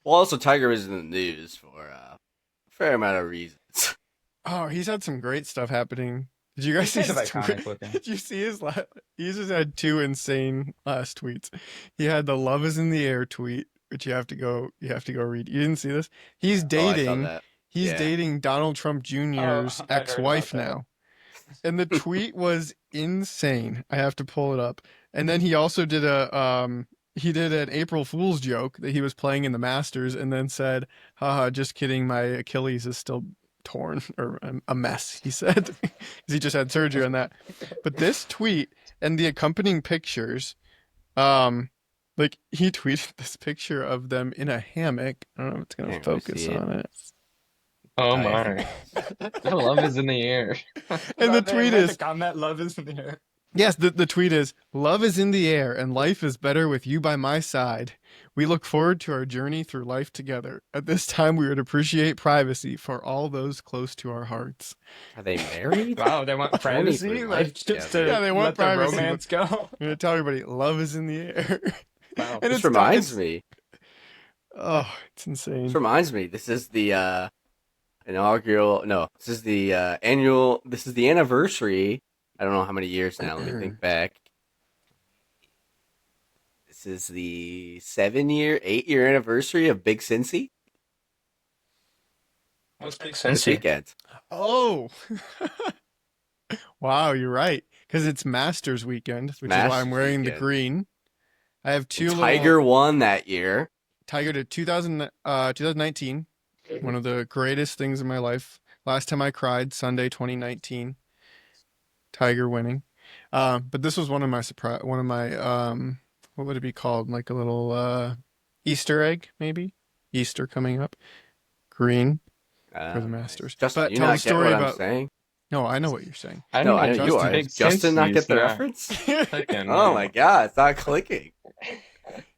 Well, also Tiger was in the news for a fair amount of reasons. Oh, he's had some great stuff happening. Did you guys He's see kind of his tweet? iconic looking. Did you see his last? He just had two insane last tweets. He had the "Love is in the air" tweet, which you have to go read. You didn't see this? He's Oh, I saw dating, that. he's Yeah. dating Donald Trump Oh, Jr.'s I heard about ex-wife that. now. And the tweet was insane. I have to pull it up. And then he also did he did an April Fool's joke that he was playing in the Masters and then said, haha, just kidding, my Achilles is still torn or a mess, he said. Because he just had surgery on that. But this tweet and the accompanying pictures, um, like he tweeted this picture of them in a hammock. I don't know if it's gonna Can't really focus see it. on it. Oh Oh yeah, my. The love is in the air. And the They tweet made the is, comment, love is in the air. yes, the tweet is, love is in the air and life is better with you by my side. We look forward to our journey through life together. At this time, we would appreciate privacy for all those close to our hearts. are they married? Wow, they want Journey privacy, through like life just together. Yeah, to they want let the privacy, but romance go. I'm gonna tell everybody, love is in the air. Wow. And This reminds me. it's insane. This is the inaugural. No, this is the annual. This is the anniversary. I don't know how many years now. Let me think back. This is the 7-year, 8-year anniversary of Big Cincy What's Big this Cincy? weekend. Oh, wow, you're right. Because it's Masters weekend, which is why I'm Masters wearing the weekend. green. I have And two Tiger little won that year. Tiger to 2019, one of the greatest things in my life. Last time I cried, Sunday 2019, Tiger winning. But this was one of my what would it be called? Like a little Easter egg, maybe? Easter coming up. Green for the Nice. Masters. Justin, But you tell the not get story what I'm about. saying? No, I know what you're saying. I No, don't I know even you Justin. are. Big Does Justin not Cincy get is the not reference? clicking. Oh my No. god, it's not clicking.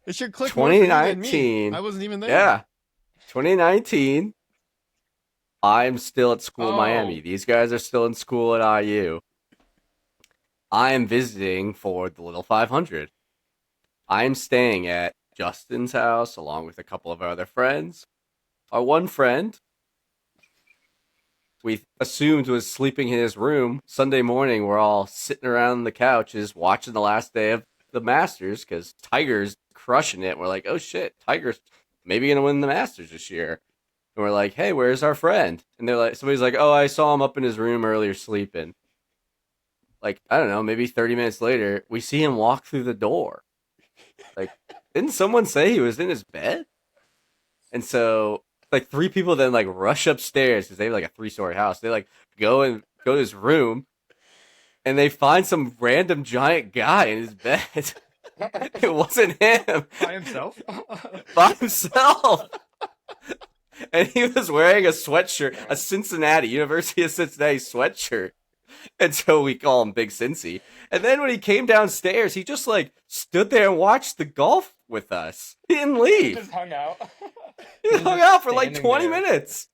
It should click more for you than me. 2019. I wasn't even there. Yeah, 2019. I'm still at school in Miami. Oh, These guys are still in school at IU. I am visiting for the Little 500. I am staying at Justin's house along with a couple of our other friends. Our one friend we assumed was sleeping in his room. Sunday morning, we're all sitting around the couches watching the last day of the Masters because Tiger's crushing it. We're like, oh shit, Tiger's maybe gonna win the Masters this year. And we're like, hey, where's our friend? And they're like, somebody's like, oh, I saw him up in his room earlier sleeping. Like, I don't know, maybe 30 minutes later, we see him walk through the door. Like, didn't someone say he was in his bed? And so, like, three people then, like, rush upstairs because they have, like, a 3-story house. They, like, go to his room and they find some random giant guy in his bed. It wasn't him by himself? by himself. And he was wearing a sweatshirt, a University of Cincinnati sweatshirt. And so we call him Big Cincy. And then when he came downstairs, he just like stood there and watched the golf with us. He didn't He leave. just hung out. He He was hung just out for like standing 20 there. minutes.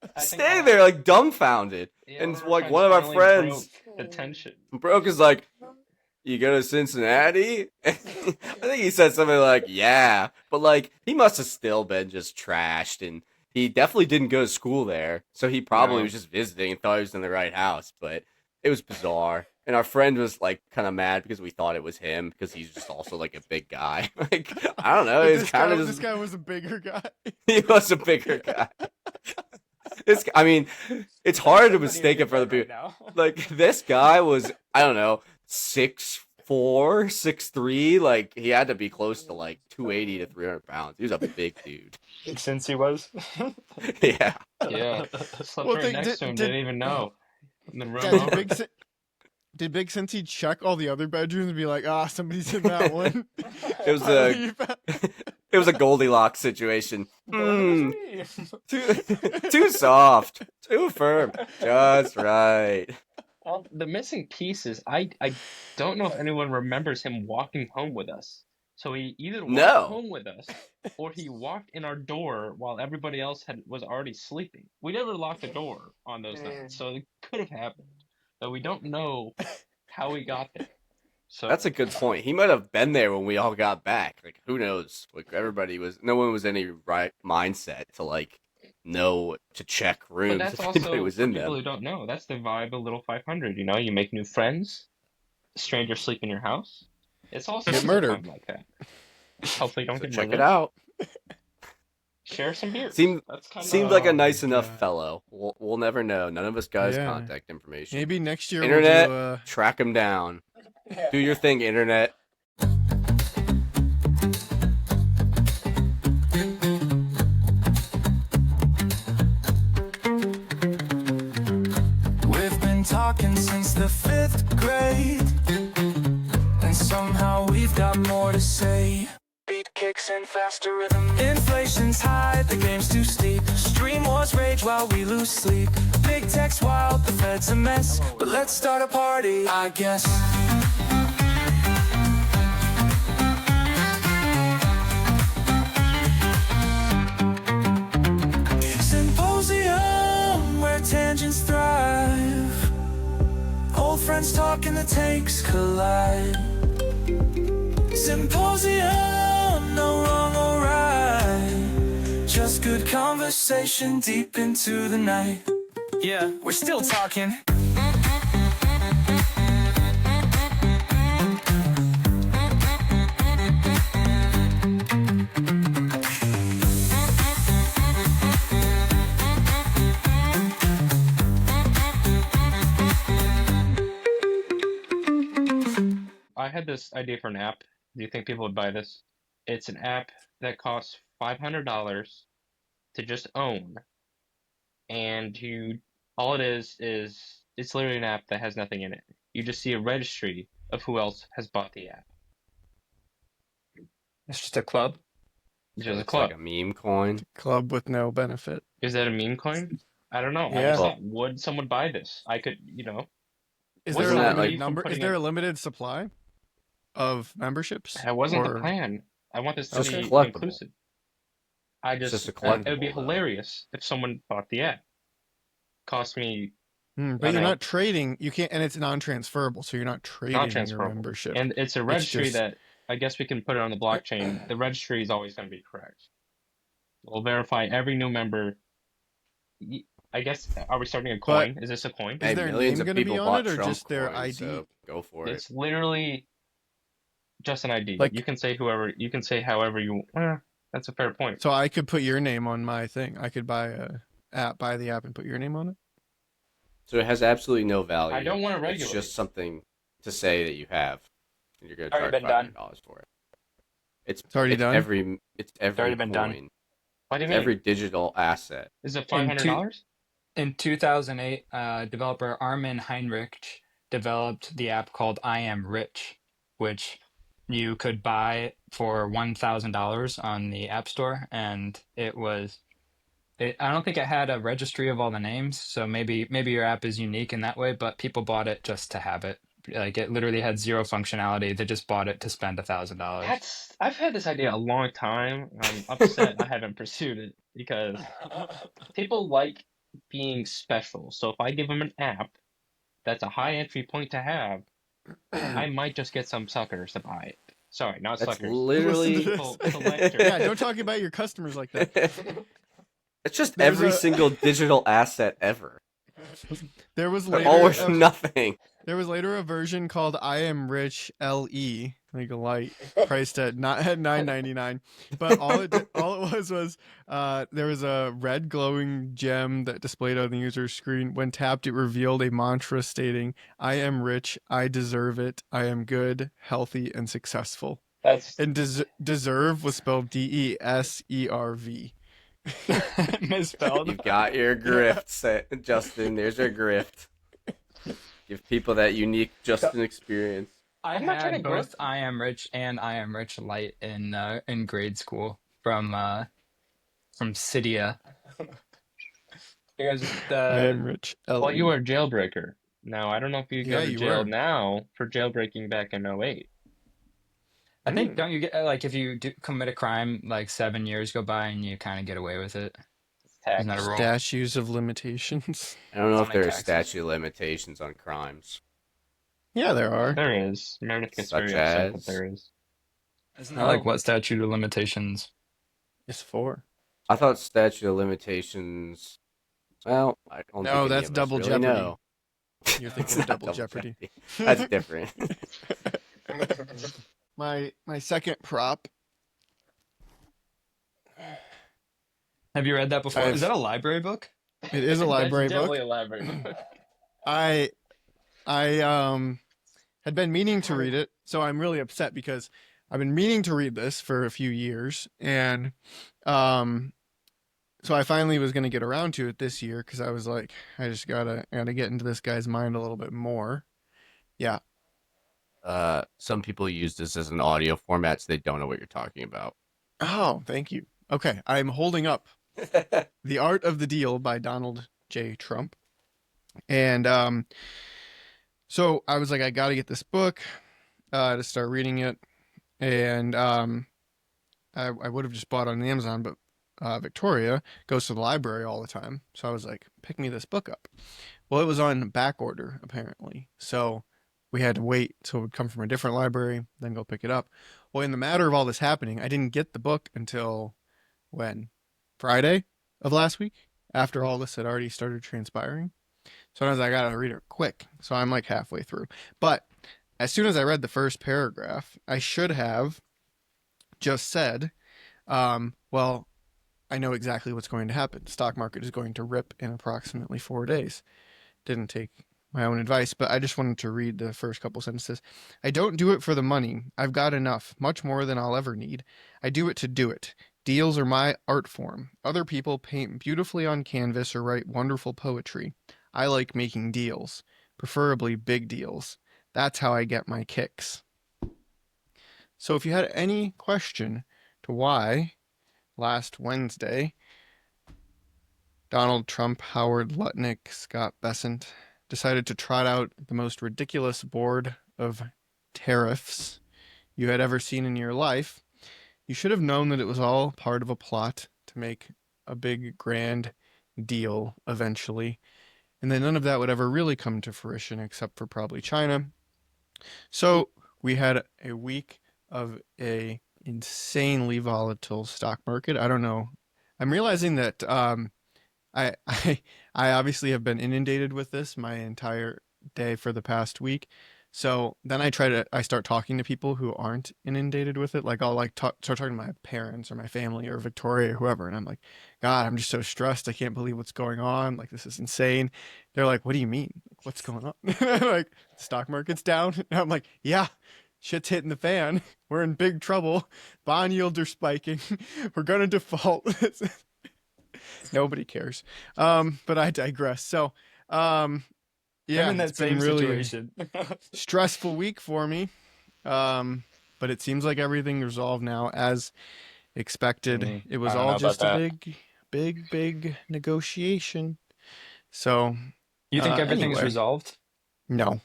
I think Standing there like dumbfounded. yeah, And one of our like friends one of our finally friends broke the tension. broke is like, you go to Cincinnati? I think he said something like, yeah. But like he must have still been just trashed, and he definitely didn't go to school there. So he probably No. was just visiting and thought he was in the right house. But it was bizarre. And our friend was like kind of mad because we thought it was him because he's just also like a big guy. Like, I don't know. But He's kind of this just, guy was a bigger guy. he was a bigger guy. I mean, it's hard to mistake it for the people. Now. Like this guy was, I don't know, 6'4", 6'3". Like he had to be close to like 280 to 300 pounds. He was a big dude. Since he was. Yeah. Yeah. Slept Well, right next to him, didn't even know. In the room yeah, over. did Big Cincy check all the other bedrooms and be like, somebody's in that one? It was I a leave. it was a Goldilocks situation. That Too soft, too firm, just right. Well, the missing piece is I don't know if anyone remembers him walking home with us. So he either walked No. home with us, or he walked in our door while everybody else was already sleeping. We never locked the door on those nights, so it could have happened. Though we don't know how he got there. So That's a good point. He might have been there when we all got back. Like, who knows? Like, no one was in any right mindset to like know to check but rooms that's if anybody also was for in people them. who don't know. That's the vibe of Little 500. You know, you make new friends. Strangers sleep in your house. It's all Get sorts of fun murdered. like that. Hopefully, you don't So get check it murdered. out. Share some beers. Seemed That's kind seemed of like a Oh my nice enough god. fellow. We'll never know. None of us got his Yeah. contact information. Maybe next year we'll Internet, do track him down. Do your thing, internet. We've been talking since the 5th grade, and somehow we've got more to say. Beat kicks and faster rhythm. Inflation's high, the game's too steep. Stream wars rage while we lose sleep. Big tech's wild, the Fed's a mess, but let's start a party, I guess. Symposium where tangents thrive. Old friends talking, the takes collide. Symposium, no wrong or right. Just good conversation deep into the night. Yeah, we're still talking. I had this idea for an app. Do you think people would buy this? It's an app that costs $500 to just own, and all it is it's literally an app that has nothing in it. You just see a registry of who else has bought the app. It's just a club. Which So is a it's club. like a meme coin. club with no benefit. Is that a meme coin? I don't know. I Yeah. just thought, would someone buy this? I could, Is What's there a that, limited like- from number? Is putting there it- a limited supply of memberships? that wasn't the Or- plan. I want this to It's be just collectible. inclusive. I It's just, just a it would be collectible, though. hilarious if someone bought the app. Cost me But I you're know. not trading. You can't, and it's non-transferable, so you're not trading your non-transferable. membership. And it's a registry just- that I guess we can put it on the blockchain. The registry is always going to be correct. We'll verify every new member. I guess, are we starting a coin? Is this a coin? Is Hey, their millions name of gonna be people on bought it, or Trump just their coins, ID? so go for it. It's literally just an ID. Like- You can say however you. That's a fair point. So I could put your name on my thing. I could buy the app, and put your name on it. So it has absolutely no value. I don't want to It's regulate. just something to say that you have, and you're going to Already charge been done. $500 for it. It's already done? It's every already been done. coin. What do you It's mean? every digital asset. Is it $500? In 2008, developer Armin Heinrich developed the app called I Am Rich, which you could buy for $1,000 on the App Store, and I don't think it had a registry of all the names, so maybe your app is unique in that way, but people bought it just to have it. Like, it literally had zero functionality. They just bought it to spend $1,000. I've had this idea a long time. I'm upset I haven't pursued it because people like being special. So if I give them an app that's a high entry point to have, I might just get some suckers to buy it. Sorry, not That's suckers. literally. People, collectors. Yeah, don't talk about your customers like that. It's just There's every a- single digital asset ever. There was They're later. all worth nothing. There was later a version called I Am Rich LE, like a light, priced at $9.99. But all it was there was a red glowing gem that displayed on the user's screen. When tapped, it revealed a mantra stating, "I am rich, I deserve it, I am good, healthy, and successful." That's And deserve was spelled DESERV. Misspelled. You got your grift, Justin. There's your grift. Give people that unique Justin experience. I I'm not trying had to both grift. I Am Rich and I Am Rich Light in grade school from Cydia. Because I am rich. LE. well, you were a jailbreaker. Now I don't know if you go Yeah, to you jail were. now for jailbreaking back in 08. I think, don't you get, like, if you commit a crime, like 7 years go by and you kind of get away with it? Isn't that a rule? Statutes of limitations. I don't know It's if on there are taxes. statute limitations on crimes. Yeah, there are. There is. Meredith gets Such very upset that as there is. Isn't that like what statute of limitations? It's 4. I thought statute of limitations. Well, I don't think No, any that's of us double really Jeopardy. know. You're It's thinking of not double Jeopardy. That's different. My second prop. Have you read that before? I've- Is that a library book? It is a library That's definitely book. a library book. I had been meaning to read it, so I'm really upset because I've been meaning to read this for a few years, and so I finally was going to get around to it this year because I was like, I just gotta get into this guy's mind a little bit more. Yeah. Some people use this as an audio format, so they don't know what you're talking about. Oh, thank you. Okay, I'm holding up The Art of the Deal by Donald J. Trump, and so I was like, I got to get this book to start reading it, and I would have just bought it on Amazon, but Victoria goes to the library all the time, so I was like, pick me this book up. Well, it was on back order apparently, so we had to wait till it would come from a different library, then go pick it up. Well, in the matter of all this happening, I didn't get the book until when? Friday of last week, after all this had already started transpiring. So I was like, I gotta read it quick. So I'm like halfway through. But as soon as I read the first paragraph, I should have just said, well, I know exactly what's going to happen. The stock market is going to rip in approximately 4 days. Didn't take my own advice, but I just wanted to read the first couple sentences. I don't do it for the money. I've got enough, much more than I'll ever need. I do it to do it. Deals are my art form. Other people paint beautifully on canvas or write wonderful poetry. I like making deals, preferably big deals. That's how I get my kicks. So if you had any question to why last Wednesday Donald Trump, Howard Lutnick, Scott Bessent decided to trot out the most ridiculous board of tariffs you had ever seen in your life, you should have known that it was all part of a plot to make a big, grand deal eventually, and then none of that would ever really come to fruition except for probably China. So we had a week of a insanely volatile stock market. I don't know. I'm realizing that I obviously have been inundated with this my entire day for the past week. So then I start talking to people who aren't inundated with it. Like I'll start talking to my parents or my family or Victoria or whoever. And I'm like, God, I'm just so stressed. I can't believe what's going on. Like, this is insane. They're like, what do you mean? What's going on? Like, the stock market's down. And I'm like, yeah, shit's hitting the fan. We're in big trouble. Bond yields are spiking. We're going to default. Nobody cares. But I digress. So, yeah, I'm in that it's been same really situation. stressful week for me. But it seems like everything resolved now as expected. It was I don't all know about just a that. big negotiation. So, You think everything's anyway, resolved? no,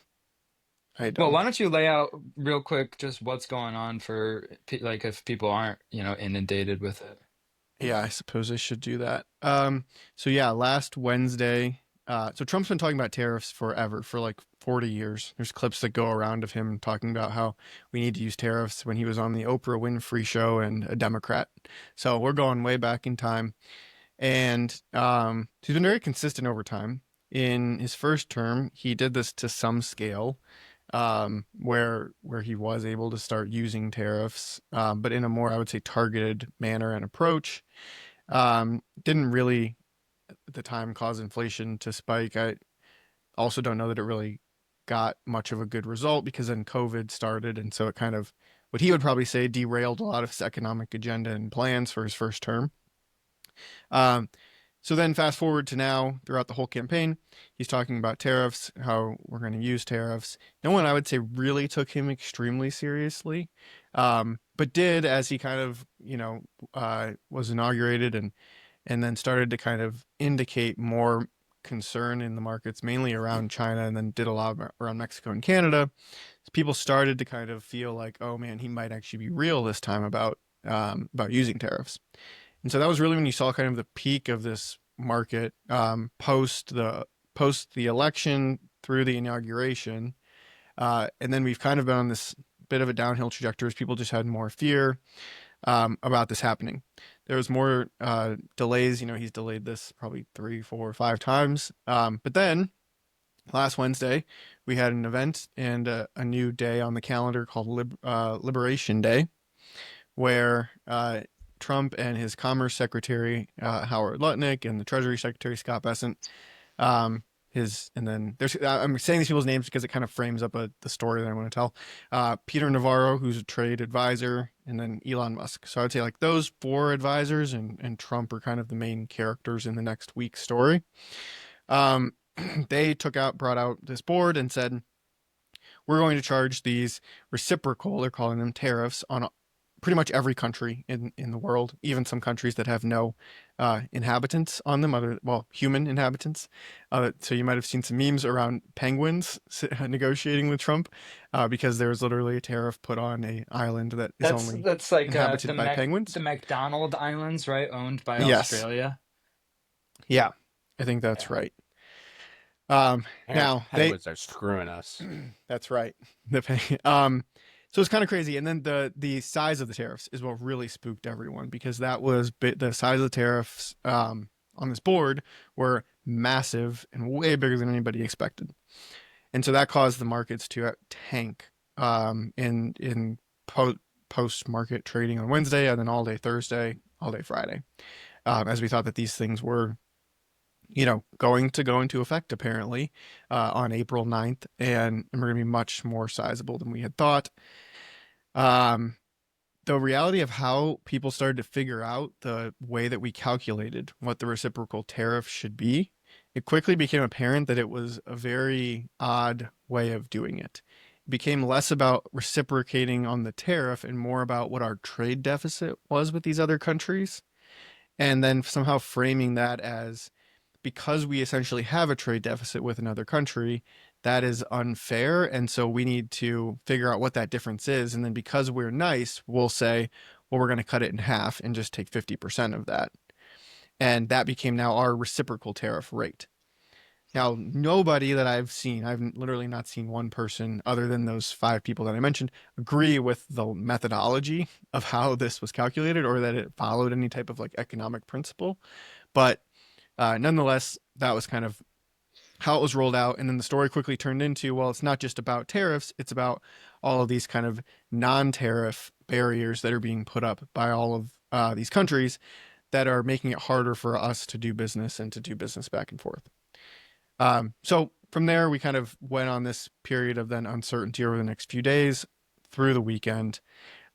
I Well, don't. why don't you lay out real quick just what's going on for like if people aren't, inundated with it. Yeah, I suppose I should do that. So yeah, last Wednesday, so Trump's been talking about tariffs forever, for like 40 years. There's clips that go around of him talking about how we need to use tariffs when he was on the Oprah Winfrey show and a Democrat. So we're going way back in time. And he's been very consistent over time. In his first term, he did this to some scale, where he was able to start using tariffs, but in a more, I would say, targeted manner and approach. Didn't really at the time cause inflation to spike. I also don't know that it really got much of a good result because then COVID started, and so it kind of, what he would probably say, derailed a lot of his economic agenda and plans for his first term. So then fast forward to now, throughout the whole campaign, he's talking about tariffs, how we're going to use tariffs. No one, I would say, really took him extremely seriously, but did, as he kind of, was inaugurated and then started to kind of indicate more concern in the markets, mainly around China, and then did a lot around Mexico and Canada. So people started to kind of feel like, oh man, he might actually be real this time about using tariffs. And so that was really when you saw kind of the peak of this market, post the election through the inauguration. And then we've kind of been on this bit of a downhill trajectory as people just had more fear about this happening. There was more delays. He's delayed this probably 3, 4, 5 times. But then last Wednesday, we had an event and a new day on the calendar called Liberation Day, where Trump and his Commerce Secretary Howard Lutnick and the Treasury Secretary Scott Bessent, and then I'm saying these people's names because it kind of frames up the story that I want to tell. Peter Navarro, who's a trade advisor, and then Elon Musk. So I'd say like those 4 advisors and Trump are kind of the main characters in the next week's story. They brought out this board and said, we're going to charge these reciprocal, they're calling them tariffs, on pretty much every country in the world, even some countries that have no inhabitants on them, human inhabitants. So you might have seen some memes around penguins negotiating with Trump because there was literally a tariff put on an island that is only that's like inhabited by penguins. The McDonald Islands, right? Owned by Yes. Australia. Yeah, I think that's right. Now penguins are screwing us. That's right. So it's kind of crazy. And then the size of the tariffs is what really spooked everyone, because that was the size of the tariffs on this board were massive and way bigger than anybody expected. And so that caused the markets to tank in post-market trading on Wednesday, and then all day Thursday, all day Friday, as we thought that these things were going to go into effect apparently on April 9th, and we're going to be much more sizable than we had thought. The reality of how people started to figure out the way that we calculated what the reciprocal tariff should be, it quickly became apparent that it was a very odd way of doing it. It became less about reciprocating on the tariff and more about what our trade deficit was with these other countries, and then somehow framing that as, because we essentially have a trade deficit with another country, that is unfair. And so we need to figure out what that difference is. And then because we're nice, we'll say, well, we're going to cut it in half and just take 50% of that. And that became now our reciprocal tariff rate. Now, nobody that I've literally not seen one person other than those 5 people that I mentioned agree with the methodology of how this was calculated or that it followed any type of like economic principle. But nonetheless, that was kind of how it was rolled out. And then the story quickly turned into, well, it's not just about tariffs, it's about all of these kind of non-tariff barriers that are being put up by all of these countries that are making it harder for us to do business and to do business back and forth. So from there, we kind of went on this period of then uncertainty over the next few days through the weekend,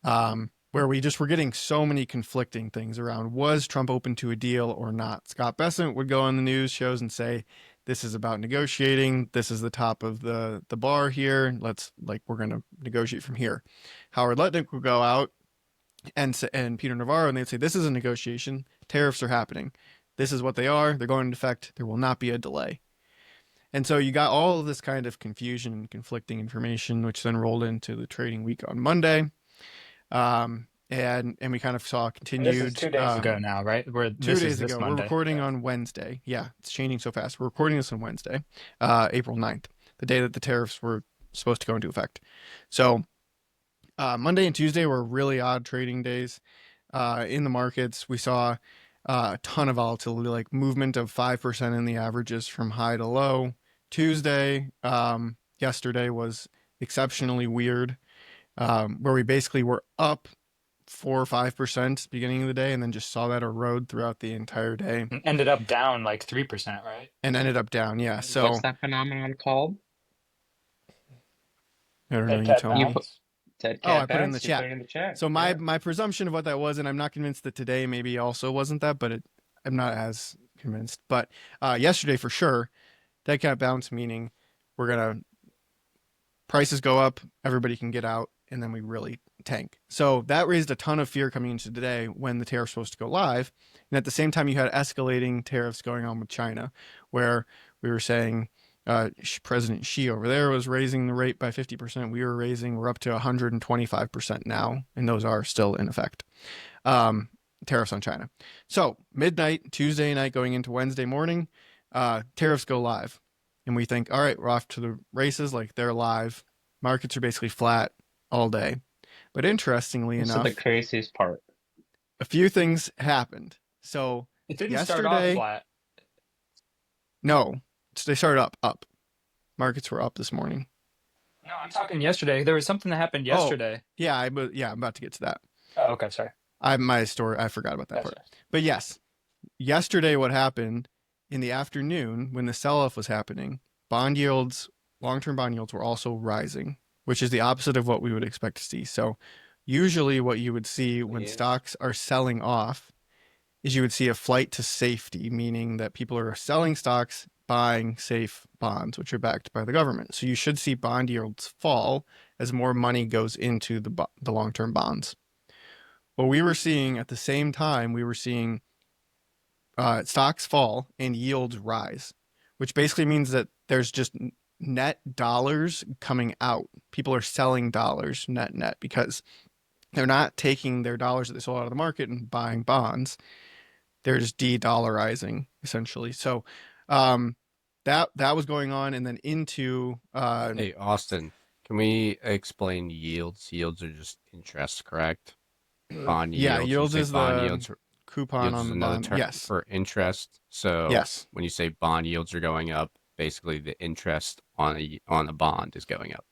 where we just were getting so many conflicting things around, was Trump open to a deal or not? Scott Bessent would go on the news shows and say, this is about negotiating. This is the top of the bar here. We're going to negotiate from here. Howard Lutnick would go out and Peter Navarro, and they'd say, this is a negotiation. Tariffs are happening. This is what they are. They're going into effect. There will not be a delay. And so you got all of this kind of confusion and conflicting information, which then rolled into the trading week on Monday. And we kind of saw continued. This is 2 days ago now, right? 2 days ago. We're recording on Wednesday. Yeah, it's changing so fast. We're recording this on Wednesday, April 9th, the day that the tariffs were supposed to go into effect. So Monday and Tuesday were really odd trading days in the markets. We saw a ton of volatility, like movement of 5% in the averages from high to low. Tuesday, yesterday was exceptionally weird, where we basically were up 4 or 5% beginning of the day, and then just saw that erode throughout the entire day. Ended up down like 3%, right? And ended up down, yeah. So what's that phenomenon called? I don't know. Dead You cat tell me. bounce. Dead Oh, I cat put it in the bounce, you chat. put it in the chat. So my presumption of what that was, and I'm not convinced that today maybe also wasn't that, but I'm not as convinced. But yesterday for sure, dead cat bounce, meaning prices go up, everybody can get out, and then we really tank. So that raised a ton of fear coming into today when the tariff's supposed to go live. And at the same time, you had escalating tariffs going on with China, where we were saying President Xi over there was raising the rate by 50%. We're up to 125% now, and those are still in effect. Tariffs on China. So midnight, Tuesday night going into Wednesday morning, tariffs go live. And we think, all right, we're off to the races, like they're live. markets are basically flat all day. But interestingly This is the enough, craziest part. a few things happened. So It didn't start off yesterday, flat. no, they started up. Markets were up this morning. No, I'm talking yesterday. There was something that happened Oh, yesterday. yeah, I'm about to get to that. Oh, okay, sorry. I forgot about that part. Gotcha. But yes, yesterday what happened in the afternoon when the sell-off was happening, long-term bond yields were also rising, which is the opposite of what we would expect to see. So usually what you would see when stocks are selling off is you would see a flight to safety, meaning that people are selling stocks, buying safe bonds, which are backed by the government. So you should see bond yields fall as more money goes into the long-term bonds. What we were seeing at the same time, we were seeing stocks fall and yields rise, which basically means that there's just net dollars coming out. People are selling dollars net because they're not taking their dollars that they sold out of the market and buying bonds. They're just de-dollarizing essentially. So that was going on, and then into Hey, Austin, can we explain yields? Yields are just interest, correct? Bond yeah, yields. yields You say is bond the yields. coupon Yields on is the another bond. term Yes. for interest. So Yes. when you say bond yields are going up, basically the interest on a bond is going up.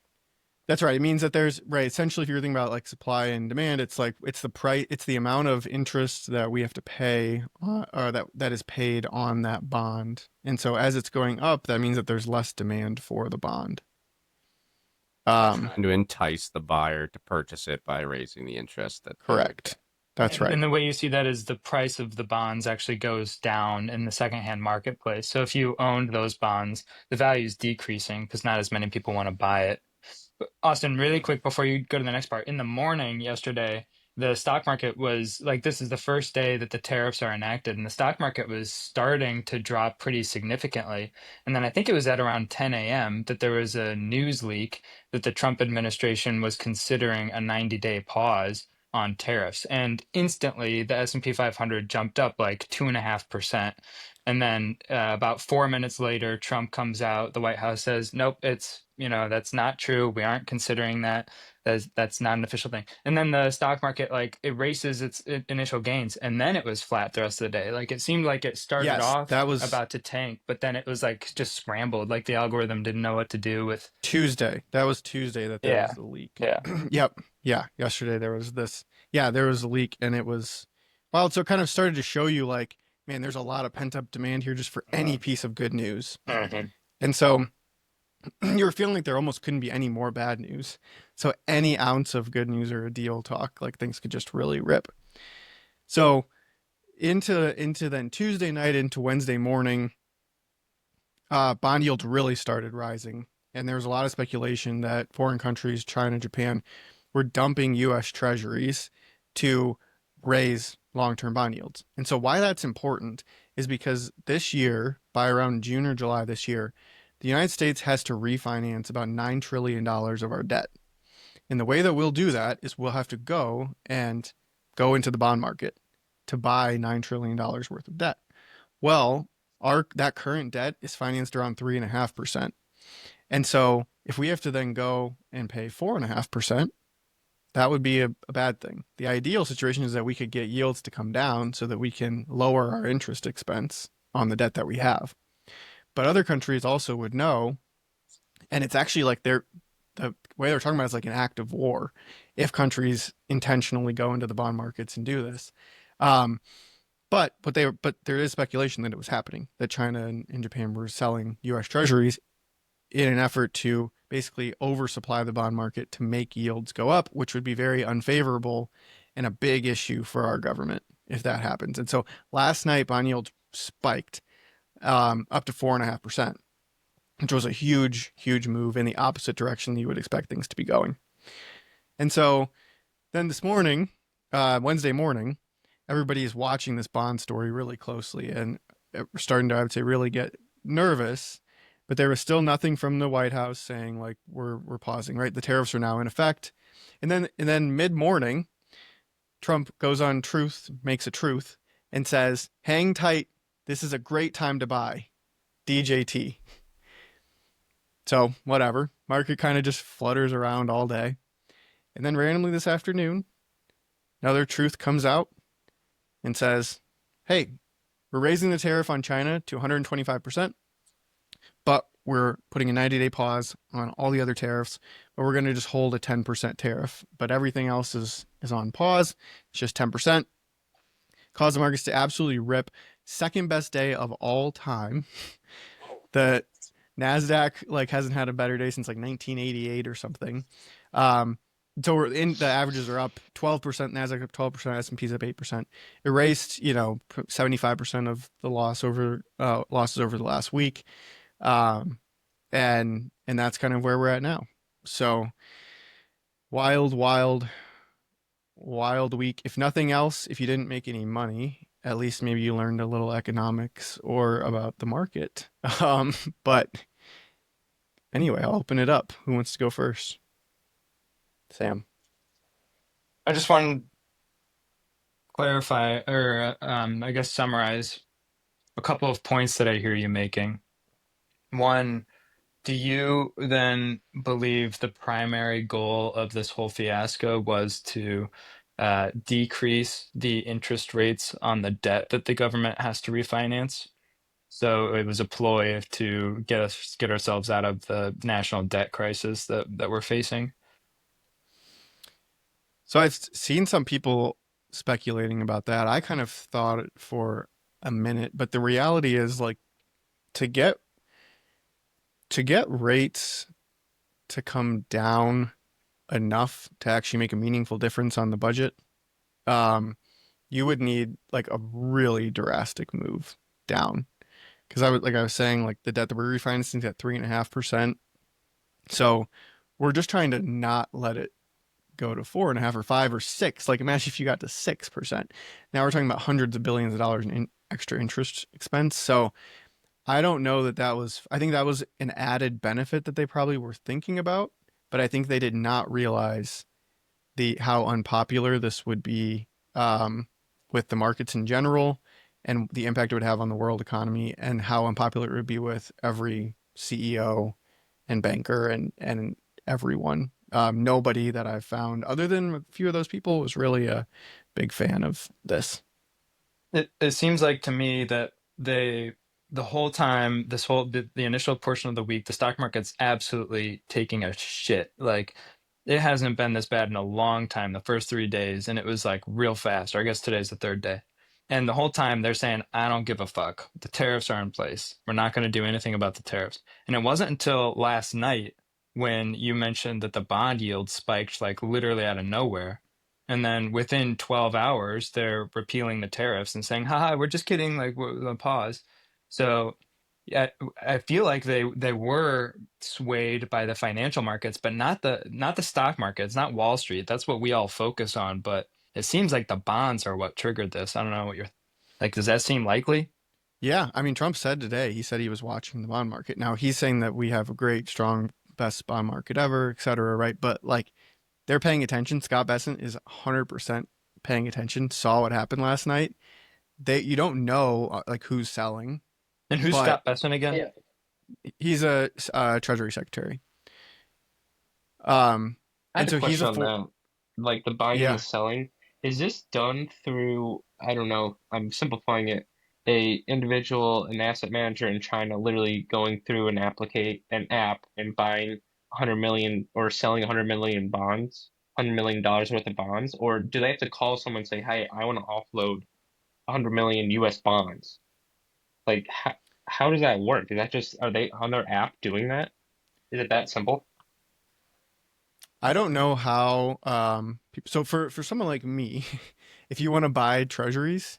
That's right. It means that there's essentially if you're thinking about like supply and demand, it's like it's the price, it's the amount of interest that we have to pay or that is paid on that bond. And so as it's going up, that means that there's less demand for the bond. Trying to entice the buyer to purchase it by raising the interest that Correct. That's right. And the way you see that is the price of the bonds actually goes down in the secondhand marketplace. So if you owned those bonds, the value is decreasing because not as many people want to buy it. But Austin, really quick before you go to the next part. In the morning yesterday, the stock market was like, this is the first day that the tariffs are enacted, and the stock market was starting to drop pretty significantly. And then I think it was at around 10 a.m. that there was a news leak that the Trump administration was considering a 90-day pause on tariffs, and instantly the S&P 500 jumped up like 2.5%. And then about 4 minutes later, Trump comes out. The White House says, "Nope, that's not true. We aren't considering that. That's not an official thing." And then the stock market like erases its initial gains, and then it was flat the rest of the day. Like it seemed like it started Yes, off that was about to tank, but then it was like just scrambled. Like the algorithm didn't know what to do with. Tuesday. That was Tuesday that there was the leak. Yeah. Yep. Yeah. Yesterday there was this. Yeah, there was a leak, and it was so it kind of started to show you like, man, there's a lot of pent up demand here just for any piece of good news. Mhm. And so you were feeling like there almost couldn't be any more bad news. So any ounce of good news or a deal talk, like things could just really rip. So into then Tuesday night into Wednesday morning, bond yields really started rising. And there was a lot of speculation that foreign countries, China, Japan, were dumping U.S. treasuries to raise long-term bond yields. And so why that's important is because this year, by around June or July this year, the United States has to refinance about $9 trillion of our debt. And the way that we'll do that is we'll have to go into the bond market to buy $9 trillion worth of debt. Well, that current debt is financed around 3.5%. And so if we have to then go and pay 4.5%, that would be a bad thing. The ideal situation is that we could get yields to come down so that we can lower our interest expense on the debt that we have. But other countries also would know, and it's actually like the way they're talking about it is like an act of war if countries intentionally go into the bond markets and do this. But there is speculation that it was happening, that China and Japan were selling U.S. treasuries in an effort to basically oversupply the bond market to make yields go up, which would be very unfavorable and a big issue for our government if that happens. And so last night, bond yields spiked up to 4.5%, which was a huge, huge move in the opposite direction you would expect things to be going. And so then this morning, Wednesday morning, everybody is watching this bond story really closely and we're starting to, I would say, really get nervous. But there was still nothing from the White House saying like we're pausing, right? The tariffs are now in effect. And then mid-morning, Trump goes on Truth, makes a truth, and says, "Hang tight. This is a great time to buy. DJT." So whatever, market kind of just flutters around all day, and then randomly this afternoon, another truth comes out and says, "Hey, we're raising the tariff on China to 125%, but we're putting a 90-day pause on all the other tariffs, but we're going to just hold a 10% tariff. But everything else is on pause. It's just 10%." Caused the markets to absolutely rip. Second best day of all time. The Nasdaq like hasn't had a better day since like 1988 or something. So we're in the averages are up 12%, Nasdaq up 12%, S&P's up 8%. Erased, 75% of the losses over the last week. And that's kind of where we're at now. So wild week. If nothing else, if you didn't make any money, at least maybe you learned a little economics or about the market. But anyway, I'll open it up. Who wants to go first? Sam. I just want to clarify, or I guess summarize a couple of points that I hear you making. One, do you then believe the primary goal of this whole fiasco was to decrease the interest rates on the debt that the government has to refinance? So it was a ploy to get ourselves out of the national debt crisis that we're facing. So I've seen some people speculating about that. I kind of thought it for a minute, but the reality is like to get rates to come down enough to actually make a meaningful difference on the budget, you would need like a really drastic move down. Because I was saying, like the debt that we're refinancing is at 3.5%. So we're just trying to not let it go to 4.5 or 5 or 6. Like imagine if you got to 6%. Now we're talking about hundreds of billions of dollars in extra interest expense. So I don't know that was. I think that was an added benefit that they probably were thinking about, but I think they did not realize how unpopular this would be with the markets in general, and the impact it would have on the world economy, and how unpopular it would be with every CEO and banker and everyone. Nobody that I've found, other than a few of those people, was really a big fan of this. It seems like to me that the whole time, the initial portion of the week, the stock market's absolutely taking a shit. Like it hasn't been this bad in a long time, the first 3 days, and it was like real fast. Or I guess today's the third day. And the whole time they're saying, I don't give a fuck. The tariffs are in place. We're not going to do anything about the tariffs. And it wasn't until last night when you mentioned that the bond yield spiked like literally out of nowhere. And then within 12 hours, they're repealing the tariffs and saying, haha, we're just kidding, like, we'll pause. So, yeah, I feel like they were swayed by the financial markets, but not the stock markets, not Wall Street. That's what we all focus on. But it seems like the bonds are what triggered this. I don't know what you're like. Does that seem likely? Yeah, I mean, Trump said today, he said he was watching the bond market. Now he's saying that we have a great, strong, best bond market ever, et cetera, right? But like they're paying attention. Scott Bessent is 100% paying attention, saw what happened last night. You don't know like who's selling, And who's but Scott Bessent again? Yeah. he's a Treasury Secretary. Um, I and had a so he's question a on that. Like the buying and yeah. the selling, is this done through, I don't know, I'm simplifying it, an asset manager in China literally going through an app and buying 100 million or selling 100 million bonds, $100 million worth of bonds, or do they have to call someone and say, "Hey, I want to offload 100 million US bonds"? Like how does that work? Is that just are they on their app doing that? Is it that simple? I don't know how so for someone like me, if you want to buy treasuries,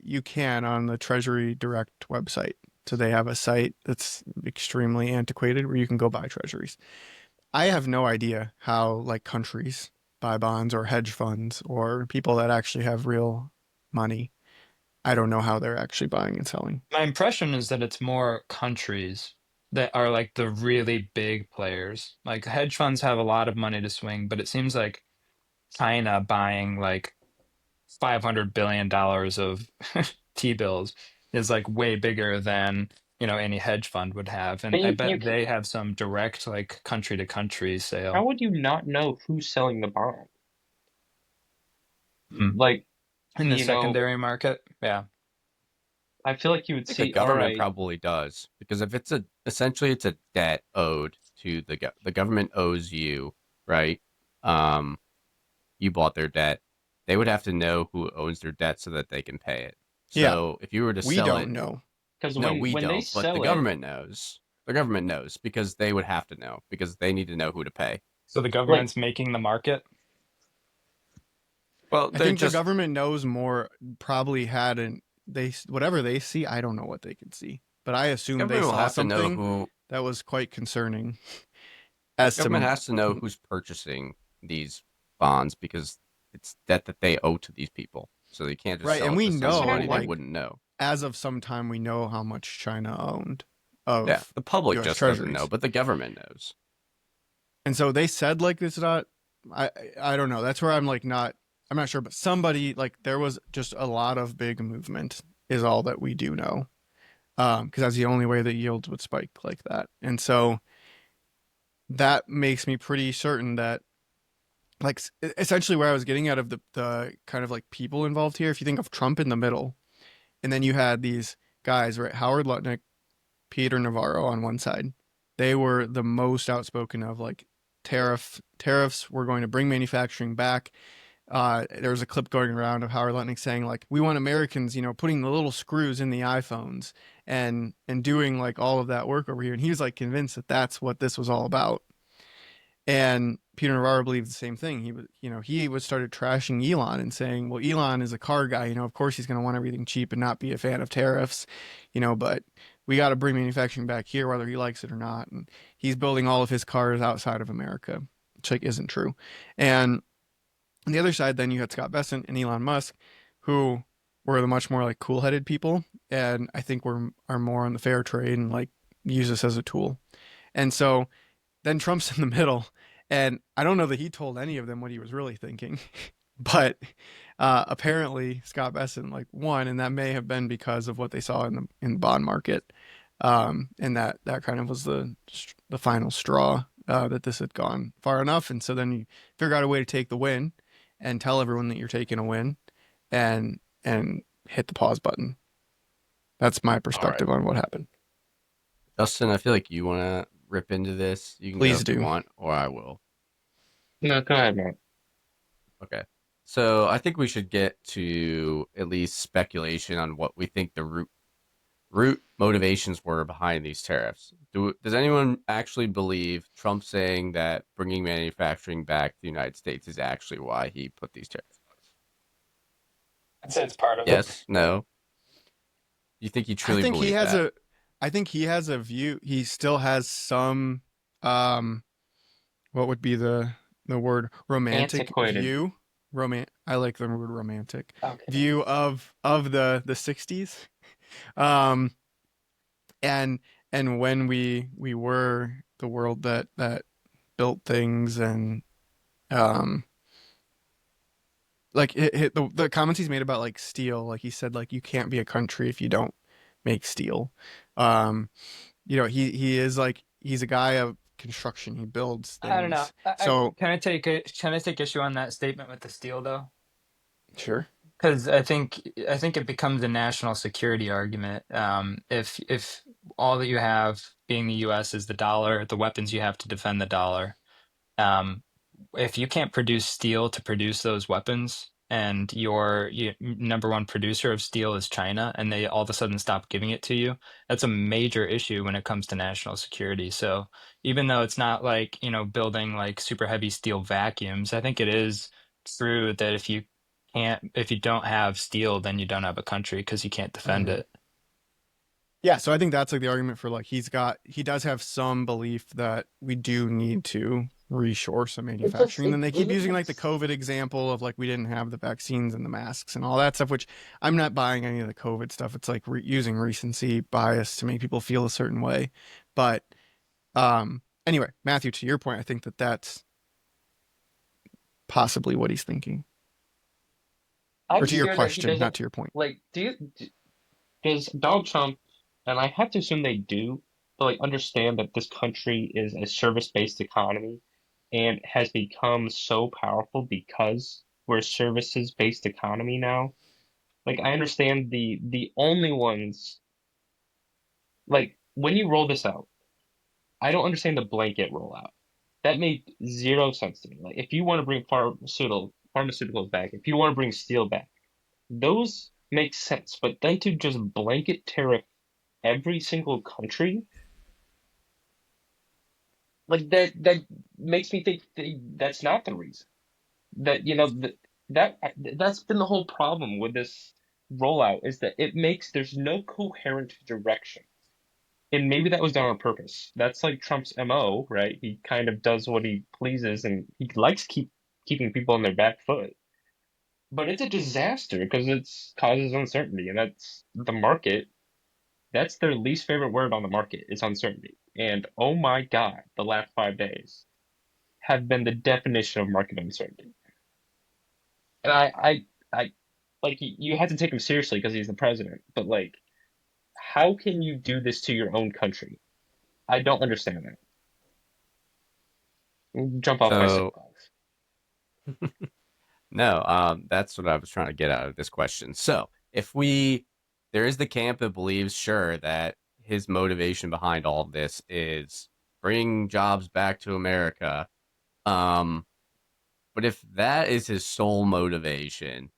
you can on the Treasury Direct website. So they have a site that's extremely antiquated where you can go buy treasuries. I have no idea how like countries buy bonds or hedge funds or people that actually have real money. I don't know how they're actually buying and selling. My impression is that it's more countries that are like the really big players. Like hedge funds have a lot of money to swing, but it seems like China buying like $500 billion of T-bills is like way bigger than any hedge fund would have, and But I you bet they have some direct like country to country how sale. would you not know who's selling the bond? Hmm. Like, In the you know, secondary market, yeah. I feel like you would I think the see, all government right, probably does, because if it's essentially it's a debt owed to the government owes you, right? Um, you bought their debt. They would have to know who owns their debt so that they can pay it. Yeah, So if you were to we sell don't it, know. because no, we when they don't, but the sell it, government knows. The government knows because they would have to know because they need to know who to pay. So the like, government's making the market. Well, I they're think the just government knows more. Probably hadn't they whatever they see. I don't know what they can see, but I assume they government will saw have to know something who that was quite concerning as government to has to know who's purchasing these bonds because it's debt that they owe to these people. So they can't just right. sell And it we to know, somebody they like wouldn't know. as of some time, we know how much China owned Yeah, of the public U.S. just doesn't know, treasuries, but the government knows. and so they said like it's not. I don't know. That's where I'm like not. I'm not sure, but somebody like there was just a lot of big movement is all that we do know. Because that's the only way that yields would spike like that. And so that makes me pretty certain that, like, essentially where I was getting out of the kind of like people involved here, if you think of Trump in the middle, and then you had these guys, right? Howard Lutnick, Peter Navarro on one side, they were the most outspoken of like tariffs. We're going to bring manufacturing back. There was a clip going around of Howard Lutnick saying like, we want Americans, putting the little screws in the iPhones and doing like all of that work over here. And he was like convinced that that's what this was all about. And Peter Navarro believed the same thing. He started trashing Elon and saying, well, Elon is a car guy. Of course he's going to want everything cheap and not be a fan of tariffs, but we got to bring manufacturing back here, whether he likes it or not. And he's building all of his cars outside of America, which like isn't true. And on the other side, then you had Scott Bessent and Elon Musk, who were the much more like cool-headed people, and I think are more on the fair trade and like use this as a tool. And so then Trump's in the middle, and I don't know that he told any of them what he was really thinking, but apparently Scott Bessent like won, and that may have been because of what they saw in the bond market, and that kind of was the final straw that this had gone far enough, and so then you figure out a way to take the win and tell everyone that you're taking a win and hit the pause button. That's my perspective on what happened. Dustin, I feel like you want to rip into this. You can Please go if you do. want, or I will. no, go ahead, man. Okay. So I think we should get to at least speculation on what we think the root motivations were behind these tariffs. Does anyone actually believe Trump saying that bringing manufacturing back to the United States is actually why he put these tariffs? I'd say it's part of it. Yes, no. You think he truly believes that? I think he has a view. He still has some what would be the word romantic Antiquated. view. I like the word romantic Okay. view of the 60s. And when we were the world that built things and like the comments he's made about like steel, like he said like you can't be a country if you don't make steel. He is like he's a guy of construction. He builds things. I don't know. So Can I take issue on that statement with the steel though? sure. Because I think it becomes a national security argument. If all that you have being the U.S. is the dollar, the weapons you have to defend the dollar. If you can't produce steel to produce those weapons, and your number one producer of steel is China, and they all of a sudden stop giving it to you, that's a major issue when it comes to national security. So even though it's not like, building like super heavy steel vacuums, I think it is true that if you don't have steel, then you don't have a country because you can't defend Mhm. it. Yeah, so I think that's like the argument for like he does have some belief that we do need to reshore some manufacturing. And then they keep using like the COVID example of like we didn't have the vaccines and the masks and all that stuff, which I'm not buying any of the COVID stuff. It's like using recency bias to make people feel a certain way. But anyway, Matthew, to your point, I think that that's possibly what he's thinking. I'm Or to your scared that he question, doesn't not to your point. like. Does Donald Trump and I have to assume they do, but like understand that this country is a service-based economy and has become so powerful because we're a services-based economy now. Like I understand the only ones like when you roll this out, I don't understand the blanket rollout. That made zero sense to me. Like if you want to bring pharmaceuticals back, if you want to bring steel back, those make sense. But then to just blanket tariff every single country, like that makes me think that's not the reason. That that's been the whole problem with this rollout is that there's no coherent direction. And maybe that was done on purpose. That's like Trump's MO, right? He kind of does what he pleases and he likes keeping people on their back foot. But it's a disaster because it's causes uncertainty, and that's the market. That's their least favorite word on the market is uncertainty. And oh my God, the last 5 days have been the definition of market uncertainty. And I like you have to take him seriously because he's the president. But like, how can you do this to your own country? I don't understand that. Jump off my So soapbox. no, that's what I was trying to get out of this question. So there is the camp that believes, sure, that his motivation behind all of this is bring jobs back to America. Um, but if that is his sole motivation,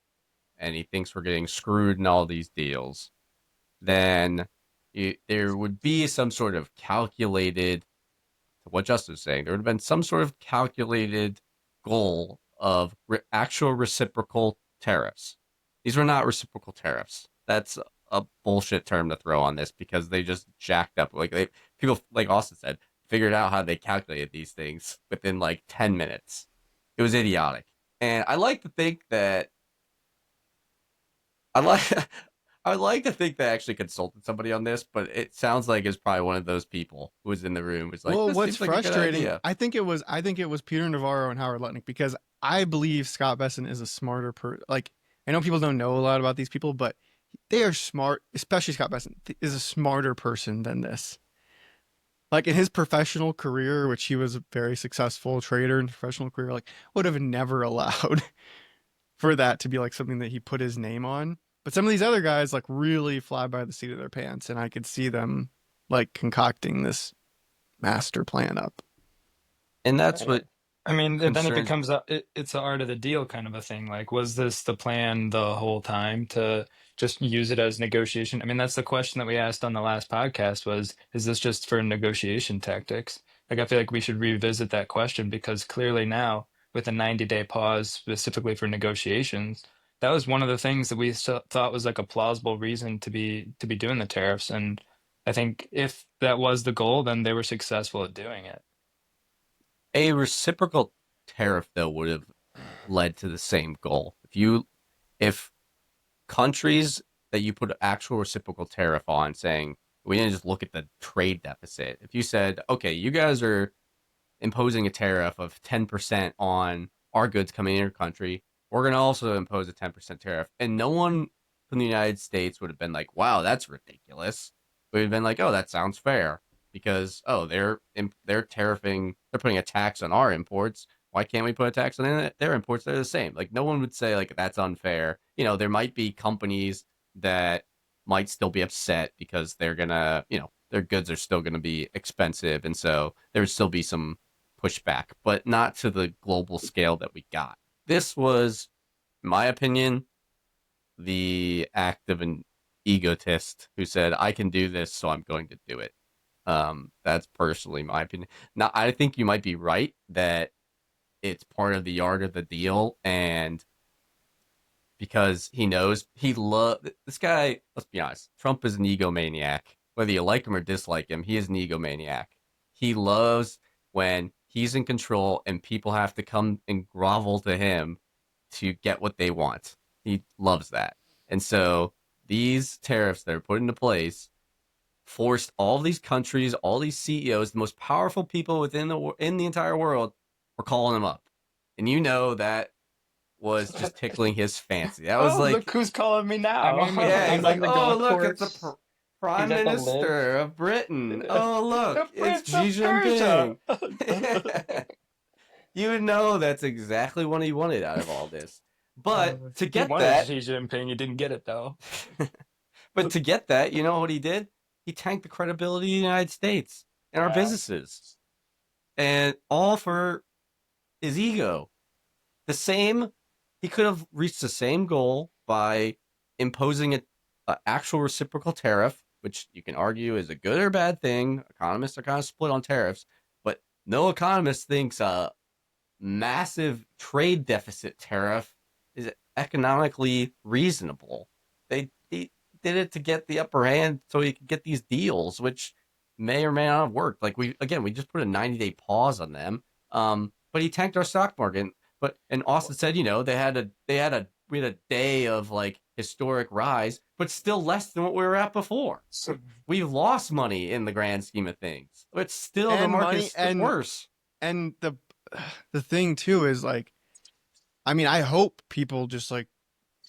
and he thinks we're getting screwed in all these deals, then there would be some sort of calculated, what Justin was saying, there would have been some sort of calculated goal of actual reciprocal tariffs. These were not reciprocal tariffs. That's a bullshit term to throw on this because they just jacked up. People, like Austin said, figured out how they calculated these things within like 10 minutes. It was idiotic. And I like to think that I like I would like to think they actually consulted somebody on this, but it sounds like it's probably one of those people who was in the room was like, Well, this what's seems like a good frustrating, idea. I think it was Peter Navarro and Howard Lutnick because I believe Scott Besson is a smarter like I know people don't know a lot about these people, but they are smart, especially Scott Besson is a smarter person than this. Like in his professional career, which he was a very successful trader in professional career, like would have never allowed for that to be like something that he put his name on. But some of these other guys like really fly by the seat of their pants, and I could see them like concocting this master plan up. And that's what I mean, then it concerns. becomes it's the art of the deal kind of a thing. Like, was this the plan the whole time to just use it as negotiation? I mean, that's the question that we asked on the last podcast was, is this just for negotiation tactics? Like, I feel like we should revisit that question because clearly now, with a 90-day pause specifically for negotiations, that was one of the things that we thought was like a plausible reason to be doing the tariffs. And I think if that was the goal, then they were successful at doing it. A reciprocal tariff, though, would have led to the same goal. If countries that you put actual reciprocal tariff on, saying we didn't just look at the trade deficit. If you said, okay, you guys are imposing a tariff of 10% on our goods coming in your country, we're going to also impose a 10% tariff, and no one from the United States would have been like, wow, that's ridiculous. We'd have been like, oh, that sounds fair because they're tariffing, they're putting a tax on our imports. Why can't we put a tax on their imports? They're the same. Like no one would say like that's unfair. There might be companies that might still be upset because they're gonna, their goods are still gonna be expensive, and so there would still be some pushback, but not to the global scale that we got. This was, in my opinion, the act of an egotist who said, I can do this, so I'm going to do it. That's personally my opinion. Now, I think you might be right that it's part of the art of the deal, and because he knows this guy, let's be honest, Trump is an egomaniac. Whether you like him or dislike him, he is an egomaniac. He loves when he's in control and people have to come and grovel to him to get what they want. He loves that. And so these tariffs that are put into place forced all these countries, all these CEOs, the most powerful people in the entire world, were calling him up. And that was just tickling his fancy. That was Oh, like, look who's calling me now. I'm on the yeah, he's I'm like, on the oh, golf look, course. Prime at the Minister of Britain. Oh, look, The it's Prince Xi of Persia. Jinping. You know that's exactly what he wanted out of all this. But to He get wanted that, Xi Jinping. He didn't get it though. but to get that, you know what he did? He tanked the credibility of the United States and our Yeah. businesses, and all for his ego. The same, he could have reached the same goal by imposing an actual reciprocal tariff, which you can argue is a good or bad thing. Economists are kind of split on tariffs, but no economist thinks a massive trade deficit tariff is economically reasonable. They did it to get the upper hand so he could get these deals, which may or may not have worked. Like we just put a 90-day pause on them. But he tanked our stock market. But and Austin said, we had a day of like historic rise, but still less than what we were at before. We lost money in the grand scheme of things. But still the And market's money and worse. And the thing too is like, I mean, I hope people just like,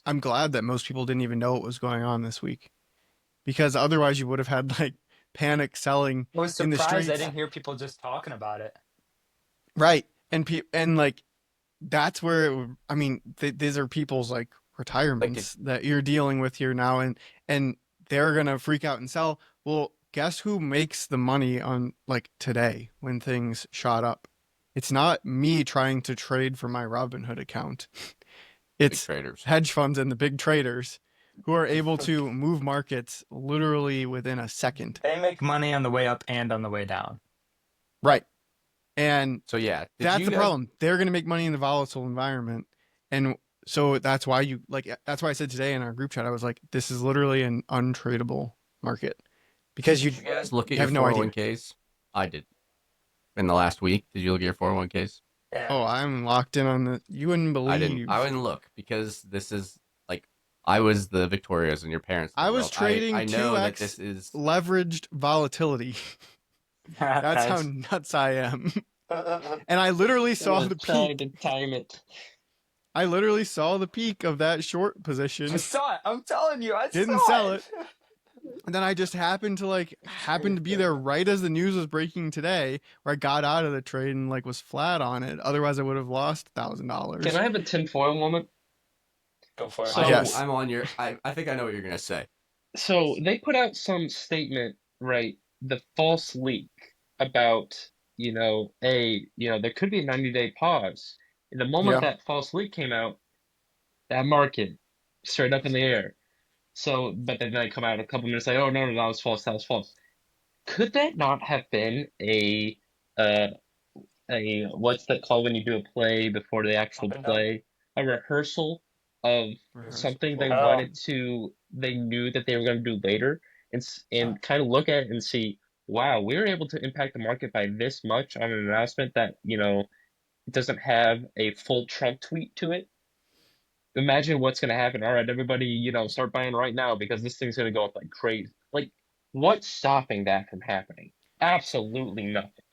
I'm glad that most people didn't even know what was going on this week, because otherwise you would have had like panic selling I was in the surprised I streets. didn't hear people just talking about it. Right. And like, that's where I mean, these are people's like retirements that you're dealing with here now, and they're gonna freak out and sell. Well, guess who makes the money on like today when things shot up? It's not me trying to trade for my Robinhood account. It's traders. hedge funds and the big traders who are able to move markets literally within a second. They make money on the way up and on the way down. Right. And So yeah, that's the problem. They're going to make money in the volatile environment. And so that's why that's why I said today in our group chat, I was like, this is literally an untradeable market, because Did you guys look at have your no idea. 401ks? I did. In the last week, did you look at your 401ks? Yeah. Oh, I'm locked in on the, you wouldn't believe. I wouldn't look because this is like, I was the Victorias and your parents. I was trading I know that 2x this is leveraged volatility. That's how nuts I am. And I literally saw the Trying peak. to time it. I literally saw the peak of that short position. I saw it. I'm telling you, I Didn't saw sell it. And then I just happened to be there right as the news was breaking today, where I got out of the trade and like was flat on it. Otherwise, I would have lost $1,000. Can I have a tinfoil moment? Go for it. So- Yes. I'm on your. I think I know what you're gonna say. So they put out some statement, right? The false leak about, there could be a 90-day pause. And the moment Yeah. that false leak came out, that market straight up in the air. So, but then they come out a couple minutes later, oh no, that was false, that was false. Could that not have been a what's that called when you do a play before the actual Up and play? A rehearsal of something they Oh. wanted to, they knew that they were going to do later, and kind of look at it and see, wow, we were able to impact the market by this much on an announcement that, doesn't have a full Trump tweet to it. Imagine what's going to happen. All right, everybody, start buying right now because this thing's going to go up like crazy. Like, what's stopping that from happening? Absolutely nothing.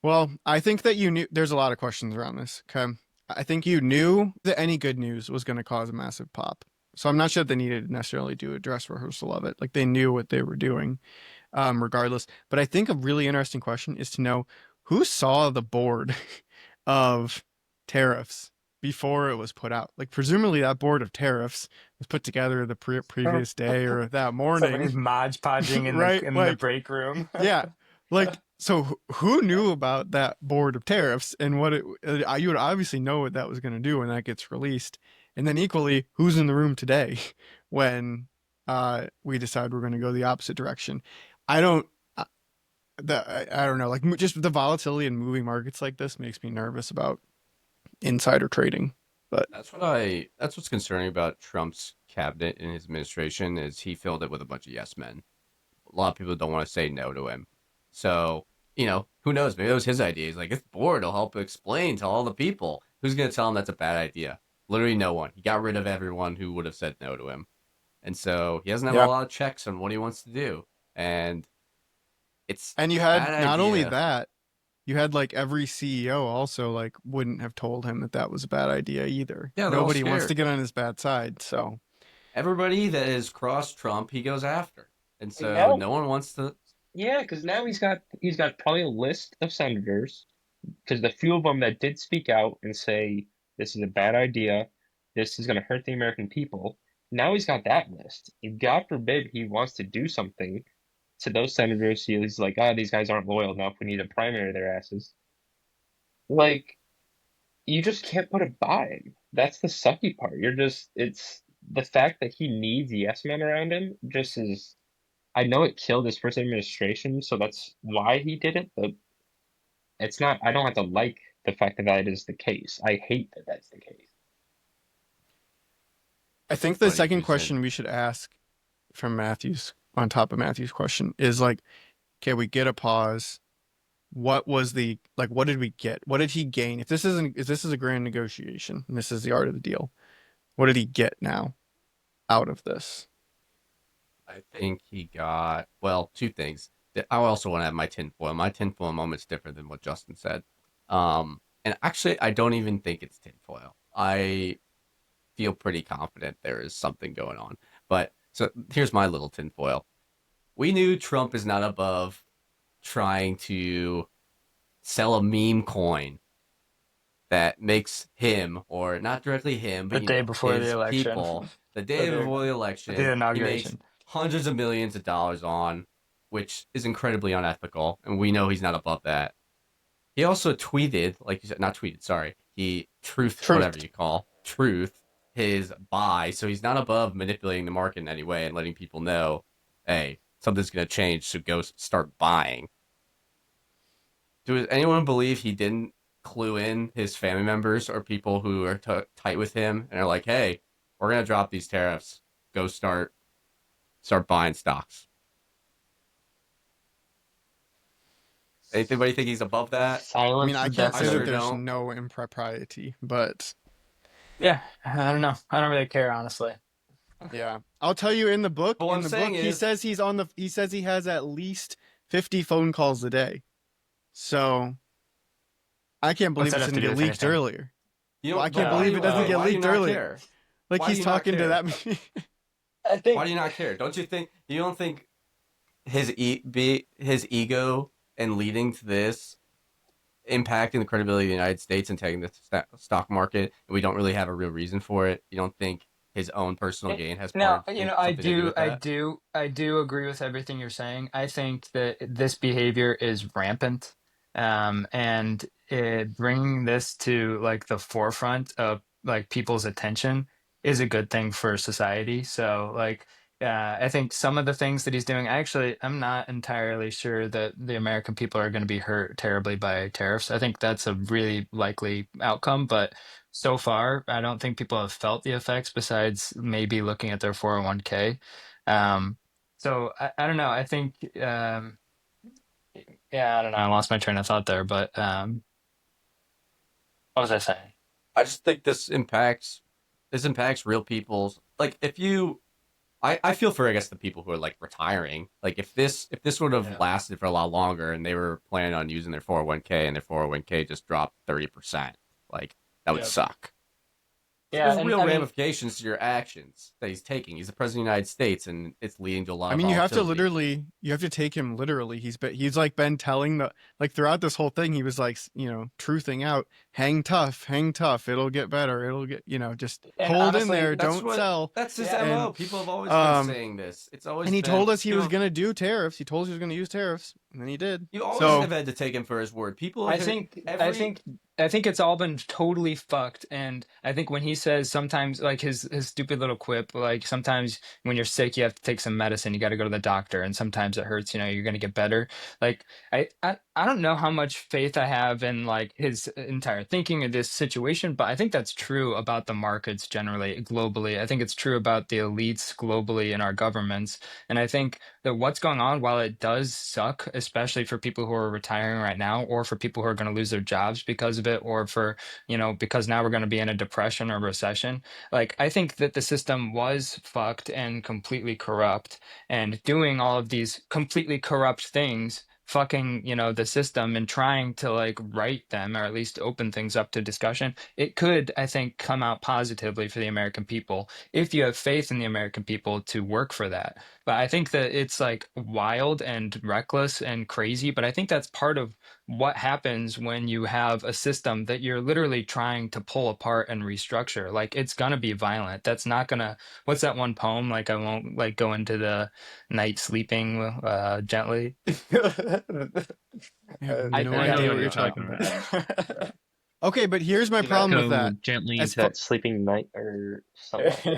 Well, I think that you knew. There's a lot of questions around this. Okay, I think you knew that any good news was going to cause a massive pop. So I'm not sure that they needed to necessarily do a dress rehearsal of it. Like they knew what they were doing, regardless. But I think a really interesting question is to know who saw the board of tariffs before it was put out. Like presumably that board of tariffs was put together the previous day or that Somebody's morning. Mod Podging in, Right, the like- break room. Yeah. Like, so who knew about that board of tariffs and what you would obviously know what that was going to do when that gets released. And then equally, who's in the room today when we decide we're going to go the opposite direction? I don't know. Like just the volatility in moving markets like this makes me nervous about insider trading. But That's what's concerning about Trump's cabinet and his administration is he filled it with a bunch of yes men. A lot of people don't want to say no to him. So, who knows? Maybe it was his idea. He's like, this board will help explain to all the people. Who's going to tell him that's a bad idea? Literally no one. He got rid of everyone who would have said no to him. And so he doesn't have a lot of checks on what he wants to do. And you had bad not only idea. that, you had like every CEO also like wouldn't have told him that was a bad idea either. Yeah, they're all nobody wants scared. to get on his bad side. So Everybody that has crossed Trump, he goes after. and And so now, no one wants to. yeah, because now he's got probably a list of senators. Because the few of them that did speak out and say this is a bad idea, this is going to hurt the American people. Now he's got that list. If God forbid he wants to do something to those senators, he's like, ah, these guys aren't loyal enough. We need to primary their asses. Like, you just can't put it by him. That's the sucky part. It's the fact that he needs yes men around him just is. I know it killed his first administration, so that's why he did it, but it's not. I don't have to like the fact that that is the case. I hate that that's the case. I think the Funny second you said- question we should ask from Matthew's, on top of Matthew's question, is like, okay, we get a pause. What was the, like, what did we get? What did he gain? If this is a grand negotiation and this is the art of the deal, what did he get now out of this? I think he got, well, two things. I also want to have my tinfoil. My tinfoil moment's different than what Justin said. And actually, I don't even think it's tinfoil. I feel pretty confident there is something going on. But so here's my little tinfoil. We knew Trump is not above trying to sell a meme coin that makes him, or not directly him, but The day before his the election. people, the day The day- before the election, the he makes inauguration. hundreds of millions of dollars on, which is incredibly unethical, and we know he's not above that. He also tweeted, like you said, not tweeted, sorry. He truthed, whatever you call, truth, his buy, so he's not above manipulating the market in any way and letting people know, hey, something's going to change, so go start buying. Does anyone believe he didn't clue in his family members or people who are tight with him and are like, hey, we're going to drop these tariffs. Go start buying stocks. Anybody think he's above that? I Silence mean, I is can't say sure that there's don't. no impropriety, but Yeah, I don't know. I don't really care, honestly. yeah, I'll tell you in the book. But what In I'm the saying book, he is- says he says he has at least 50 phone calls a day. So I can't believe What's that it have didn't to do get with leaked anything? earlier. You Well, I can't why believe do it doesn't you- get why do you leaked not earlier. care? Like Why do he's you not talking to care? that meeting. I think Why do you not care? Don't you think? You don't think his ego and leading to this impacting the credibility of the United States and taking the stock market, and we don't really have a real reason for it? You don't think his own personal gain has No, something I to do with that? I do agree with everything you're saying. I think that this behavior is rampant, and bringing this to like the forefront of like people's attention is a good thing for society. So, like, I think some of the things that he's doing, actually, I'm not entirely sure that the American people are going to be hurt terribly by tariffs. I think that's a really likely outcome, but so far, I don't think people have felt the effects besides maybe looking at their 401k. So I don't know. I think, yeah, I don't know. I lost my train of thought there, but what was I saying? I just think this impacts real people's, like, if you I feel for, I guess, the people who are like retiring. Like if this would have lasted for a lot longer and they were planning on using their 401k and their 401k just dropped 30%, like that would Yeah. suck. Yeah, There's and real I mean, ramifications to your actions that he's taking. He's the president of the United States, and it's leading to a lot I of mean, you have to volatility. literally, you have to take him literally. He's like been telling like throughout this whole thing, he was like, truthing out, hang tough, it'll get better, it'll get, just And hold honestly, in there, That's don't what- sell. That's his Yeah. MO. And, People have always um, been saying this. It's always And he been, told us he was know, going to do tariffs. He told us he was going to use tariffs, and then he did. You always So- have had to take him for his word. People, I have think every, I think it's all been totally fucked. And I think when he says sometimes, like his stupid little quip, like sometimes when you're sick you have to take some medicine, you got to go to the doctor, and sometimes it hurts, you're going to get better. Like I don't know how much faith I have in like his entire thinking of this situation, but I think that's true about the markets generally globally. I think it's true about the elites globally in our governments. And I think that what's going on, while it does suck, especially for people who are retiring right now, or for people who are going to lose their jobs because of it, or for, because now we're going to be in a depression or recession. Like, I think that the system was fucked and completely corrupt, and doing all of these completely corrupt things fucking, the system and trying to like right them or at least open things up to discussion, it could, I think, come out positively for the American people if you have faith in the American people to work for that. But I think that it's like wild and reckless and crazy, but I think that's part of what happens when you have a system that you're literally trying to pull apart and restructure. Like it's gonna be violent. That's not gonna, what's that one poem? Like I won't like go into the night sleeping gently. I have I no I know idea what what you're you're talking talking about. about. Okay, but here's my Do not problem with go that. gently As into far, that sleeping night or something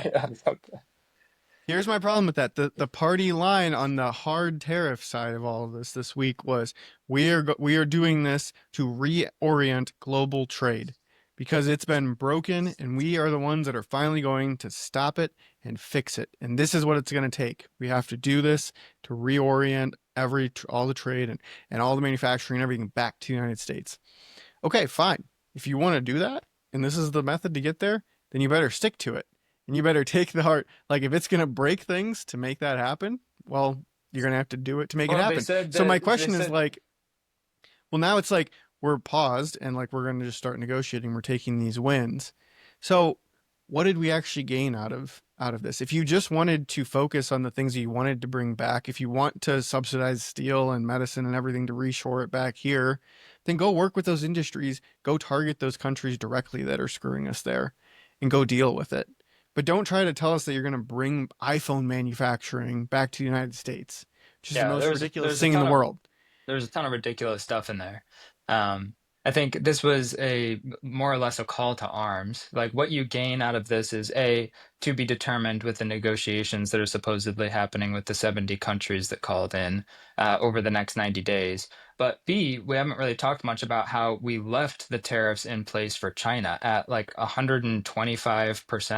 like that. Here's my problem with that. The party line on the hard tariff side of all of this week was we are doing this to reorient global trade because it's been broken and we are the ones that are finally going to stop it and fix it. And this is what it's going to take. We have to do this to reorient all the trade and all the manufacturing and everything back to the United States. Okay, fine. If you want to do that and this is the method to get there, then you better stick to it. And you better take the heart. Like if it's going to break things to make that happen, well, you're going to have to do it to make it Well, they happen. said So my that they question is said like, well, now it's like we're paused and like we're going to just start negotiating. We're taking these wins. So what did we actually gain out of this? If you just wanted to focus on the things that you wanted to bring back, if you want to subsidize steel and medicine and everything to reshore it back here, then go work with those industries, go target those countries directly that are screwing us there and go deal with it. But don't try to tell us that you're going to bring iPhone manufacturing back to the United States, which is the yeah, most ridiculous there's a thing in the ton of world. ridiculous stuff in there. Um, I think this was a more or less a call to arms. Like what you gain out of this is A, to be determined with the negotiations that are supposedly happening with the 70 countries that called in over the next 90 days. But B, we haven't really talked much about how we left the tariffs in place for China at like 125%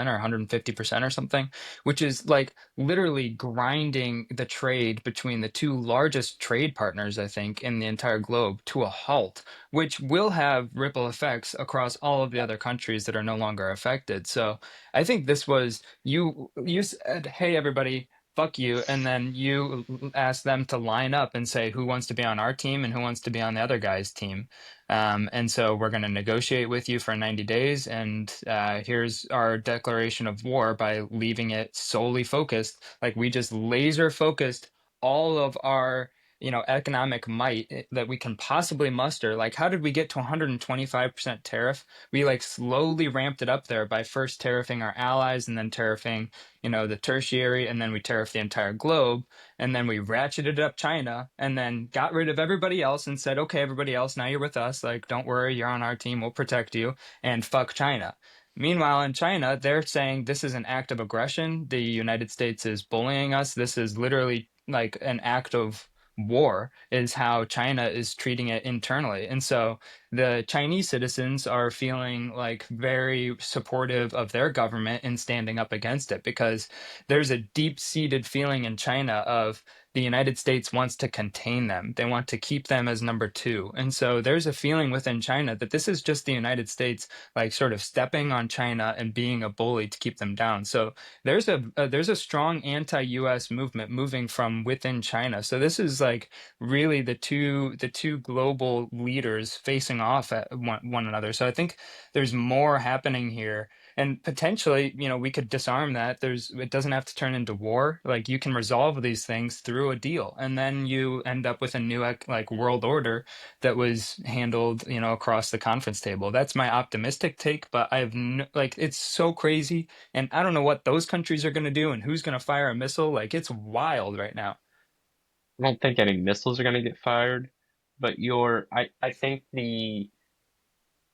or 150% or something, which is like literally grinding the trade between the two largest trade partners, I think, in the entire globe to a halt, which will have ripple effects across all of the other countries that are no longer affected. So I think this was you said, "Hey, everybody." Fuck you, and then you ask them to line up and say who wants to be on our team and who wants to be on the other guy's team. And so we're going to negotiate with you for 90 days, and here's our declaration of war by leaving it solely focused. Like we just laser focused all of our, economic might that we can possibly muster. Like, how did we get to 125% tariff? We like slowly ramped it up there by first tariffing our allies and then tariffing, the tertiary, and then we tariffed the entire globe. And then we ratcheted up China and then got rid of everybody else and said, okay, everybody else, now you're with us. Like, don't worry, you're on our team. We'll protect you and fuck China. Meanwhile, in China, they're saying this is an act of aggression. The United States is bullying us. This is literally like an act of war, is how China is treating it internally. And so the Chinese citizens are feeling like very supportive of their government in standing up against it because there's a deep-seated feeling in China of the United States wants to contain them. They want to keep them as number two. And so there's a feeling within China that this is just the United States like sort of stepping on China and being a bully to keep them down. So there's a strong anti-US movement moving from within China. So this is like really the two global leaders facing off at one another. So I think there's more happening here, and potentially, we could disarm that. It doesn't have to turn into war. Like you can resolve these things through a deal, and then you end up with a new like world order that was handled, across the conference table. That's my optimistic take, but I've like it's so crazy, and I don't know what those countries are going to do and who's going to fire a missile. Like it's wild right now. I don't think any missiles are going to get fired, but I think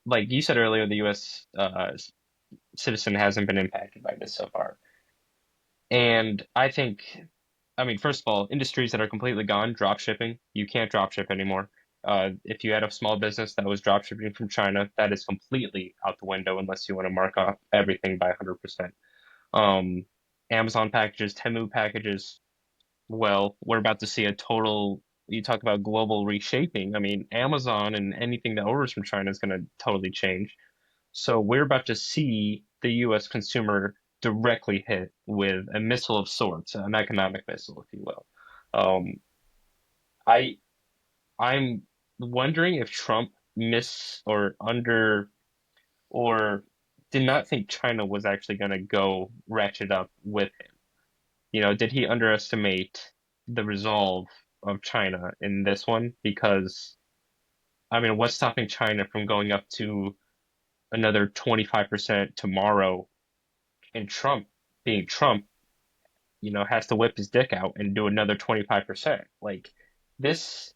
like you said earlier, the U.S. Citizen hasn't been impacted by this so far. And I mean, first of all, industries that are completely gone, drop shipping, you can't drop ship anymore. If you had a small business that was drop shipping from China, that is completely out the window unless you want to mark off everything by 100%. Um, Amazon packages, Temu packages, well, we're about to see a total, you talk about global reshaping. I mean, Amazon and anything that orders from China is going to totally change. So we're about to see the US consumer directly hit with a missile of sorts, an economic missile, if you will. Um, I I'm wondering if Trump or did not think China was actually going to go ratchet up with him. Did he underestimate the resolve of China in this one? Because, I mean, what's stopping China from going up to another 25% tomorrow? And Trump, being Trump, has to whip his dick out and do another 25%. Like, this,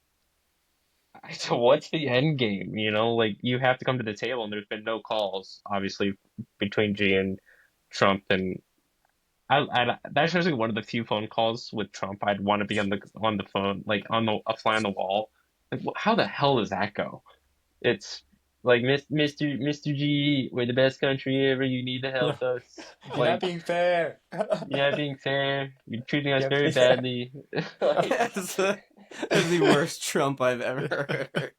so what's the end game? Like, you have to come to the table, and there's been no calls, obviously, between Xi and Trump. And that's actually one of the few phone calls with Trump I'd want to be on the phone, like a fly on the wall. Like, how the hell does that go? It's like, Mr. G, we're the best country ever. You need to help us. You're not Like, being fair. you're not being fair. You're treating us Yeah, very yeah. badly. Like, That's the worst Trump I've ever heard.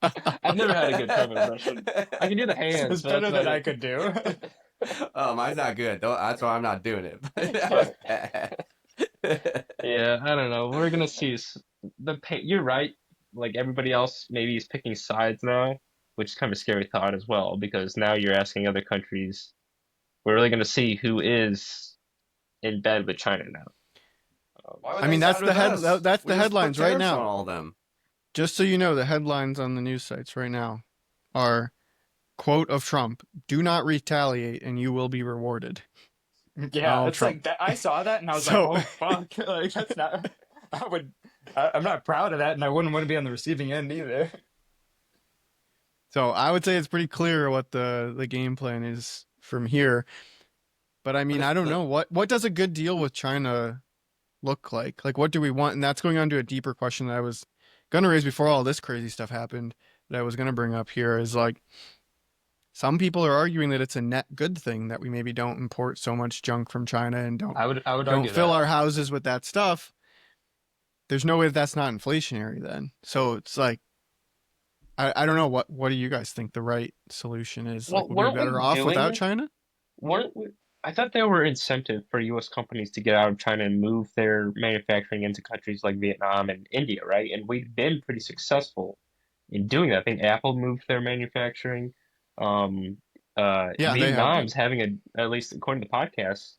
I've never had a good Trump impression. I can do the hands. It's but better that's than I about could do. Oh, mine's not good. That's why I'm not doing it. But that was bad. it. Yeah, I don't know. We're gonna see. You're right. Like, everybody else, maybe is picking sides now, which is kind of a scary thought as well, because now you're asking other countries. We're really gonna see who is in bed with China now. Why would I they mean, that's side the with us? that's We the just put headlines right tariffs on now. all of them. Just so you know, the headlines on the news sites right now are quote of Trump: "Do not retaliate, and you will be rewarded." Yeah, Donald it's Trump. like that. I saw that and I was So- like, "Oh fuck!" Like that's not. I'm not proud of that, and I wouldn't want to be on the receiving end either. So I would say it's pretty clear what the game plan is from here. But I mean, But I if don't the- know what does a good deal with China look like? Like, what do we want? And that's going on to a deeper question that I was gonna raise before all this crazy stuff happened. That I was gonna bring up here is like, some people are arguing that it's a net good thing that we maybe don't import so much junk from China and I would don't argue fill that. our houses with that stuff. There's no way that that's not inflationary then. So it's like, I don't know what do you guys think the right solution is? Well, Like, would we be better off without China? Weren't we, I thought there were incentive for U.S. companies to get out of China and move their manufacturing into countries like Vietnam and India, right? And we've been pretty successful in doing that. I think Apple moved their manufacturing. Um, Yeah, they have been. Vietnam's having at least according to podcasts,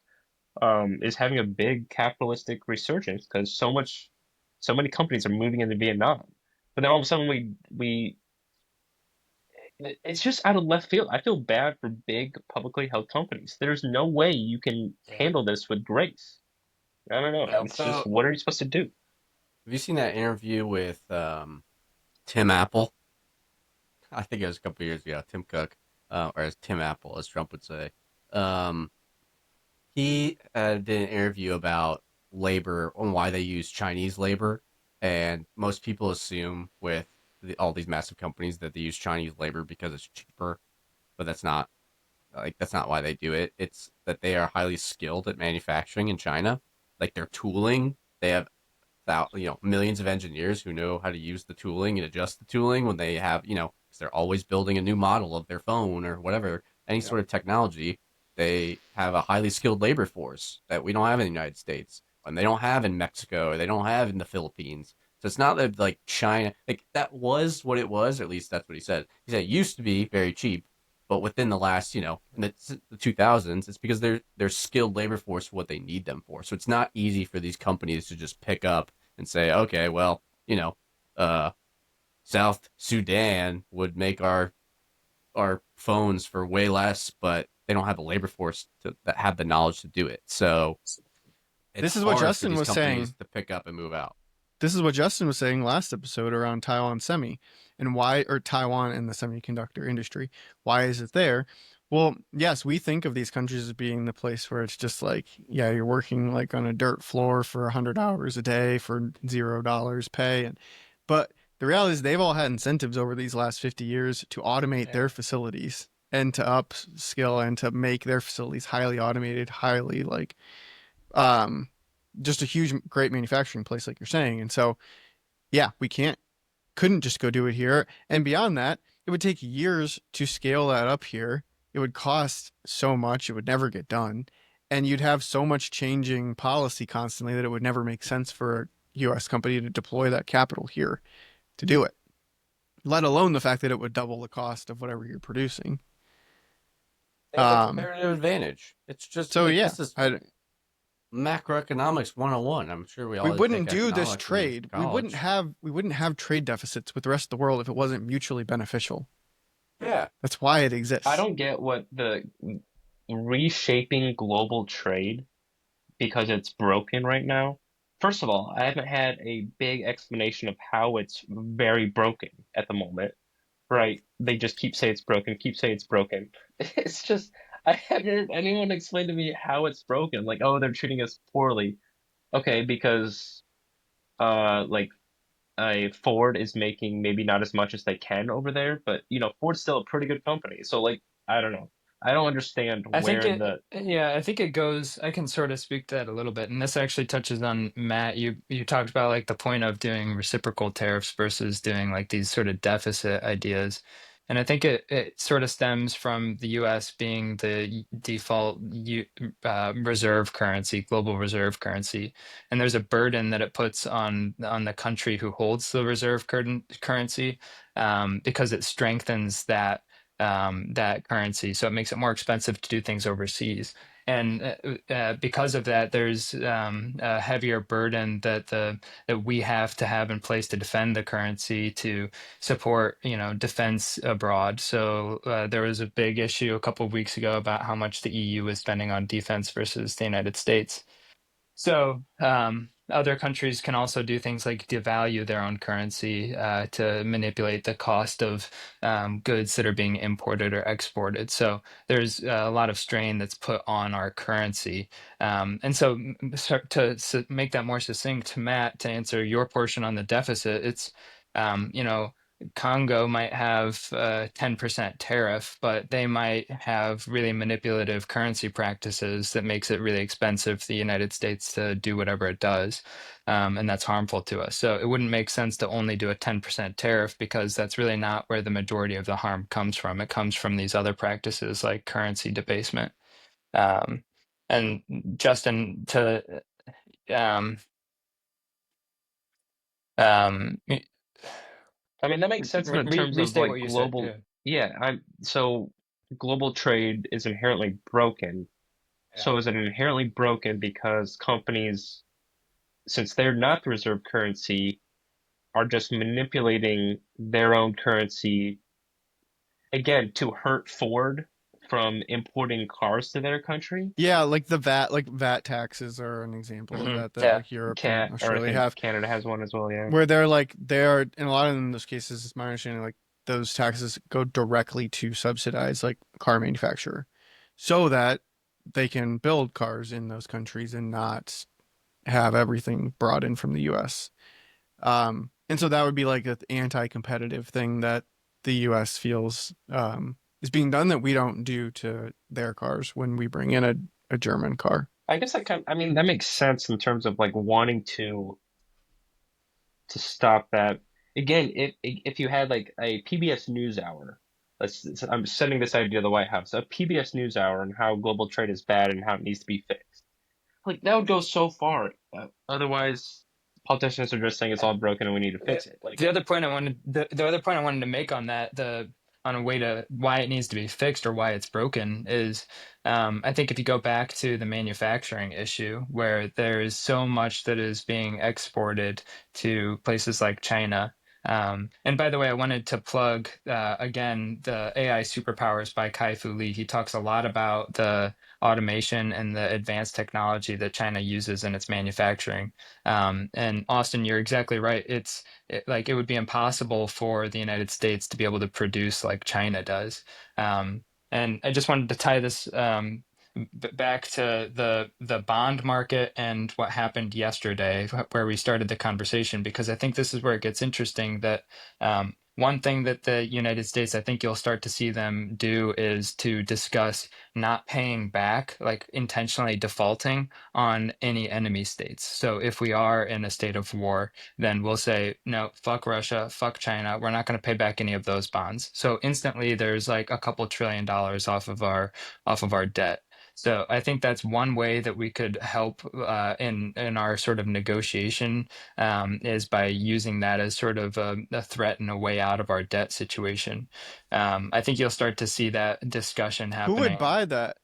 is having a big capitalistic resurgence because so many companies are moving into Vietnam. But then all of a sudden it's just out of left field. I feel bad for big publicly held companies. There's no way you can handle this with grace. I don't know. Yeah, It's so just, what are you supposed to do? Have you seen that interview with Tim Apple? I think it was a couple years ago. Tim Cook, or as Tim Apple, as Trump would say. He did an interview about labor and why they use Chinese labor, and most people assume with all these massive companies that they use Chinese labor because it's cheaper, but that's not why they do it. It's that they are highly skilled at manufacturing in China, like their tooling. They have millions of engineers who know how to use the tooling and adjust the tooling when they have, because they're always building a new model of their phone or whatever, any sort of technology. They have a highly skilled labor force that we don't have in the United States, and they don't have in Mexico, or they don't have in the Philippines. So it's not that like China, like that was what it was, or at least that's what he said. He said it used to be very cheap, but within the last, in the 2000s, it's because they're skilled labor force for what they need them for. So it's not easy for these companies to just pick up and say, okay, well, South Sudan would make our phones for way less, but they don't have a labor force that have the knowledge to do it. So This is what hard for Justin these was companies saying. to pick up and move out. This is what Justin was saying last episode around Taiwan Semi and or Taiwan and the semiconductor industry. Why is it there? Well, yes, we think of these countries as being the place where it's just like, yeah, you're working like on a dirt floor for 100 hours a day for $0 pay. But the reality is they've all had incentives over these last 50 years to automate their facilities and to upskill and to make their facilities highly automated, highly like, just a huge, great manufacturing place, like you're saying. And so, yeah, we couldn't just go do it here. And beyond that, it would take years to scale that up here. It would cost so much, it would never get done. And you'd have so much changing policy constantly that it would never make sense for a US company to deploy that capital here to do it. let alone the fact that it would double the cost of whatever you're producing. They have a Um, comparative advantage. It's just so yeah, this is macroeconomics 101. I'm sure we we all take wouldn't do this economics in trade. college. We wouldn't have trade deficits with the rest of the world if it wasn't mutually beneficial. Yeah. That's why it exists. I don't get what the reshaping global trade because it's broken right now. First of all, I haven't had a big explanation of how it's very broken at the moment, right? They just keep saying it's broken, keep saying it's broken. It's just, I haven't heard anyone explain to me how it's broken. Like, oh, they're treating us poorly. Okay, because like Ford is making maybe not as much as they can over there, but Ford's still a pretty good company. So like, I don't know. I don't understand I think where the I think it goes, I can sort of speak to that a little bit. And this actually touches on Matt. You talked about like the point of doing reciprocal tariffs versus doing like these sort of deficit ideas. And I think it sort of stems from the US being the default reserve currency, global reserve currency. And there's a burden that it puts on the country who holds the reserve currency because it strengthens that currency. So it makes it more expensive to do things overseas. And because of that, there's a heavier burden that we have to have in place to defend the currency to support, defense abroad. So there was a big issue a couple of weeks ago about how much the EU is spending on defense versus the United States. So other countries can also do things like devalue their own currency to manipulate the cost of goods that are being imported or exported. So there's a lot of strain that's put on our currency. And so, to make that more succinct to Matt, to answer your portion on the deficit, it's, Congo might have a 10% tariff, but they might have really manipulative currency practices that makes it really expensive for the United States to do whatever it does. And that's harmful to us. So it wouldn't make sense to only do a 10% tariff because that's really not where the majority of the harm comes from. It comes from these other practices like currency debasement. Um, and Justin, to um, um, I mean, that makes sense in terms of restate like what you said. global, Yeah. yeah, so global trade is inherently broken. So is it inherently broken because companies, since they're not the reserve currency, are just manipulating their own currency again to hurt Ford from importing cars to their country? Yeah, like VAT taxes are an example of that Yeah. like Europe and Cat, or I Australia think have, Canada has one as well, yeah. where they are in a lot of those cases, it's my understanding, like those taxes go directly to subsidize like car manufacturer, so that they can build cars in those countries and not have everything brought in from the US. And so that would be like an anti-competitive thing that the US feels is being done that we don't do to their cars when we bring in a German car. I guess I mean, that makes sense in terms of like wanting to stop that. Again, if you had like a PBS NewsHour, I'm sending this idea to the White House, a PBS NewsHour and how global trade is bad and how it needs to be fixed. Like that would go so far. Otherwise, politicians are just saying it's all broken and we need to fix it. Like, The other point I wanted to make on that, on a way to why it needs to be fixed or why it's broken is, I think if you go back to the manufacturing issue where there is so much that is being exported to places like China. And by the way, I wanted to plug again the AI Superpowers by Kai-Fu Lee. He talks a lot about the automation and the advanced technology that China uses in its manufacturing. And Austin, you're exactly right. Like it would be impossible for the United States to be able to produce like China does. And I just wanted to tie this back to the bond market and what happened yesterday, where we started the conversation, because I think this is where it gets interesting. That one thing that the United States, I think you'll start to see them do, is to discuss not paying back, like intentionally defaulting on any enemy states. So if we are in a state of war, then we'll say, no, fuck Russia, fuck China. We're not going to pay back any of those bonds. So instantly there's like a couple $1 trillion off of our debt. So I think that's one way that we could help in our sort of negotiation is by using that as sort of a threat and a way out of our debt situation. I think you'll start to see that discussion Who would happening. buy that?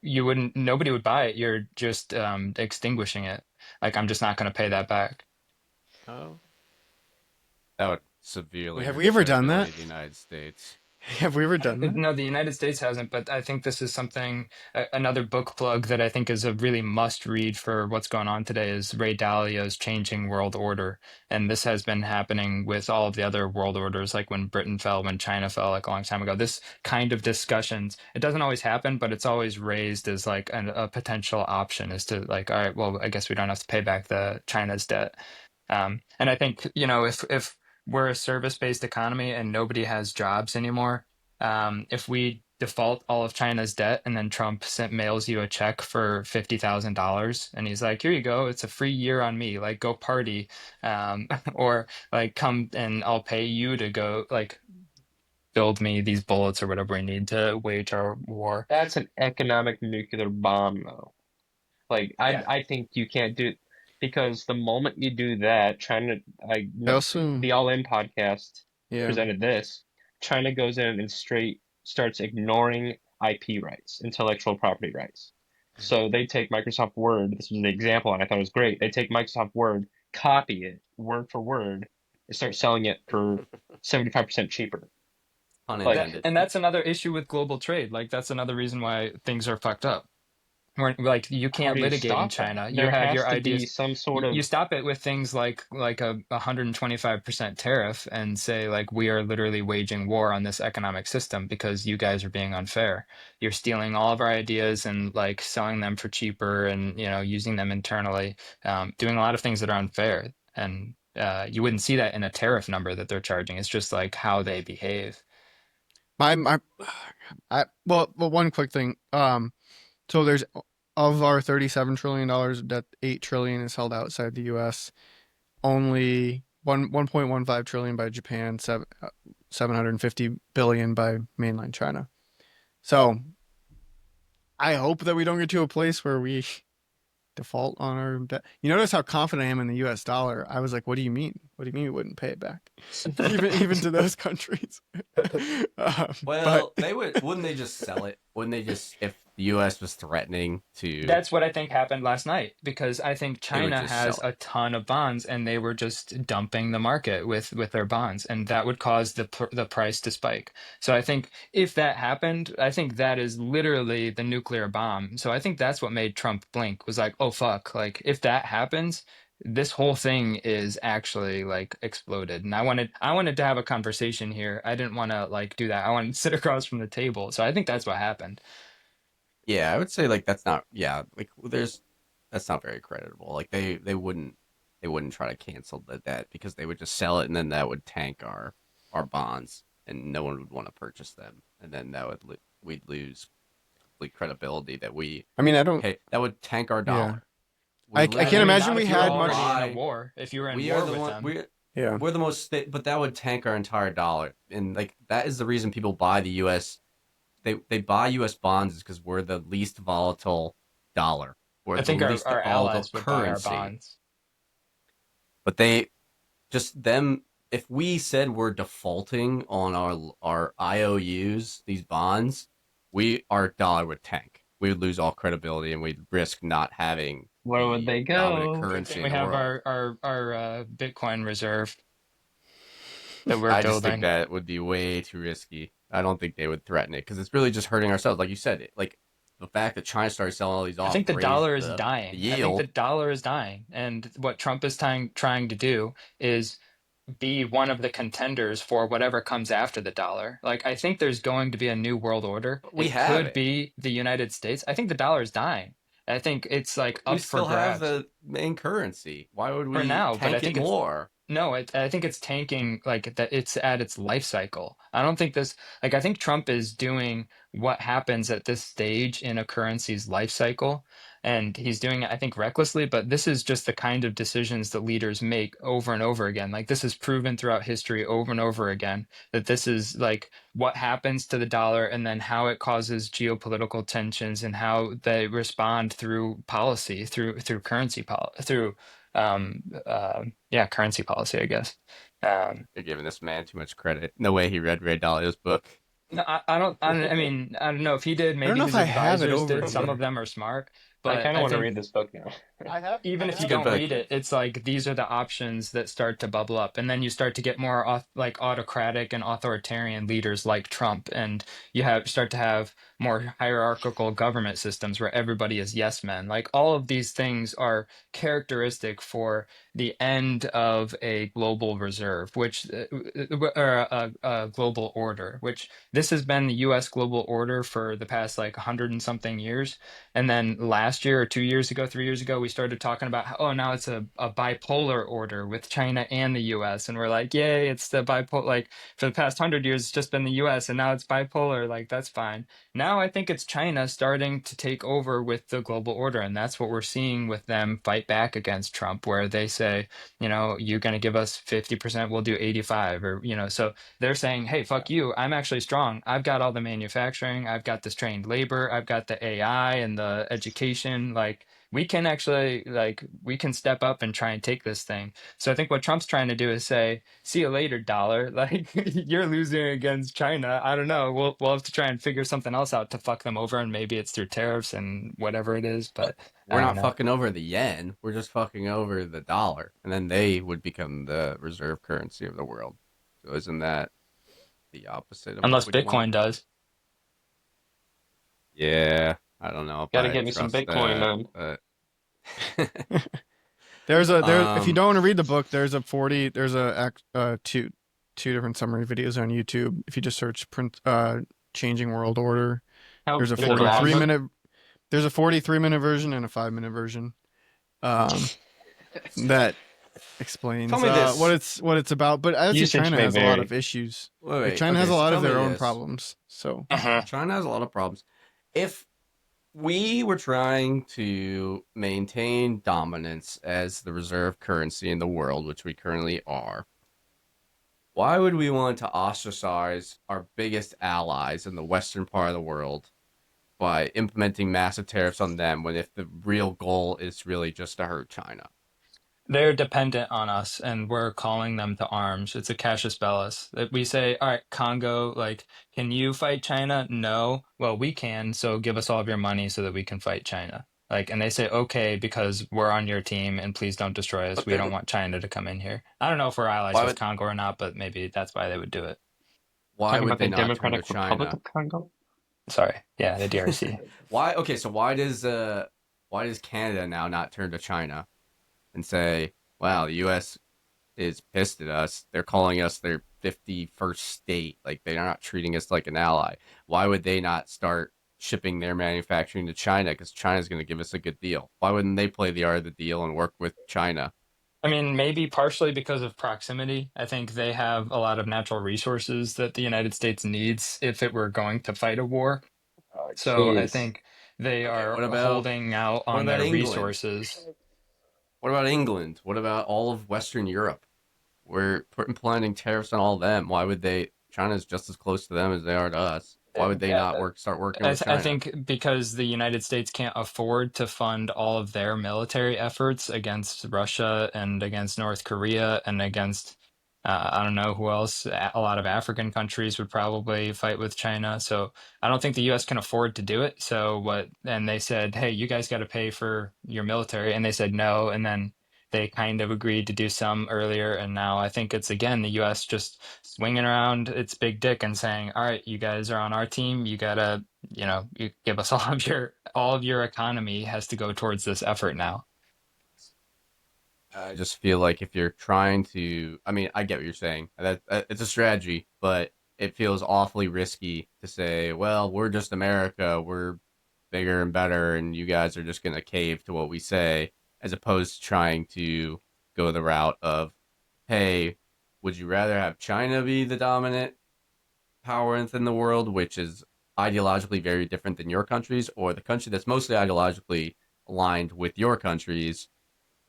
Nobody would buy it. You're just extinguishing it. Like, I'm just not going to pay that back. Oh, that would severely Have hurt we ever the done credibility that? of the United States. Have we ever done that? No, the United States hasn't, but I think this is something, another book plug that I think is a really must read for what's going on today is Ray Dalio's Changing World Order. And this has been happening with all of the other world orders, like when Britain fell, when China fell, like a long time ago. This kind of discussions, it doesn't always happen, but it's always raised as like a potential option is to like, all right, well, I guess we don't have to pay back the China's debt. And I think, if we're a service-based economy and nobody has jobs anymore, if we default all of China's debt and then Trump mails you a check for $50,000 and he's like, here you go, it's a free year on me, like go party, or like come and I'll pay you to go like build me these bullets or whatever we need to wage our war. That's an economic nuclear bomb, though. Like, Yeah. I think you can't do it because the moment you do that, China, the All In podcast Yeah. presented this. China goes in and straight starts ignoring IP rights, intellectual property rights. So they take Microsoft Word. This was the example, and I thought it was great. They take Microsoft Word, copy it word for word, and start selling it for 75% cheaper. Pun Like- intended. And that's another issue with global trade. Like that's another reason why things are fucked up. Like you How can't do you litigate in stop China. that? You There have has your to be ideas. some sort of You stop it with things like a 125% tariff and say like we are literally waging war on this economic system because you guys are being unfair. You're stealing all of our ideas and like selling them for cheaper and using them internally, doing a lot of things that are unfair. And you wouldn't see that in a tariff number that they're charging. It's just like how they behave. Well, one quick thing. So there's of our $37 trillion of debt, $8 trillion is held outside the U.S. Only 1.15 trillion by Japan, 750 billion by mainland China. So I hope that we don't get to a place where we default on our debt. You notice how confident I am in the U.S. dollar. I was like, "What do you mean? What do you mean we wouldn't pay it back?" even to those countries. Well, wouldn't they just sell it? Wouldn't they just, if the U.S. was threatening to? That's what I think happened last night because I think China just has sell a ton of bonds and they were just dumping the market with their bonds and that would cause the price to spike. So I think if that happened, I think that is literally the nuclear bomb. So I think that's what made Trump blink was like, oh fuck, like if that happens, this whole thing is actually like exploded. And I wanted to have a conversation here. I didn't want to like do that. I wanted to sit across from the table. So I think that's what happened. Yeah, I would say like that's not. Yeah, like that's not very creditable. Like they wouldn't try to cancel the debt because they would just sell it and then that would tank our bonds and no one would want to purchase them and then we'd lose complete credibility that we. I mean, I don't. Hey, that would tank our dollar. I can't imagine not we if you were had already much. in a war. If you were in We war are the with one. them. We're the most, but that would tank our entire dollar, and like that is the reason people buy the U.S. They buy U.S. bonds is because we're the least volatile dollar. We're I think the our least allies volatile would buy our currency. bonds. But if we said we're defaulting on our IOUs, these bonds, our dollar would tank. We would lose all credibility, and we'd risk not having where would they dominant go? currency in We the have world. our Bitcoin reserve that we're I just think building. that would be way too risky. I don't think they would threaten it because it's really just hurting ourselves. Like you said, like the fact that China started selling all these off. I think the raised dollar is the dying. I yield. think the dollar is dying. And what Trump is trying to do is be one of the contenders for whatever comes after the dollar. Like I think there's going to be a new world order. We It have could it. be the United States. I think the dollar is dying. I think it's like We up still for grabs. have the main currency. Why would we For now, but I tank think it it's more? No, I think it's tanking like that. It's at its life cycle. I don't think this like I think Trump is doing what happens at this stage in a currency's life cycle. And he's doing it, I think, recklessly, but this is just the kind of decisions that leaders make over and over again. Like this is proven throughout history over and over again that this is like what happens to the dollar and then how it causes geopolitical tensions and how they respond through policy, through currency policy, through yeah, currency policy, I guess. You're giving this man too much credit. No way he read Ray Dalio's book. No, I mean, I don't know if he did. I don't Maybe know his if I have it advisors over did. Some here. of them are smart, I but kind of I want to think read this book now. even if you Good don't book. read it, it's like these are the options that start to bubble up, and then you start to get more like autocratic and authoritarian leaders like Trump, and you start to have more hierarchical government systems where everybody is yes men. Like all of these things are characteristic for the end of a global reserve, which or a global order, which this has been the U.S. global order for the past like 100 and something years. And then last year or 2 years ago, 3 years ago, we started talking about how, oh, now it's a bipolar order with China and the US. And we're like, yay, it's the bipolar. Like for the past 100 years, it's just been the US and now it's bipolar. Like that's fine. Now I think it's China starting to take over with the global order. And that's what we're seeing with them fight back against Trump, where they say, you know, you're going to give us 50%, we'll do 85, or, you know, so they're saying, hey, fuck you. I'm actually strong. I've got all the manufacturing. I've got this trained labor. I've got the AI and the education. Like, we can actually, like, we can step up and try and take this thing. So I think what Trump's trying to do is say, see you later, dollar. Like, you're losing against China. I don't know. We'll have to try and figure something else out to fuck them over. And maybe it's through tariffs and whatever it is. But We're I don't not know. fucking over the yen. We're just fucking over the dollar, and then they would become the reserve currency of the world. So isn't that the opposite of Unless what we want? Bitcoin does. Yeah, I don't know if Gotta I get me some trust Bitcoin, that. man. If you don't want to read the book, two different summary videos on YouTube. If you just search changing world order, How there's a good are 43 odds? minute there's a 43-minute version and a 5-minute version. That explains Tell me this. what it's about. But actually, Usage China may has a lot vary. of issues. Wait, Like, China has okay, a so lot of tell me their own this. problems. So China has a lot of problems. If we were trying to maintain dominance as the reserve currency in the world, which we currently are, why would we want to ostracize our biggest allies in the western part of the world by implementing massive tariffs on them when if the real goal is really just to hurt China? They're dependent on us, and we're calling them to arms. It's a casus bellis. That we say, all right, Congo, like, can you fight China? No. Well, we can, so give us all of your money so that we can fight China. Like, and they say, okay, because we're on your team, and please don't destroy us. But We then don't want China to come in here. I don't know if we're allies why with would Congo or not, but maybe that's why they would do it. why Talking would about they the not turn to Democratic Republic China? of Congo? Sorry. Yeah, the DRC. Why? Okay, so why does Canada now not turn to China and say, "Wow, the U.S. is pissed at us. They're calling us their 51st state. Like they're not treating us like an ally. Why would they not start shipping their manufacturing to China? Because China's going to give us a good deal. Why wouldn't they play the art of the deal and work with China? I mean, maybe partially because of proximity. I think they have a lot of natural resources that the United States needs if it were going to fight a war. Oh, So I jeez. think they Okay, are holding out what on about their England? resources. What about England? What about all of Western Europe? We're implementing tariffs on all of them. Why would they? China's just as close to them as they are to us. Why would they not start working with I China? think because the United States can't afford to fund all of their military efforts against Russia and against North Korea and against, I don't know who else. A lot of African countries would probably fight with China. So I don't think the US can afford to do it. And they said, hey, you guys got to pay for your military. And they said no. And then they kind of agreed to do some earlier. And now I think it's again the US just swinging around its big dick and saying, all right, you guys are on our team. You gotta, you give us all of your economy has to go towards this effort now. I just feel like if you're trying to, I mean, I get what you're saying. That it's a strategy, but it feels awfully risky to say, well, we're just America. We're bigger and better, and you guys are just going to cave to what we say, as opposed to trying to go the route of, hey, would you rather have China be the dominant power within the world, which is ideologically very different than your countries, or the country that's mostly ideologically aligned with your countries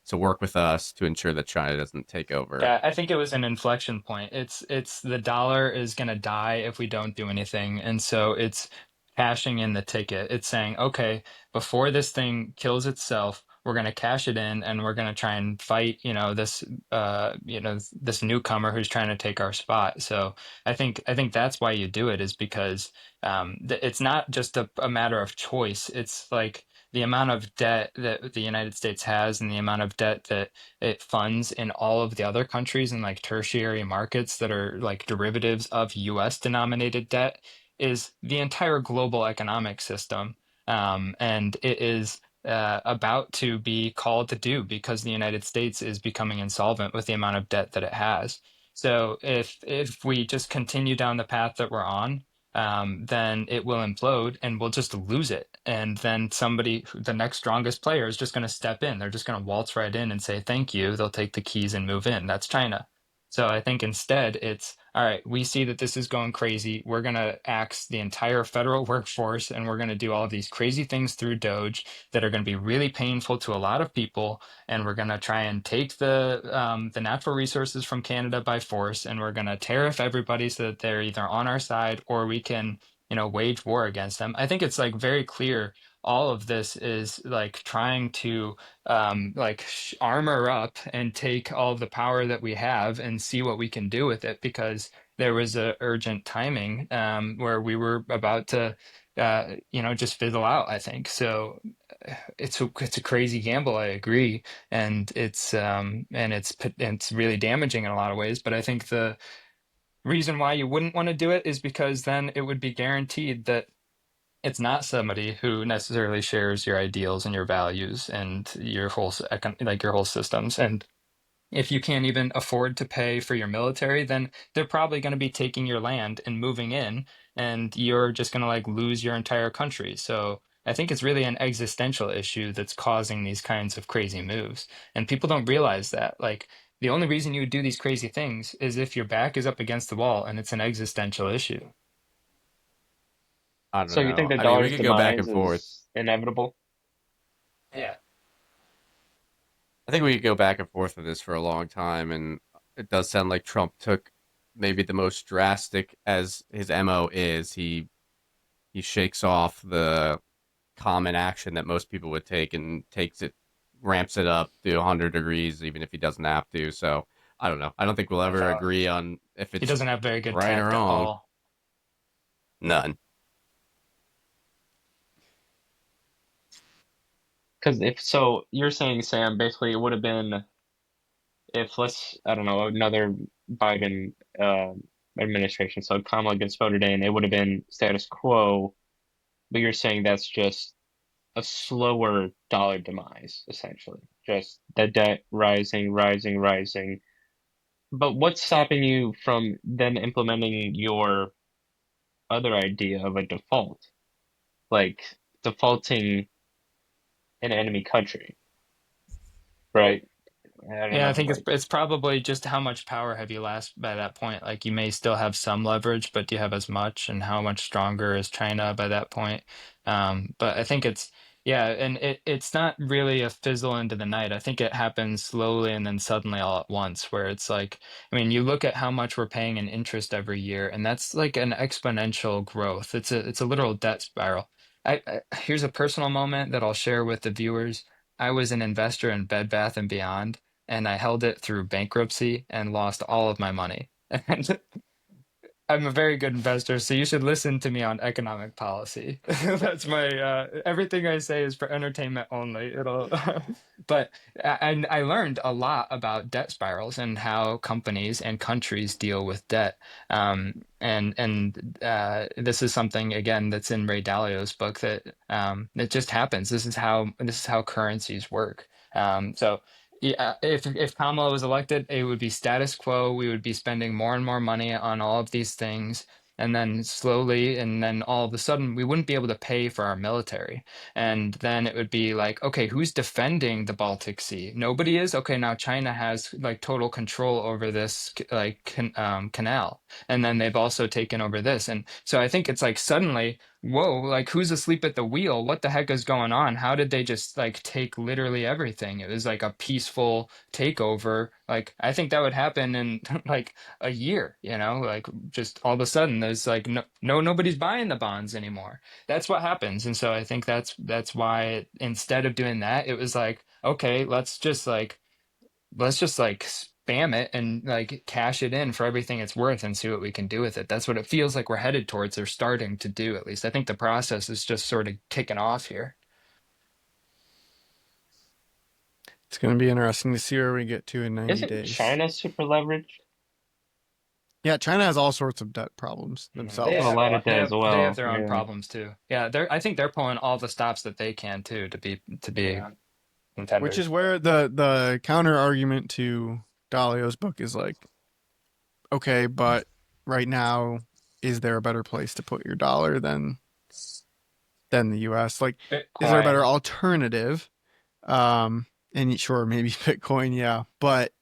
to work with us to ensure that China doesn't take over. Yeah, I think it was an inflection point. It's the dollar is going to die if we don't do anything. And so it's cashing in the ticket. It's saying, okay, before this thing kills itself, we're going to cash it in and we're going to try and fight, this newcomer who's trying to take our spot. So I think that's why you do it, is because it's not just a matter of choice. It's like the amount of debt that the United States has and the amount of debt that it funds in all of the other countries and like tertiary markets that are like derivatives of US denominated debt is the entire global economic system. And it is about to be called to do because the United States is becoming insolvent with the amount of debt that it has. So if we just continue down the path that we're on, then it will implode and we'll just lose it. And then the next strongest player is just going to step in. They're just going to waltz right in and say, thank you. They'll take the keys and move in. That's China. So I think instead it's, all right, we see that this is going crazy. We're going to axe the entire federal workforce and we're going to do all of these crazy things through Doge that are going to be really painful to a lot of people. And we're going to try and take the natural resources from Canada by force, and we're going to tariff everybody so that they're either on our side or we can, wage war against them. I think it's like very clear. All of this is like trying to armor up and take all the power that we have and see what we can do with it, because there was a urgent timing where we were about to just fizzle out, I think. So it's a crazy gamble, I agree, and it's really damaging in a lot of ways. But I think the reason why you wouldn't want to do it is because then it would be guaranteed that it's not somebody who necessarily shares your ideals and your values and your your whole systems. And if you can't even afford to pay for your military, then they're probably going to be taking your land and moving in, and you're just going to like lose your entire country. So I think it's really an existential issue that's causing these kinds of crazy moves. And people don't realize that. Like, the only reason you would do these crazy things is if your back is up against the wall and it's an existential issue. I don't So you think know. the I mean, we dollar's could go back and demise forth. is inevitable? Yeah. I think we could go back and forth with this for a long time, and it does sound like Trump took maybe the most drastic, as his MO is. He shakes off the common action that most people would take and ramps it up to 100 degrees, even if he doesn't have to. So I don't know. I don't think we'll ever So agree on if he it's doesn't have very good right or tact at wrong. all. None. Because if so, you're saying, Sam, basically it would have been, if I don't know, another Biden administration, so Kamala gets voted in, it would have been status quo, but you're saying that's just a slower dollar demise, essentially. Just the debt rising, rising, rising. But what's stopping you from then implementing your other idea of a default? Like defaulting an enemy country, right? I don't Yeah, I know, think it's like, it's probably just how much power have you lost by that point. Like, you may still have some leverage, but do you have as much? And how much stronger is China by that point? But I think yeah, and it's not really a fizzle into the night. I think it happens slowly and then suddenly all at once, where it's like, I mean, you look at how much we're paying in interest every year, and that's like an exponential growth. It's a literal debt spiral. Here's a personal moment that I'll share with the viewers. I was an investor in Bed Bath and Beyond, and I held it through bankruptcy and lost all of my money. And I'm a very good investor, so you should listen to me on economic policy. That's my everything I say is for entertainment only. It'll, but I learned a lot about debt spirals and how companies and countries deal with debt. And this is something again that's in Ray Dalio's book, that it just happens. This is how currencies work. So. Yeah, if Kamala was elected, it would be status quo. We would be spending more and more money on all of these things. And then slowly, and then all of a sudden, we wouldn't be able to pay for our military. And then it would be like, okay, who's defending the Baltic Sea? Nobody is. Okay, now China has like total control over this canal. And then they've also taken over this. And so I think it's like suddenly whoa, like who's asleep at the wheel? What the heck is going on? How did they just like take literally everything? It was like a peaceful takeover. Like I think that would happen in like a year, like just all of a sudden there's like nobody's buying the bonds anymore. That's what happens. And so I think that's why instead of doing that, it was like, okay, let's just like spam it and like cash it in for everything it's worth and see what we can do with it. That's what it feels like we're headed towards, or starting to do at least. I think the process is just sort of kicking off here. It's going to be interesting to see where we get to in 90 Isn't days. China super leveraged? Yeah, China has all sorts of debt problems They themselves. have a lot of They debt as have they have well. their own Yeah. problems too. Yeah, I think they're pulling all the stops that they can too to be Yeah. Which is contenders. where the counter argument to Dalio's book is like, okay, but right now, is there a better place to put your dollar than the US? Like, is there a better Bitcoin. alternative? And sure, maybe Bitcoin, yeah, but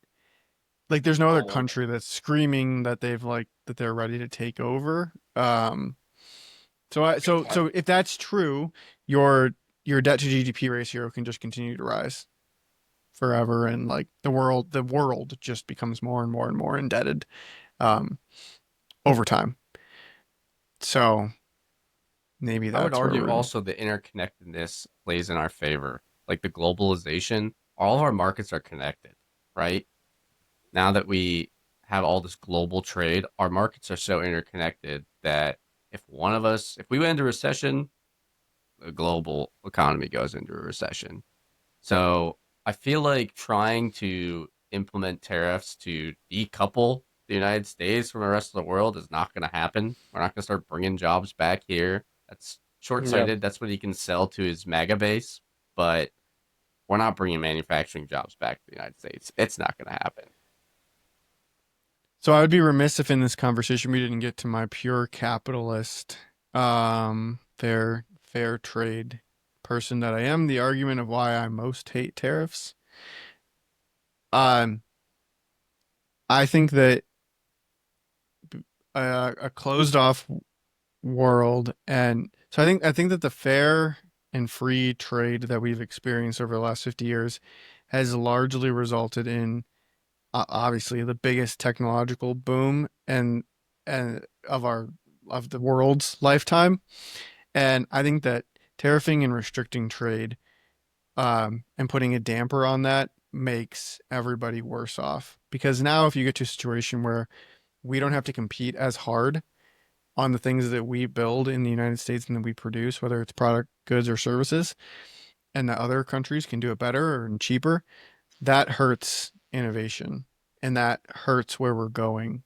like, there's no other Gold. country that's screaming that that they're ready to take over. So if that's true, your debt to GDP ratio can just continue to rise forever, and like the world just becomes more and more and more indebted um over time. So maybe I would that's where argue we're also the interconnectedness plays in our favor. Like the globalization, all of our markets are connected, right? Now that we have all this global trade, our markets are so interconnected that if we went into recession, the global economy goes into a recession. So I feel like trying to implement tariffs to decouple the United States from the rest of the world is not going to happen. We're not going to start bringing jobs back here. That's short Yeah. sighted. That's what he can sell to his mega base. But we're not bringing manufacturing jobs back to the United States. It's not going to happen. So I would be remiss if in this conversation we didn't get to my pure capitalist fair trade person that I am, the argument of why I most hate tariffs. um I think that a closed off world, and so I think that the fair and free trade that we've experienced over the last 50 years has largely resulted in obviously the biggest technological boom and of the world's lifetime. And I think that tariffing and restricting trade and putting a damper on that makes everybody worse off, because now if you get to a situation where we don't have to compete as hard on the things that we build in the United States and that we produce, whether it's product, goods, or services, and that other countries can do it better and cheaper, that hurts innovation and that hurts where we're going.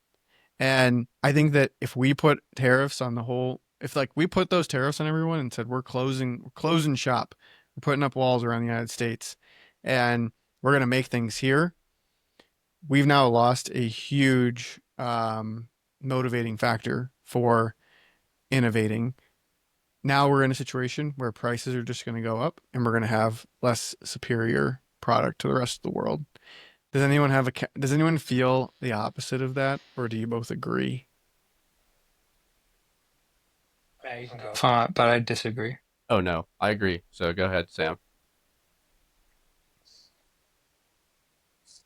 And I think that if we put tariffs on the whole, if like we put those tariffs on everyone and said we're closing shop, we're putting up walls around the United States, and we're gonna make things here, we've now lost a huge motivating factor for innovating. Now we're in a situation where prices are just going to go up and we're going to have less superior product to the rest of the world. Does anyone feel the opposite of that, or do you both agree? Yeah, you can go. But I disagree. Oh, no, I agree. So go ahead, Sam.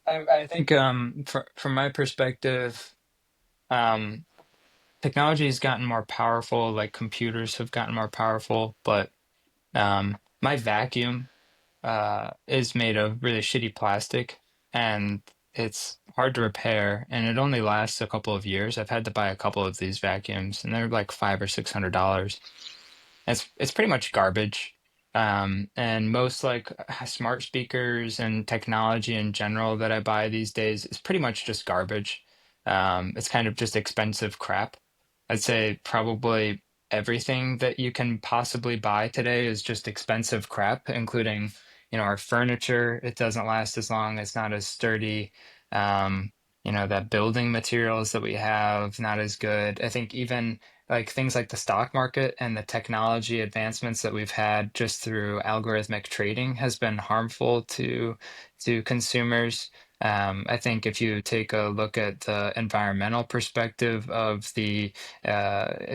I think from my perspective, um, technology has gotten more powerful, like computers have gotten more powerful, but my vacuum is made of really shitty plastic, and it's hard to repair, and it only lasts a couple of years. I've had to buy a couple of these vacuums, and they're like $500 or $600. It's pretty much garbage. And most like smart speakers and technology in general that I buy these days is pretty much just garbage. It's kind of just expensive crap. I'd say probably everything that you can possibly buy today is just expensive crap, including, our furniture. It doesn't last as long. It's not as sturdy. That building materials that we have, not as good. I think even like things like the stock market and the technology advancements that we've had just through algorithmic trading has been harmful to consumers. I think if you take a look at the environmental perspective of the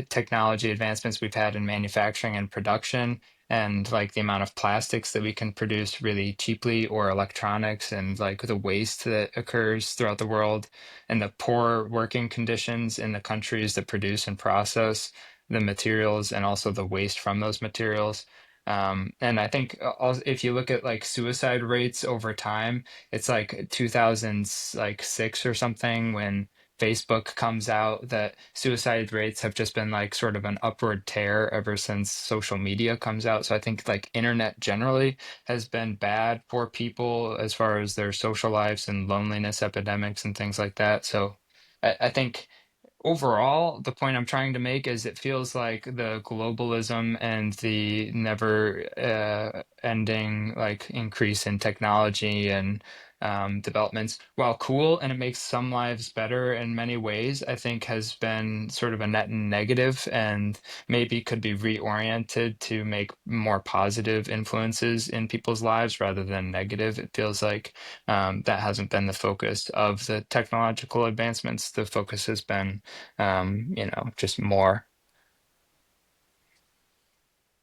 technology advancements we've had in manufacturing and production, and like the amount of plastics that we can produce really cheaply, or electronics, and like the waste that occurs throughout the world, and the poor working conditions in the countries that produce and process the materials, and also the waste from those materials. And I think also, if you look at like suicide rates over time, it's like 2006 or something when Facebook comes out, that suicide rates have just been like sort of an upward tear ever since social media comes out. So I think like internet generally has been bad for people as far as their social lives and loneliness epidemics and things like that. So I think overall, the point I'm trying to make is it feels like the globalism and the never ending like increase in technology and developments, while cool and it makes some lives better in many ways, I think has been sort of a net negative, and maybe could be reoriented to make more positive influences in people's lives rather than negative. It feels like that hasn't been the focus of the technological advancements. The focus has been just more.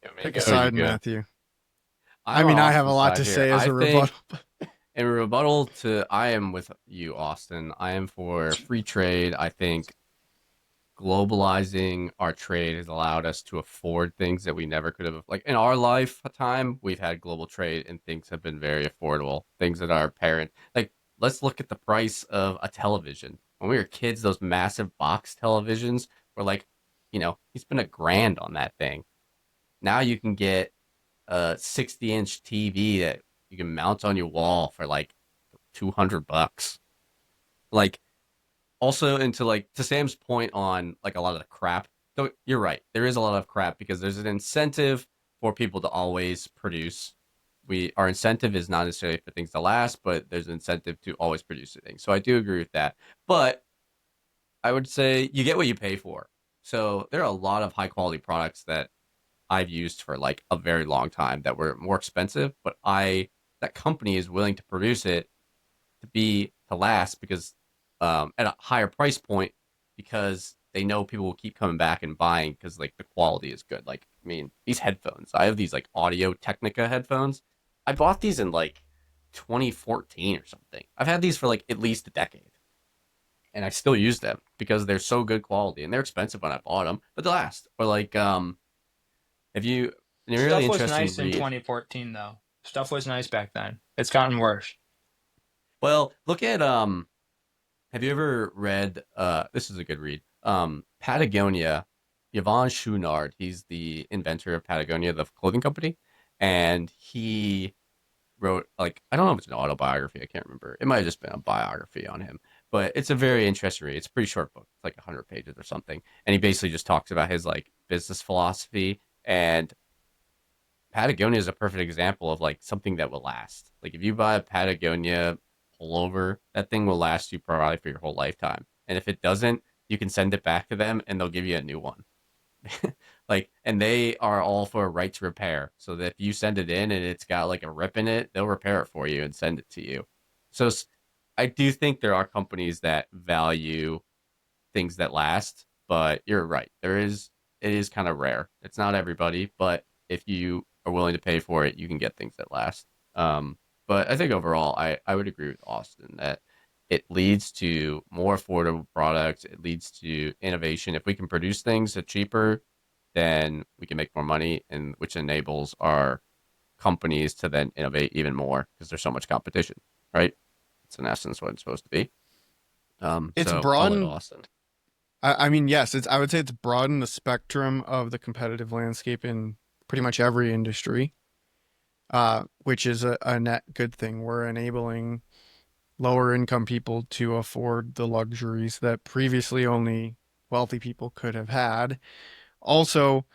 Pick a There you side, go. Matthew. I I'm on mean, I have a Austin's lot side to here. say as I a think rebuttal. in rebuttal to, I am with you, Austin. I am for free trade. I think globalizing our trade has allowed us to afford things that we never could have. Like in our lifetime, we've had global trade and things have been very affordable. Things that our parents, like, let's look at the price of a television. When we were kids, those massive box televisions were like, you spend $1,000 on that thing. Now you can get a 60-inch TV that you can mount on your wall for like $200. Like, also, into like to Sam's point on like a lot of the crap. So you're right. There is a lot of crap because there's an incentive for people to always produce. Our incentive is not necessarily for things to last, but there's an incentive to always produce things. So I do agree with that. But I would say you get what you pay for. So there are a lot of high quality products that I've used for like a very long time that were more expensive, but that company is willing to produce it to last because at a higher price point because they know people will keep coming back and buying because like the quality is good. Like, I mean, these headphones, I have these like Audio Technica headphones. I bought these in like 2014 or something. I've had these for like at least a decade, and I still use them because they're so good quality and they're expensive when I bought them, but they last. Or like, if you a really Stuff was interesting nice in read. 2014, though. Stuff was nice back then. It's gotten worse. Well, look at have you ever read this is a good read. Patagonia, Yvon Chouinard, he's the inventor of Patagonia, the clothing company, and he wrote, like, I don't know if it's an autobiography, I can't remember. It might have just been a biography on him, but it's a very interesting read. It's a pretty short book. It's like 100 pages or something. And he basically just talks about his like business philosophy, and Patagonia is a perfect example of like something that will last. Like if you buy a Patagonia pullover, that thing will last you probably for your whole lifetime. And if it doesn't, you can send it back to them and they'll give you a new one. Like, and they are all for a right to repair. So that if you send it in and it's got like a rip in it, they'll repair it for you and send it to you. So I do think there are companies that value things that last, but you're right. It is kind of rare. It's not everybody, but if you are willing to pay for it, you can get things that last. But I think overall, I would agree with Austin that it leads to more affordable products. It leads to innovation. If we can produce things at cheaper, then we can make more money, and which enables our companies to then innovate even more because there's so much competition, right? It's in essence what it's supposed to be. It's So I'll let broadened. Austin. I mean, yes, I would say it's broadened the spectrum of the competitive landscape in pretty much every industry, which is a net good thing. We're enabling lower income people to afford the luxuries that previously only wealthy people could have had. Also,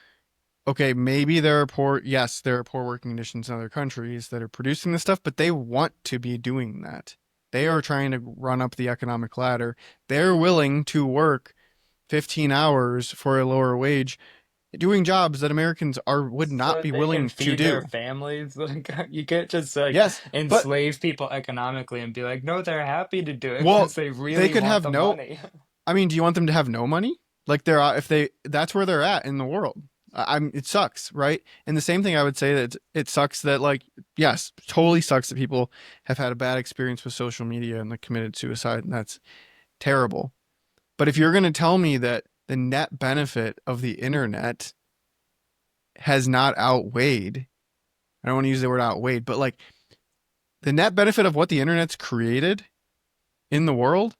okay, maybe there are poor working conditions in other countries that are producing this stuff, but they want to be doing that. They are trying to run up the economic ladder. They're willing to work 15 hours for a lower wage doing jobs that Americans would not So be they willing can to feed their do. families. Like you can't just like Yes, but enslave people economically and be like, no, they're happy to do it well, because they they really could want have the no. money. I mean, do you want them to have no money? Like if they that's where they're at in the world. It sucks, right? And the same thing I would say that it sucks that like yes, totally sucks that people have had a bad experience with social media and like committed suicide, and that's terrible. But if you're going to tell me that the net benefit of the internet has not outweighed, I don't want to use the word outweighed, but like the net benefit of what the internet's created in the world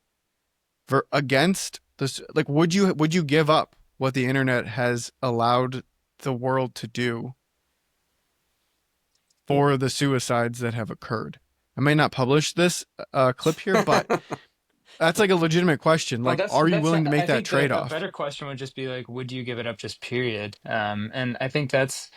against this, like would you give up what the internet has allowed the world to do for the suicides that have occurred? I may not publish this clip here, but that's like a legitimate question. Well, Like, are you that's willing to make I that think the trade-off? better question would just be like, would you give it up just period? And I think that's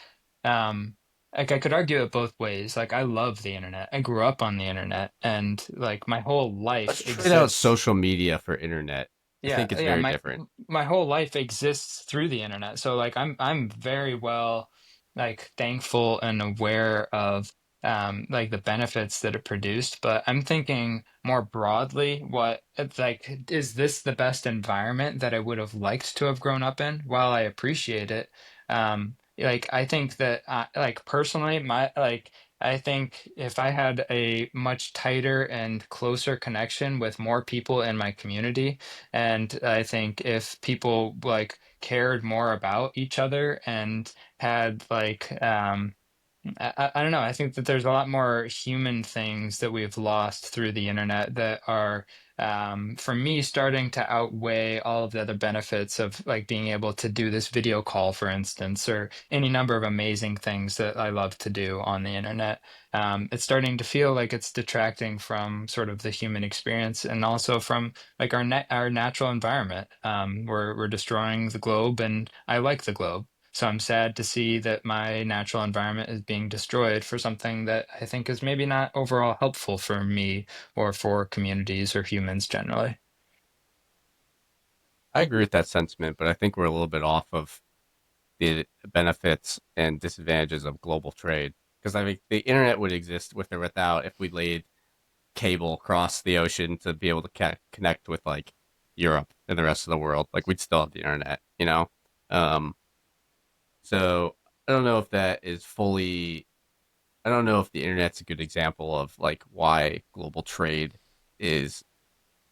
like I could argue it both ways. Like I love the internet. I grew up on the internet and like my whole Let's life trade out exists. social media for internet. I Yeah, think it's yeah, very different. my whole life exists through the internet. So like I'm very well like thankful and aware of like the benefits that it produced, but I'm thinking more broadly what it's like is this the best environment that I would have liked to have grown up in? While I appreciate it, like I think that like personally my like I think if I had a much tighter and closer connection with more people in my community, and I think if people like cared more about each other and had like I don't know. I think that there's a lot more human things that we've lost through the internet that are, for me, starting to outweigh all of the other benefits of like being able to do this video call, for instance, or any number of amazing things that I love to do on the internet. It's starting to feel like it's detracting from sort of the human experience and also from like our natural environment. We're destroying the globe, and I like the globe. So I'm sad to see that my natural environment is being destroyed for something that I think is maybe not overall helpful for me or for communities or humans generally. I agree with that sentiment, but I think we're a little bit off of the benefits and disadvantages of global trade. Because I think the internet would exist with or without if we laid cable across the ocean to be able to connect with like Europe and the rest of the world. Like we'd still have the internet, you know? Um, so I don't know if that is fully, I don't know if the internet's a good example of like why global trade is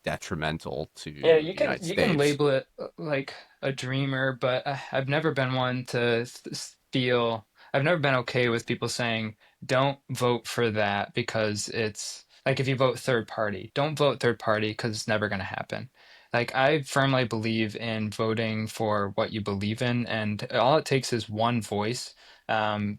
detrimental to Yeah, the United you can States. label it like a dreamer, but I've never been one to feel. I've never been okay with people saying, "Don't vote for that because it's like if you vote third party, don't vote third party because it's never going to happen." Like I firmly believe in voting for what you believe in, and all it takes is one voice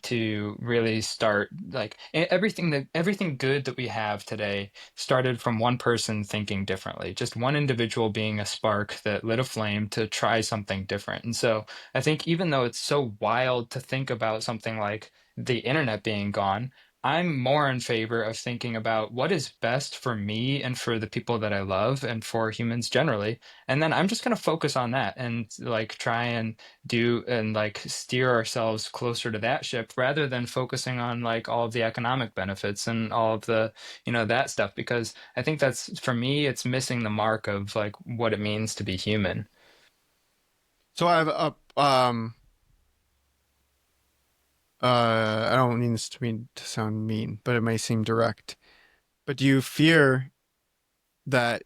to really start like everything good that we have today started from one person thinking differently, just one individual being a spark that lit a flame to try something different. And so I think even though it's so wild to think about something like the internet being gone, I'm more in favor of thinking about what is best for me and for the people that I love and for humans generally. And then I'm just going to focus on that and like try and do and like steer ourselves closer to that ship rather than focusing on like all of the economic benefits and all of the that stuff because I think that's for me it's missing the mark of like what it means to be human. So I have a I don't mean this to sound mean, but it may seem direct. But do you fear that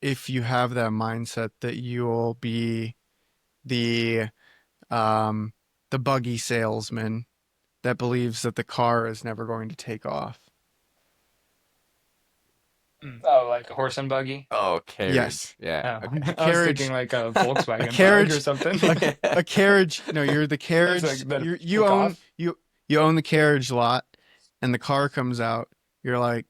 if you have that mindset that you'll be the um the buggy salesman that believes that the car is never going to take off? Oh, like a horse and buggy. Oh, Yes. carriage. Yeah. Oh, A I was thinking carriage, like a a Volkswagen bug or carriage, something. a carriage. No, you're the That's like carriage. the You take own off. you own the carriage lot, and the car comes out. You're like,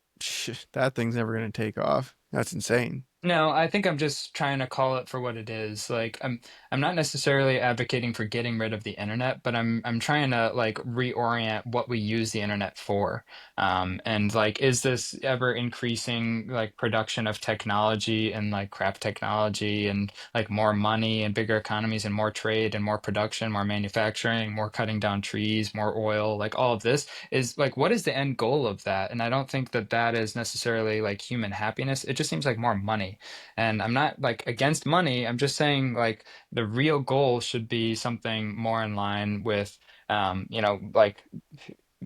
that thing's never going to take off. That's insane. No, I think I'm just trying to call it for what it is. Like I'm not necessarily advocating for getting rid of the internet, but I'm trying to like reorient what we use the internet for. And like is this ever increasing like production of technology and like crap technology and like more money and bigger economies and more trade and more production, more manufacturing, more cutting down trees, more oil, like all of this is like what is the end goal of that? And I don't think that that is necessarily like human happiness. It just seems like more money. And I'm not like against money. I'm just saying like the real goal should be something more in line with like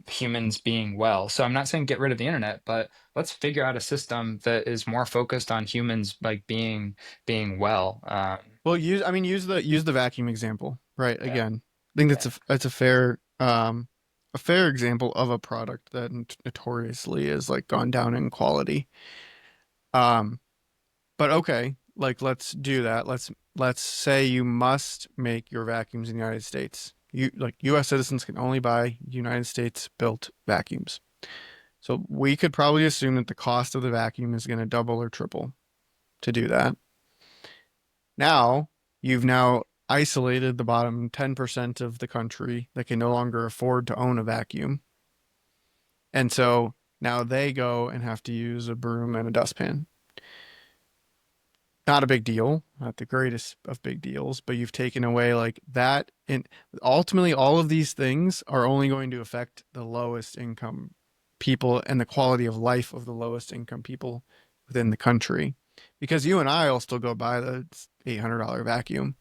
humans being well. So I'm not saying get rid of the internet, but let's figure out a system that is more focused on humans like being well. Well, use the vacuum example, right? Yeah. Again, I think Yeah. that's a fair example of a product that notoriously is like gone down in quality. Um, but okay, like let's do that. Let's say you must make your vacuums in the United States. You like U.S. citizens can only buy United States built vacuums. So we could probably assume that the cost of the vacuum is going to double or triple to do that. Now, you've now isolated the bottom 10% of the country that can no longer afford to own a vacuum. And so now they go and have to use a broom and a dustpan. Not a big deal, not the greatest of big deals, but you've taken away like that. And ultimately, all of these things are only going to affect the lowest income people and the quality of life of the lowest income people within the country. Because you and I will still go buy the $800 vacuum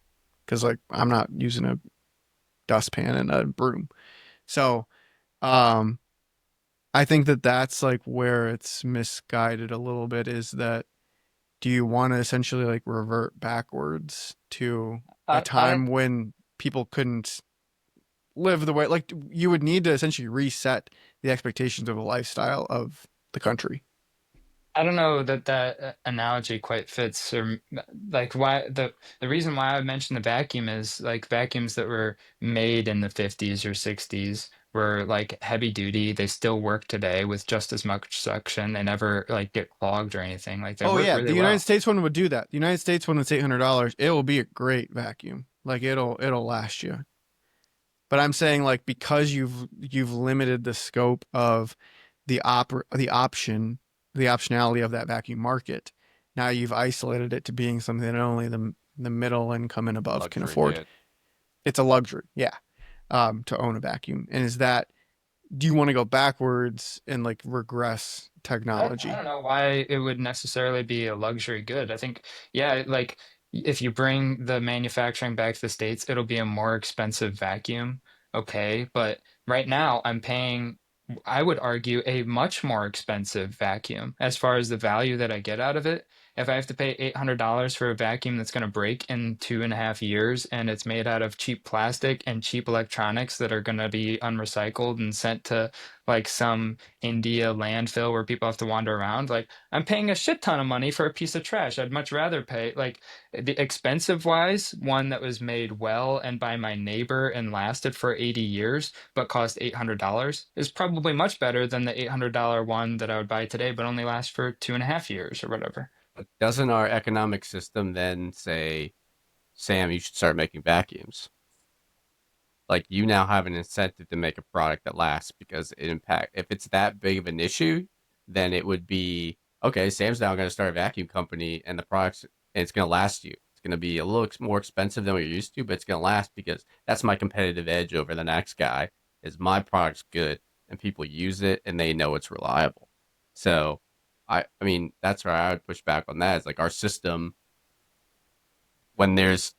because like I'm not using a dustpan and a broom. So, um, I think that that's like where it's misguided a little bit is that do you want to essentially like revert backwards to a I time when people couldn't live the way like you would need to essentially reset the expectations of a lifestyle of the country. I don't know that analogy quite fits, or like why the reason why I mentioned the vacuum is like vacuums that were made in the 50s or 60s were like heavy duty. They still work today with just as much suction. They never like get clogged or anything. Like they Oh work yeah, really the United well. States one would do that. The United States one that's $800. It will be a great vacuum. Like it'll last you. But I'm saying like because you've limited the scope of the option the optionality of that vacuum market. Now you've isolated it to being something that only the middle income and above can Luxury afford. good. It's a luxury, yeah, to own a vacuum. And is that do you want to go backwards and like regress I technology? don't know why it would necessarily be a luxury good. I think, yeah, like if you bring the manufacturing back to the States, it'll be a more expensive vacuum. Okay. But right now, I'm paying, I would argue, a much more expensive vacuum as far as the value that I get out of it. If I have to pay $800 for a vacuum that's going to break in 2.5 years and it's made out of cheap plastic and cheap electronics that are going to be unrecycled and sent to like some India landfill where people have to wander around. Like I'm paying a shit ton of money for a piece of trash. I'd much rather pay like the expensive wise one that was made well and by my neighbor and lasted for 80 years but cost $800 is probably much better than the $800 one that I would buy today but only last for 2.5 years or whatever. But doesn't our economic system then say, Sam, you should start making vacuums? Like you now have an incentive to make a product that lasts because it impact. If it's that big of an issue, then it would be okay. Sam's now going to start a vacuum company, and the products and it's going to last you. It's going to be a little more expensive than what you're used to, but it's going to last because that's my competitive edge over the next guy. Is my product's good and people use it and they know it's reliable. So, I mean that's where I would push back on that. Is like our system when there's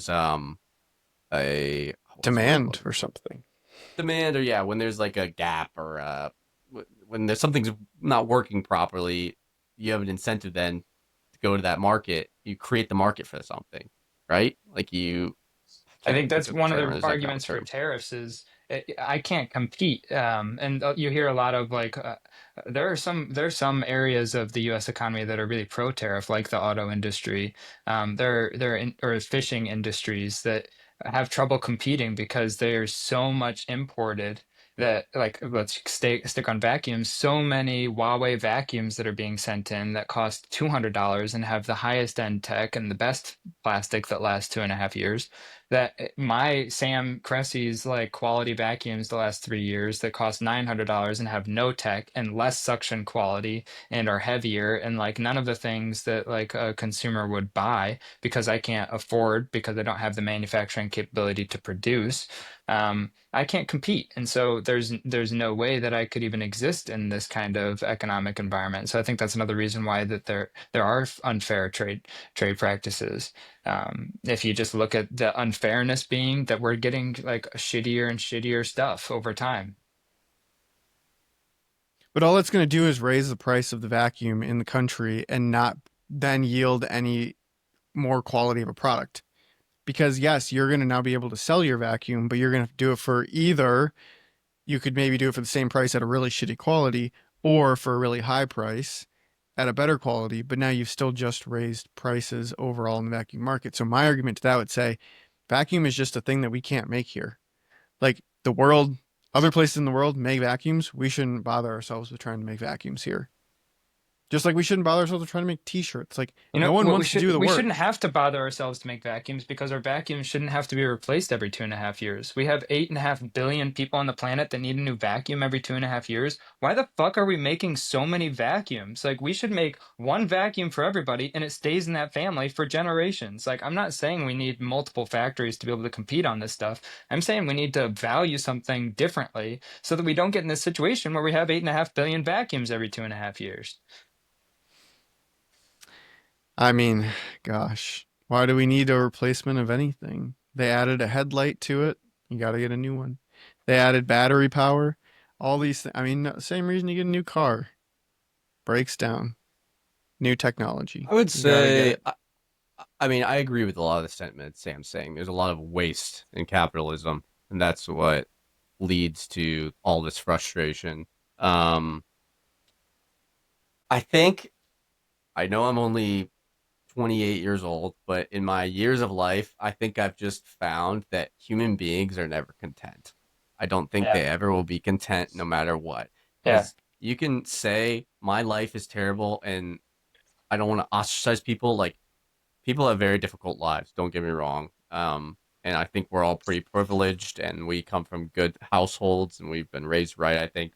a what's the word I'm Demand looking or something. demand, or yeah, when there's like a gap or when there's something's not working properly, you have an incentive then to go to that market. You create the market for something, right? Like you I I can't think even think that's of the one of term. the There's an economic arguments for term. tariffs is I can't compete. And you hear a lot of like there's some areas of the U.S. economy that are really pro-tariff, like the auto industry. Or fishing industries that have trouble competing because there's so much imported. that, like, let's stick on vacuums. So many Huawei vacuums that are being sent in that cost $200 and have the highest end tech and the best plastic that lasts 2.5 years. That my Sam Cressy's like quality vacuums the last 3 years that cost $900 and have no tech and less suction quality and are heavier and like none of the things that like a consumer would buy because I can't afford because I don't have the manufacturing capability to produce. I can't compete, and so there's no way that I could even exist in this kind of economic environment. So I think that's another reason why that there are unfair trade practices. If you just look at the unfairness being that we're getting like shittier and shittier stuff over time. But all it's going to do is raise the price of the vacuum in the country and not then yield any more quality of a product. Because yes, you're going to now be able to sell your vacuum, but you're going to have to do it for either you could maybe do it for the same price at a really shitty quality or for a really high price at a better quality, but now you've still just raised prices overall in the vacuum market. So my argument to that would say vacuum is just a thing that we can't make here. Like the world, other places in the world make vacuums. We shouldn't bother ourselves with trying to make vacuums here. Just like we shouldn't bother ourselves with trying to make t-shirts. Like You know no one what wants to do the we work. shouldn't have to bother ourselves to make vacuums because our vacuums shouldn't have to be replaced every 2.5 years. We have 8.5 billion people on the planet that need a new vacuum every 2.5 years. Why the fuck are we making so many vacuums? Like we should make one vacuum for everybody and it stays in that family for generations. Like I'm not saying we need multiple factories to be able to compete on this stuff. I'm saying we need to value something differently so that we don't get in this situation where we have 8.5 billion vacuums every 2.5 years. I mean, gosh, why do we need a replacement of anything? They added a headlight to it. You got to get a new one. They added battery power. All these things. I mean, same reason you get a new car. Breaks down. New technology. I would You got to get say, it. I mean, I agree with a lot of the sentiment Sam's saying. There's a lot of waste in capitalism, and that's what leads to all this frustration. Um, I think I know I'm only 28 years old, but in my years of life, I think I've just found that human beings are never content. I don't think Yeah. they ever will be content no matter what. Yeah. Because you can say my life is terrible and I don't want to ostracize people. Like, people have very difficult lives, don't get me wrong. And I think we're all pretty privileged and we come from good households and we've been raised right, I think.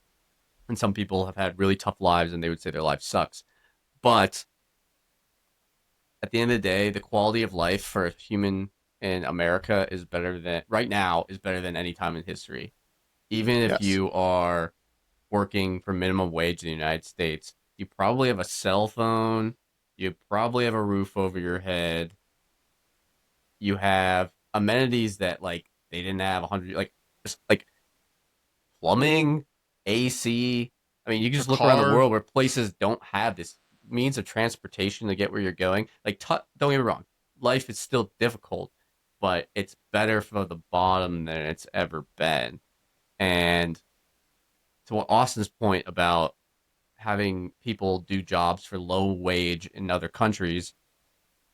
And some people have had really tough lives and they would say their life sucks. But at the end of the day, the quality of life for a human in America is better than right now is better than any time in history. Even if Yes. you are working for minimum wage in the United States, you probably have a cell phone, you probably have a roof over your head, you have amenities that like they didn't have 100 like just like plumbing, AC. I mean, you can A just look around the car. world where places don't have this means of transportation to get where you're going. Like, don't get me wrong, life is still difficult, but it's better for the bottom than it's ever been. And to what Austin's point about having people do jobs for low wage in other countries,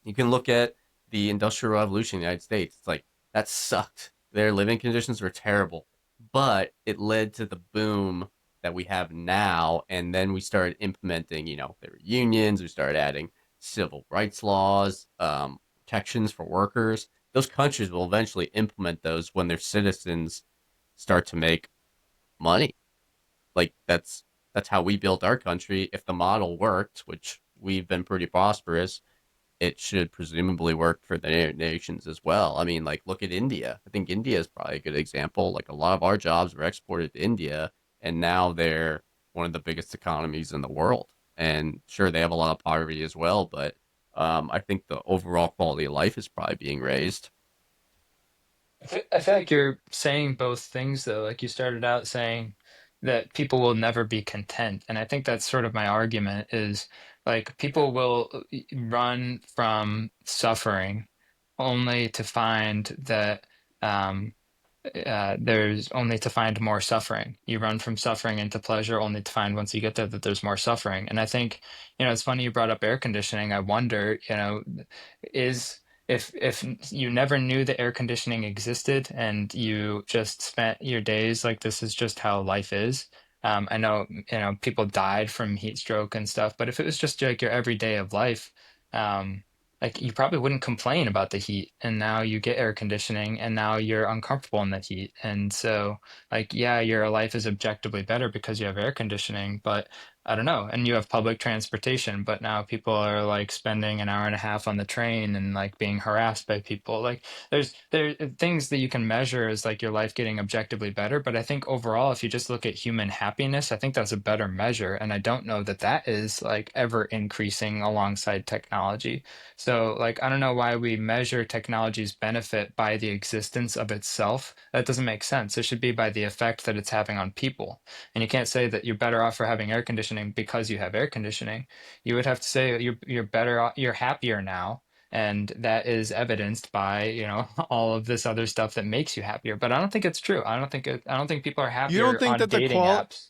you can look at the Industrial Revolution in the United States. It's like that sucked. Their living conditions were terrible, but it led to the boom that we have now. And then we started implementing, there were unions. We started adding civil rights laws, protections for workers. Those countries will eventually implement those when their citizens start to make money. Like that's how we built our country. If the model worked, which we've been pretty prosperous, it should presumably work for the nations as well. I mean, like, look at India. I think India is probably a good example. Like, a lot of our jobs were exported to India, and now they're one of the biggest economies in the world. And sure, they have a lot of poverty as well, but I think the overall quality of life is probably being raised. I feel like you're saying both things though. Like you started out saying that people will never be content. And I think that's sort of my argument is like people will run from suffering only to find that um, there's only to find more suffering. You run from suffering into pleasure only to find once you get there that there's more suffering. And I think, it's funny you brought up air conditioning. I wonder, is if you never knew that air conditioning existed and you just spent your days like this is just how life is. I know, people died from heat stroke and stuff, but if it was just like your everyday of life, um, like you probably wouldn't complain about the heat. And now you get air conditioning and now you're uncomfortable in the heat. And so like, yeah, your life is objectively better because you have air conditioning, but I don't know. And you have public transportation, but now people are like spending an hour and a half on the train and like being harassed by people. Like there things that you can measure as like your life getting objectively better. But I think overall, if you just look at human happiness, I think that's a better measure. And I don't know that that is like ever increasing alongside technology. So like I don't know why we measure technology's benefit by the existence of itself. That doesn't make sense. It should be by the effect that it's having on people. And you can't say that you're better off for having air conditioning because you have air conditioning. You would have to say you're better off, you're happier now, and that is evidenced by, all of this other stuff that makes you happier. But I don't think it's true. I don't think people are You don't happier think on that the dating qual apps.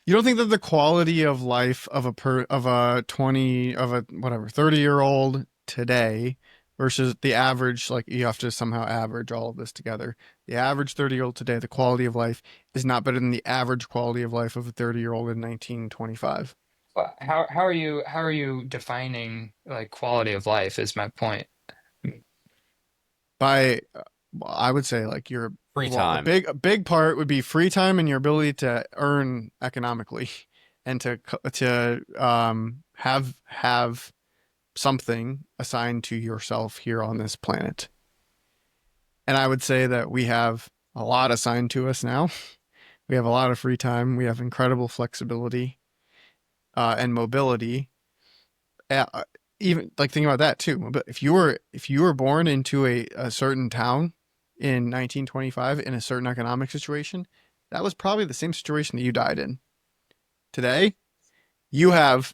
you don't think that the quality of life of a 20 of a whatever 30-year-old today versus the average, like you have to somehow average all of this together. The average 30-year-old today, the quality of life is not better than the average quality of life of a 30-year-old in 1925. But how are you defining like quality of life is my point. By well, I would say like your Free well, time. a big part would be free time and your ability to earn economically and to have something assigned to yourself here on this planet. And I would say that we have a lot assigned to us now. We have a lot of free time. We have incredible flexibility and mobility. Uh, Even like think about that too. But if you were born into a certain town in 1925 in a certain economic situation, that was probably the same situation that you died in. Today, you have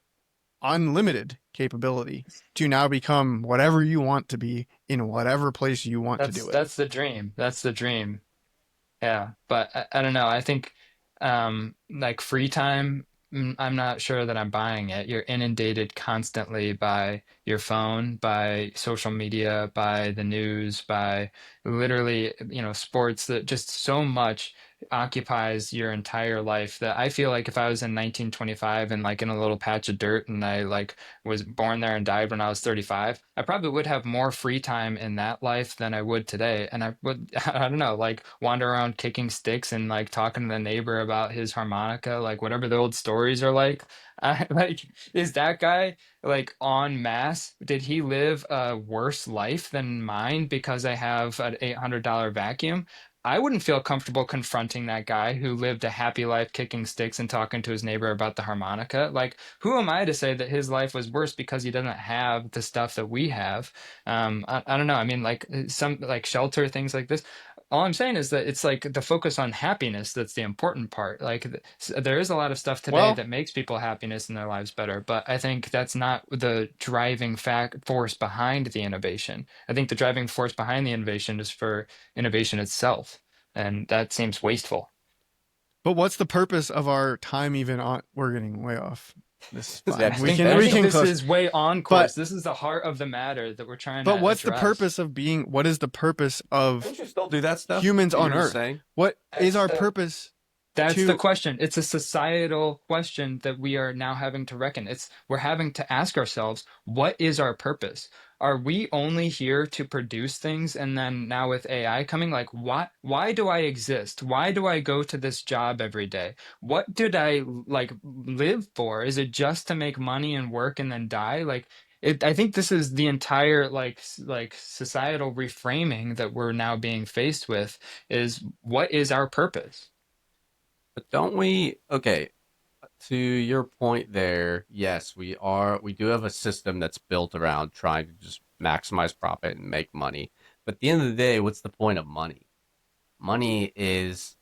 unlimited capability to now become whatever you want to be in whatever place you want to do it. That's the dream. That's the dream. Yeah, but I don't know. I think like free time, I'm not sure that I'm buying it. You're inundated constantly by your phone, by social media, by the news, by literally, sports that just so much occupies your entire life that I feel like if I was in 1925 and like in a little patch of dirt and I like was born there and died when I was 35, I probably would have more free time in that life than I would today. And I would, I don't know, like wander around kicking sticks and like talking to the neighbor about his harmonica, like whatever the old stories are like. Like, is that guy like en masse? Did he live a worse life than mine because I have an $800 vacuum? I wouldn't feel comfortable confronting that guy who lived a happy life kicking sticks and talking to his neighbor about the harmonica. Like, who am I to say that his life was worse because he doesn't have the stuff that we have? I don't know. I mean, like some like shelter, things like this. All I'm saying is that it's like the focus on happiness that's the important part. Like there is a lot of stuff today Well, that makes people happiness in their lives better, but I think that's not the driving fact force behind the innovation. I think the driving force behind the innovation is for innovation itself, and that seems wasteful. but what's the purpose of our time even on? We're getting way off. This is fine. That's We the can I we think thing. can this close. is way on But course. This is the heart of the matter that we're trying but to what's the address. purpose of being? What is the purpose of Don't you still do that stuff? humans that you on were just Earth? saying? What is That's our the purpose That's the to? question. It's a societal question that we are now having to reckon. We're having to ask ourselves, what is our purpose? Are we only here to produce things and then now with AI coming, like why do I exist? Why do I go to this job every day? What did I like live for? Is it just to make money and work and then die? I think this is the entire like societal reframing that we're now being faced with is what is our purpose? But don't we? Okay, to your point there, yes, we do have a system that's built around trying to just maximize profit and make money. But at the end of the day, what's the point of money? Money is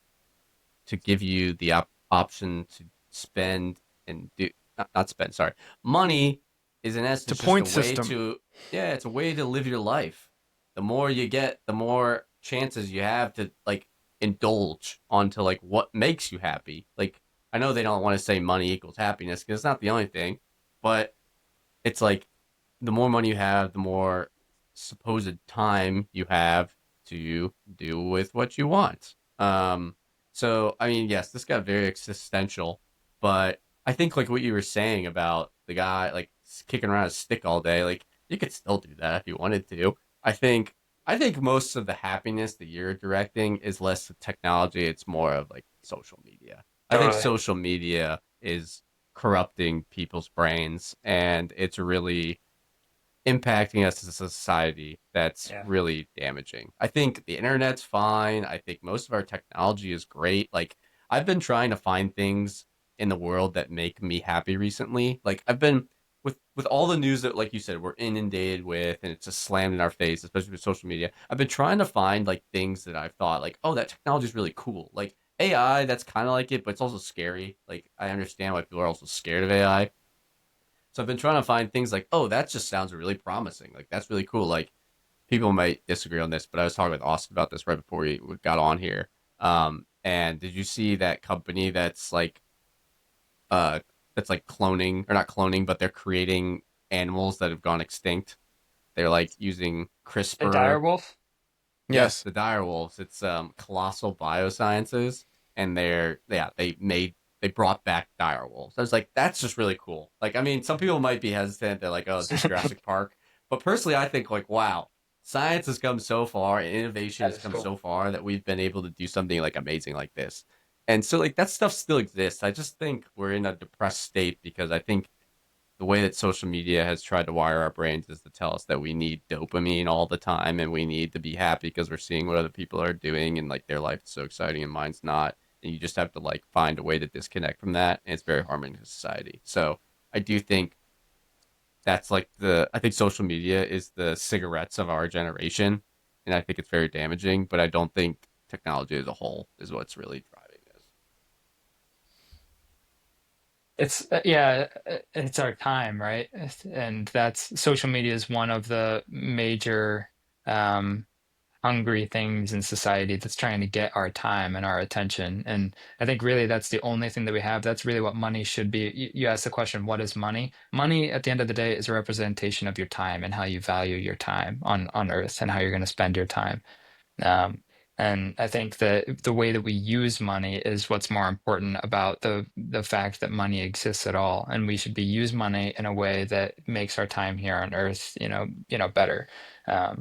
to give you the option to spend and do not spend, sorry. Money is in It's a essence just a point way system. to yeah, it's a way to live your life. The more you get, the more chances you have to like indulge onto like what makes you happy. Like I know they don't want to say money equals happiness because it's not the only thing, but it's like the more money you have, the more supposed time you have to do with what you want. So I mean, yes, this got very existential, but I think like what you were saying about the guy like kicking around a stick all day, like you could still do that if you wanted to. I think I think most of the happiness that you're directing is less the technology, it's more of like social media. I think Totally. social media is corrupting people's brains and it's really impacting us as a society that's Yeah. really damaging. I think the internet's fine. I think most of our technology is great. Like I've been trying to find things in the world that make me happy recently. Like I've been with all the news that like you said we're inundated with and it's just slammed in our face, especially with social media. I've been trying to find like things that I've thought like, "Oh, that technology is really cool." Like AI, that's kind of like it, but it's also scary. Like I understand why people are also scared of AI. So I've been trying to find things like, oh, that just sounds really promising. Like that's really cool. Like people might disagree on this, but I was talking with Austin about this right before we got on here. And did you see that company uh that's like cloning or not cloning, but they're creating animals that have gone extinct? They're like using The CRISPR. direwolf. Yes, Yes. the direwolves. It's Colossal Biosciences, and they brought back direwolves. I was like, that's just really cool. Like, I mean, some people might be hesitant. They're like, oh, it's just Jurassic Park. But personally, I think like, wow, science has come so far, and innovation That has is come cool. so far that we've been able to do something like amazing like this. And so like that stuff still exists. I just think we're in a depressed state because I think the way that social media has tried to wire our brains is to tell us that we need dopamine all the time and we need to be happy because we're seeing what other people are doing and like their life is so exciting and mine's not. And you just have to like find a way to disconnect from that. And it's very harming to society. So I do think that's like I think social media is the cigarettes of our generation. And I think it's very damaging, but I don't think technology as a whole is what's really driving this. It's yeah, it's our time, right? And that's social media is one of the major um, hungry things in society that's trying to get our time and our attention. And I think really that's the only thing that we have. That's really what money should be. You asked the question, what is money? Money at the end of the day is a representation of your time and how you value your time on Earth and how you're going to spend your time. Um, and I think that the way that we use money is what's more important about the fact that money exists at all. And we should be use money in a way that makes our time here on Earth, better. I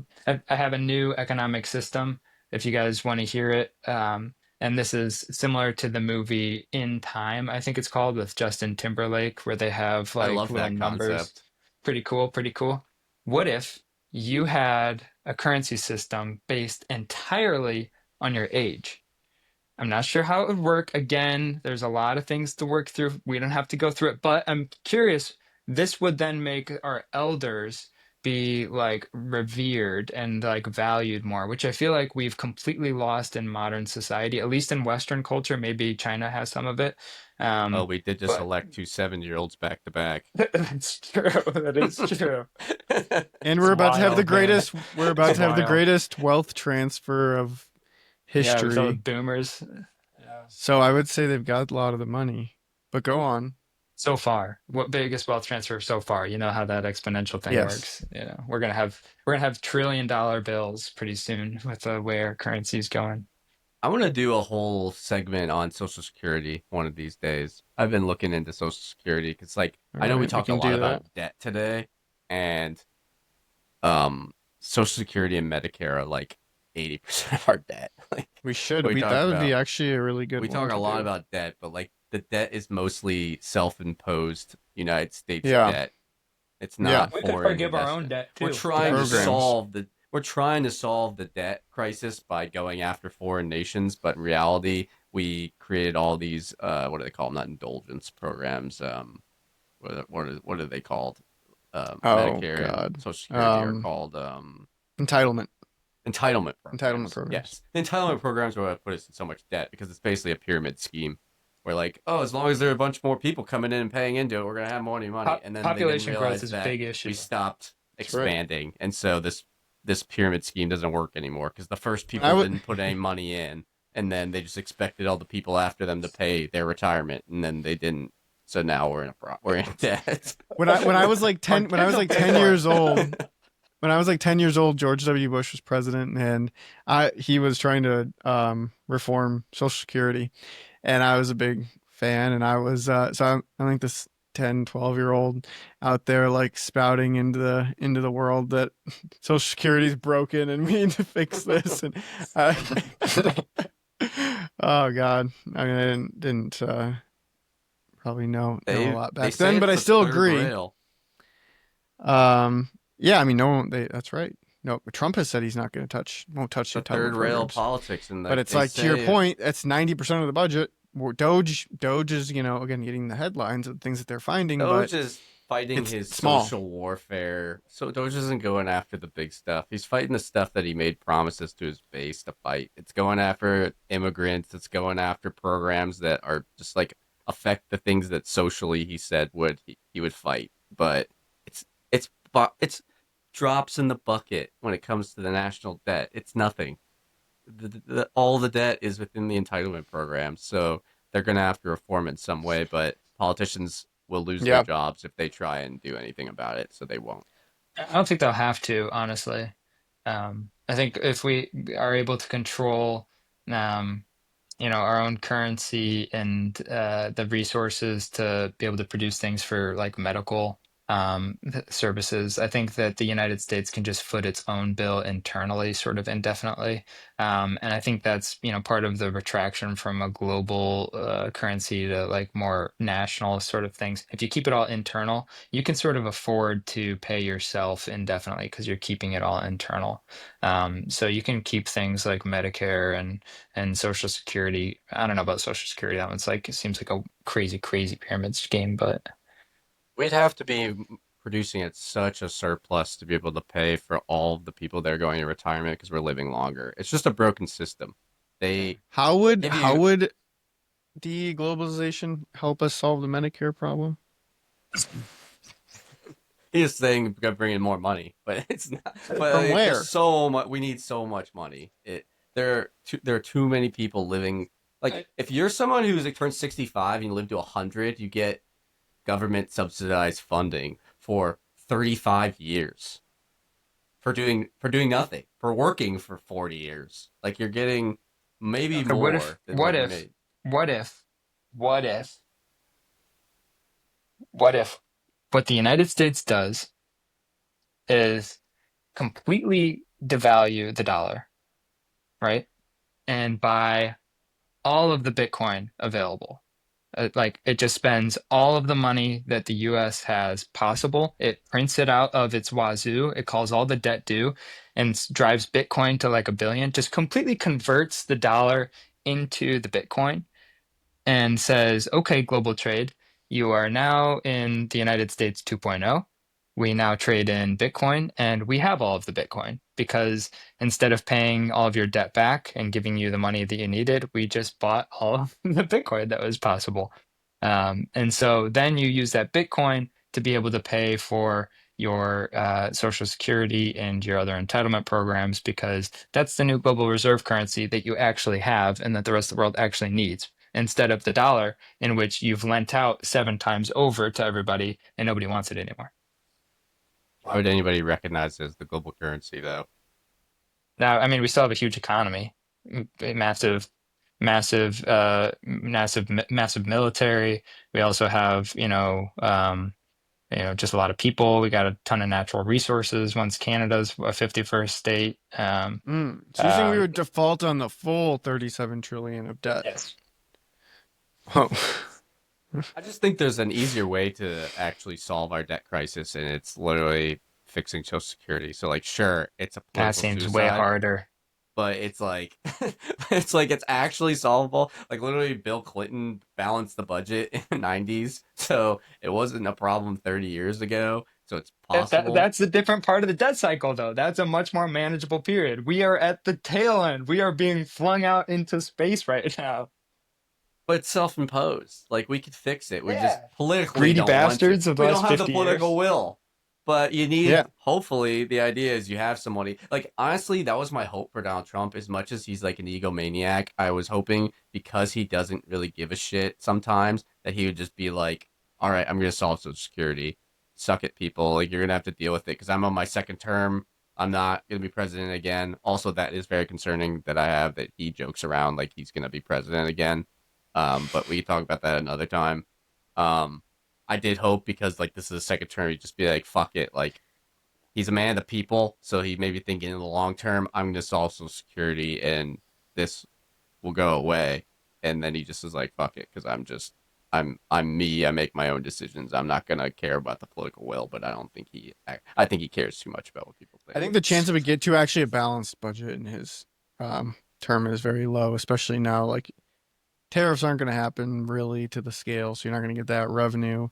have a new economic system. If you guys want to hear it, and this is similar to the movie In Time, I think it's called, with Justin Timberlake, where they have I like love little that numbers. concept. Pretty cool, pretty cool. What if you had a currency system based entirely on your age? I'm not sure how it would work. Again, there's a lot of things to work through. We don't have to go through it, but I'm curious. This would then make our elders be like revered and like valued more, which I feel like we've completely lost in modern society, at least in Western culture. Maybe China has some of it. Oh, Um, we did just but elect two 7-year-olds back to back. that's true. That is true. And It's wild, man. we're It's about to have the wild. greatest wealth transfer of Yeah, with all the history. boomers. Yeah. So I would say they've got a lot of the money. But go on. So far, what biggest wealth transfer so far? You know how that exponential thing Yes. works. We're gonna have trillion-dollar bills pretty soon with the way our currency's going. I want to do a whole segment on Social Security one of these days. I've been looking into Social Security because, like, All I know we right, we talked a can lot do that. about debt today, and Social Security and Medicare are like 80% of our debt. Like We should. we talk That would be about, actually a really good we one talk a to lot do. about debt, but like the debt is mostly self-imposed United States Yeah. debt. It's Yeah. not We could foreign forgive our own investment. debt We're too. trying to Programs. solve the debt crisis by going after foreign nations, but in reality, we created all these what do they call them? Not indulgence programs. What are they called? Oh Medicare and God. Social Security are Um, called entitlement. entitlement Entitlement programs. programs. Yes, the entitlement programs are what put us in so much debt because it's basically a pyramid scheme. Where like, oh, as long as there are a bunch more people coming in and paying into it, we're gonna have more money. And then they didn't Population growth realize is a that big issue. we stopped That's right. expanding, and so this pyramid scheme doesn't work anymore because the first I people would. didn't put any money in, and then they just expected all the people after them to pay their retirement, and then they didn't. So now we're in debt. When I was like Our 10 when I kids was will like pay 10 for years it. old, when I was like 10 years old, George W. Bush was president, and he was trying to reform Social Security, and I was a big fan, and I was I'm like this 10, 12-year old out there like spouting into the world that Social Security's broken and we need to fix this, and I, oh God, I mean, I didn't probably know a lot They back say then, but I it's the still third agree. rail. Yeah, I mean, no one, that's right. No, Trump has said he's not going to won't touch the The third entitlement rail programs. politics, and But like it's they like, to your say, point, that's 90% of the budget. Doge is, again, getting the headlines of things that they're finding, but Doge is fighting it's his small. social warfare. So Doge isn't going after the big stuff. He's fighting the stuff that he made promises to his base to fight. It's going after immigrants. It's going after programs that are just like affect the things that socially he said he would fight. But it's drops in the bucket when it comes to the national debt. It's nothing. All the debt is within the entitlement program, so they're going to have to reform in some way. But politicians will lose their Yeah. jobs if they try and do anything about it, so they won't. I don't think they'll have to, honestly. I think if we are able to control, um, our own currency and the resources to be able to produce things for like medical services, I think that the United States can just foot its own bill internally, sort of indefinitely. And I think that's, part of the retraction from a global currency to like more national sort of things. If you keep it all internal, you can sort of afford to pay yourself indefinitely because you're keeping it all internal. So you can keep things like Medicare and Social Security. I don't know about Social Security. That one's like, it seems like a crazy, crazy pyramid scheme, but We'd have to be producing at such a surplus to be able to pay for all of the people that are going to retirement because we're living longer. It's just a broken system. They How would give how you would deglobalization help us solve the Medicare problem? he's saying gonna bring in more money, but it's not. But From where? there's so much. We need so much money. There are too many people living. Like if you're someone who's like turned 65 and you live to 100, you get government subsidized funding for 35 years for doing nothing, for working for 40 years. Like you're getting maybe okay, more what if, than what what you if, made. what if, what if, what if what the United States does is completely devalue the dollar, right? And buy all of the Bitcoin available. Like it just spends all of the money that the US has possible. It prints it out of its wazoo. It calls all the debt due and drives Bitcoin to like 1 billion, just completely converts the dollar into the Bitcoin and says, okay, global trade, you are now in the United States 2.0. We now trade in Bitcoin and we have all of the Bitcoin because instead of paying all of your debt back and giving you the money that you needed, we just bought all of the Bitcoin that was possible. And so then you use that Bitcoin to be able to pay for your Social Security and your other entitlement programs because that's the new global reserve currency that you actually have and that the rest of the world actually needs instead of the dollar in which you've lent out 7 times over to everybody and nobody wants it anymore. Why would anybody recognize it as the global currency though? Now, I mean, we still have a huge economy, massive, massive military. We also have, just a lot of people. We got a ton of natural resources. Once Canada's a 51st state. So you think we would default on the full 37 trillion of debt? Yes. Oh. I just think there's an easier way to actually solve our debt crisis, and it's literally fixing Social Security. So, like, sure, it's a political That seems suicide, way harder. but it's like, it's actually solvable. Like, literally, Bill Clinton balanced the budget in the '90s, so it wasn't a problem 30 years ago. So it's possible. That's a different part of the debt cycle, though. That's a much more manageable period. We are at the tail end. We are being flung out into space right now. But it's self-imposed. Like we could fix it. We just politically Greedy don't bastards want of to. the We last don't have the 50 political years. will. But you need. Yeah. Hopefully, the idea is you have somebody. Like honestly, that was my hope for Donald Trump. As much as he's like an egomaniac, I was hoping because he doesn't really give a shit sometimes that he would just be like, "All right, I'm gonna solve Social Security. Suck it, people. Like you're gonna have to deal with it because I'm on my second term. I'm not going to be president again. Also, that is very concerning that I have that he jokes around like he's going to be president again. But we can talk about that another time. Um, I did hope because like this is a second term, he'd just be like, fuck it. Like he's a man of the people. So he may be thinking in the long term, I'm going to solve Social Security and this will go away. And then he just is like, fuck it. Cause I'm me. I make my own decisions. I'm not going to care about the political will, but I think he cares too much about what people think. I think the chance of it get to actually a balanced budget in his term is very low, especially now. Like tariffs aren't going to happen really to the scale, so you're not going to get that revenue.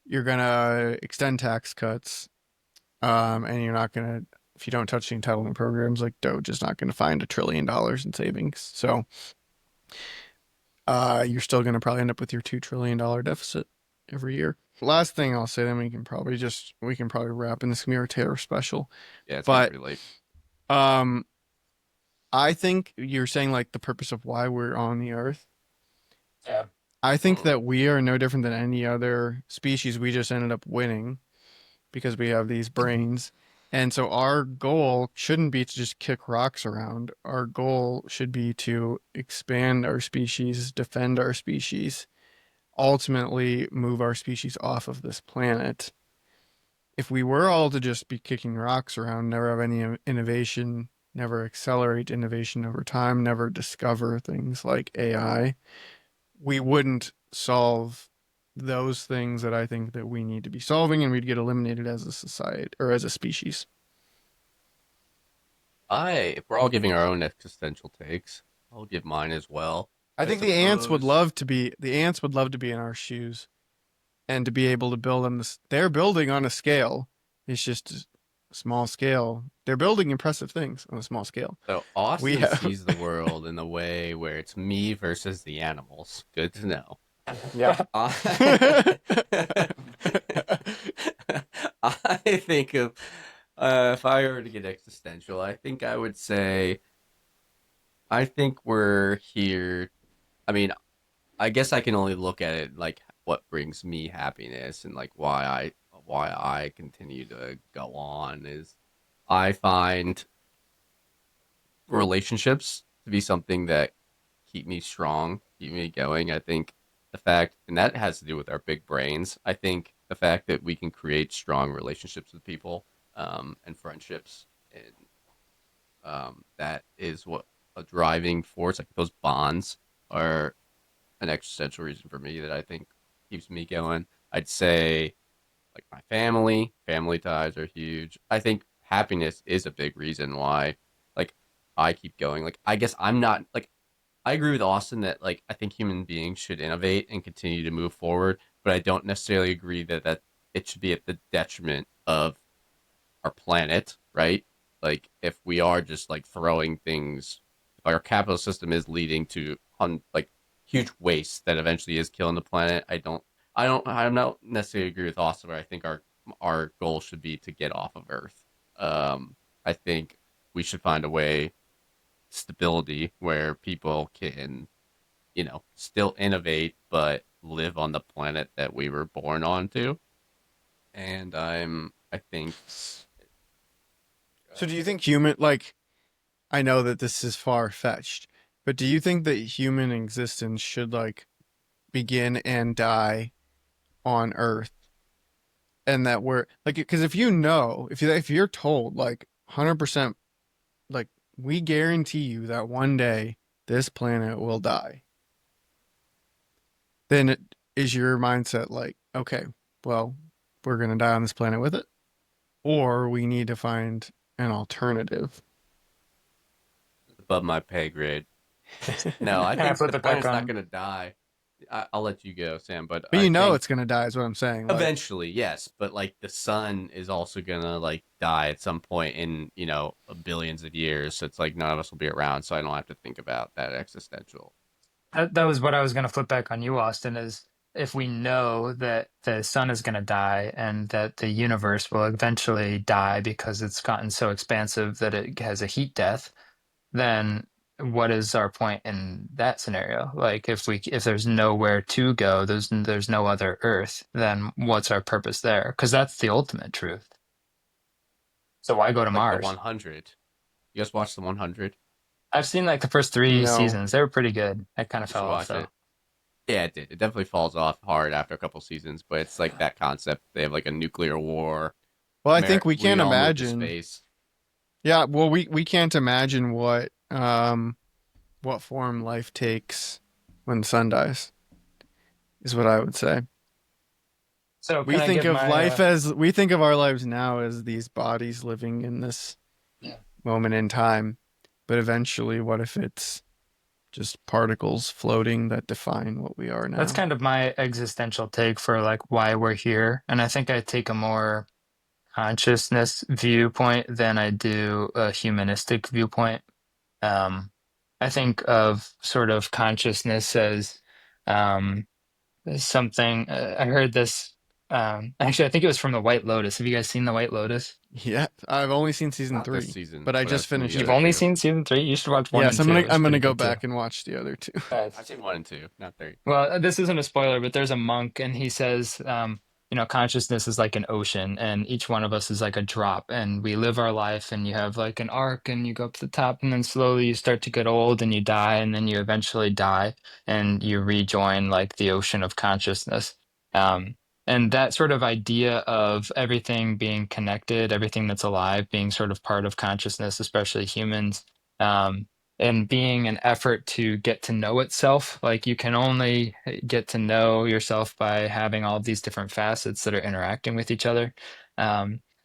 You're going to extend tax cuts, and you're not going to, if you don't touch the entitlement programs, like Doge is not going to find $1 trillion in savings. So you're still going to probably end up with your $2 trillion deficit every year. Last thing I'll say, then we can probably wrap, and this can be our tariff special. Yeah, it's But pretty late. I think you're saying like the purpose of why we're on the earth. Yeah. I think that we are no different than any other species. We just ended up winning because we have these brains. And so our goal shouldn't be to just kick rocks around. Our goal should be to expand our species, defend our species, ultimately move our species off of this planet. If we were all to just be kicking rocks around, never have any innovation, never accelerate innovation over time, never discover things like AI, we wouldn't solve those things that I think that we need to be solving, and we'd get eliminated as a society or as a species. If we're all giving our own existential takes, I'll give mine as well. I think the ants would suppose. love to be in our shoes and to be able to build on this. They're building on a scale. It's just a small scale. They're building impressive things on a small scale. So Austin have- sees the world in the way where it's me versus the animals. Good to know. Yeah. I think of if I were to get existential, I think I would say I think we're here. I mean, I guess I can only look at it like what brings me happiness and like why I continue to go on is I find relationships to be something that keep me strong, keep me going. I think the fact, and that has to do with our big brains. I think the fact that we can create strong relationships with people, and friendships, and that is what a driving force. Like those bonds are an existential reason for me that I think keeps me going. I'd say like my family ties are huge. I think happiness is a big reason why like I keep going. Like I guess I'm not like I agree with Austin that like I think human beings should innovate and continue to move forward, but I don't necessarily agree that it should be at the detriment of our planet, right? Like if we are just like throwing things, if our capital system is leading to like huge waste that eventually is killing the planet, I'm not necessarily agree with Austin, where I think our goal should be to get off of Earth. I think we should find a way stability where people can, still innovate but live on the planet that we were born onto. And I think So do you think I know that this is far fetched, but do you think that human existence should like begin and die on Earth, and that we're like, because if you're told like 100%, like we guarantee you that one day this planet will die, then is your mindset like, okay, well, we're gonna die on this planet with it, or we need to find an alternative? above my pay grade. No, I Can I think flip the it back planet's not on? going to die. I'll let you go, Sam. But But I think it's gonna die is what I'm saying. Like, eventually, yes. But like the sun is also going to like die at some point in billions of years. So it's like none of us will be around. So I don't have to think about that existential. That was what I was going to flip back on you, Austin, is if we know that the sun is going to die and that the universe will eventually die because it's gotten so expansive that it has a heat death, then what is our point in that scenario? Like if there's nowhere to go, there's no other Earth, then what's our purpose there? Because that's the ultimate truth. So why go to Like the Mars? 100. You guys watch the 100? I've seen like the first three No. seasons. They were pretty good. I kind of You fell should off watch though. it. Yeah, it did. It definitely falls off hard after a couple seasons, but it's like that concept. They have like a nuclear war. Well, I think we We can't all move to imagine. space. Yeah, well, we can't imagine what form life takes when the sun dies, is what I would say. So We can I think give of my life as we think of our lives now as these bodies living in this yeah. moment in time, but eventually, what if it's just particles floating that define what we are That's now? kind of my existential take for like why we're here. And I think I take a more consciousness viewpoint than I do a humanistic viewpoint. Um, I think of sort of consciousness as um, something. I heard this. Actually, I think it was from the White Lotus. Have you guys seen the White Lotus? Yeah, I've only seen season Not this 3, season, but I but I've just seen the finished You've other it. only two. seen season three? You should watch one Yes, and two. It's I'm gonna pretty go good too. back and watch the other two. I've Nice. seen 1 and 2, not 3. Well, this isn't a spoiler, but there's a monk, and he says, consciousness is like an ocean, and each one of us is like a drop, and we live our life, and you have like an arc, and you go up to the top, and then slowly you start to get old, and you die, and then you eventually die, and you rejoin like the ocean of consciousness. Um, and that sort of idea of everything being connected, everything that's alive being sort of part of consciousness, especially humans. Um, and being an effort to get to know itself. Like you can only get to know yourself by having all of these different facets that are interacting with each other.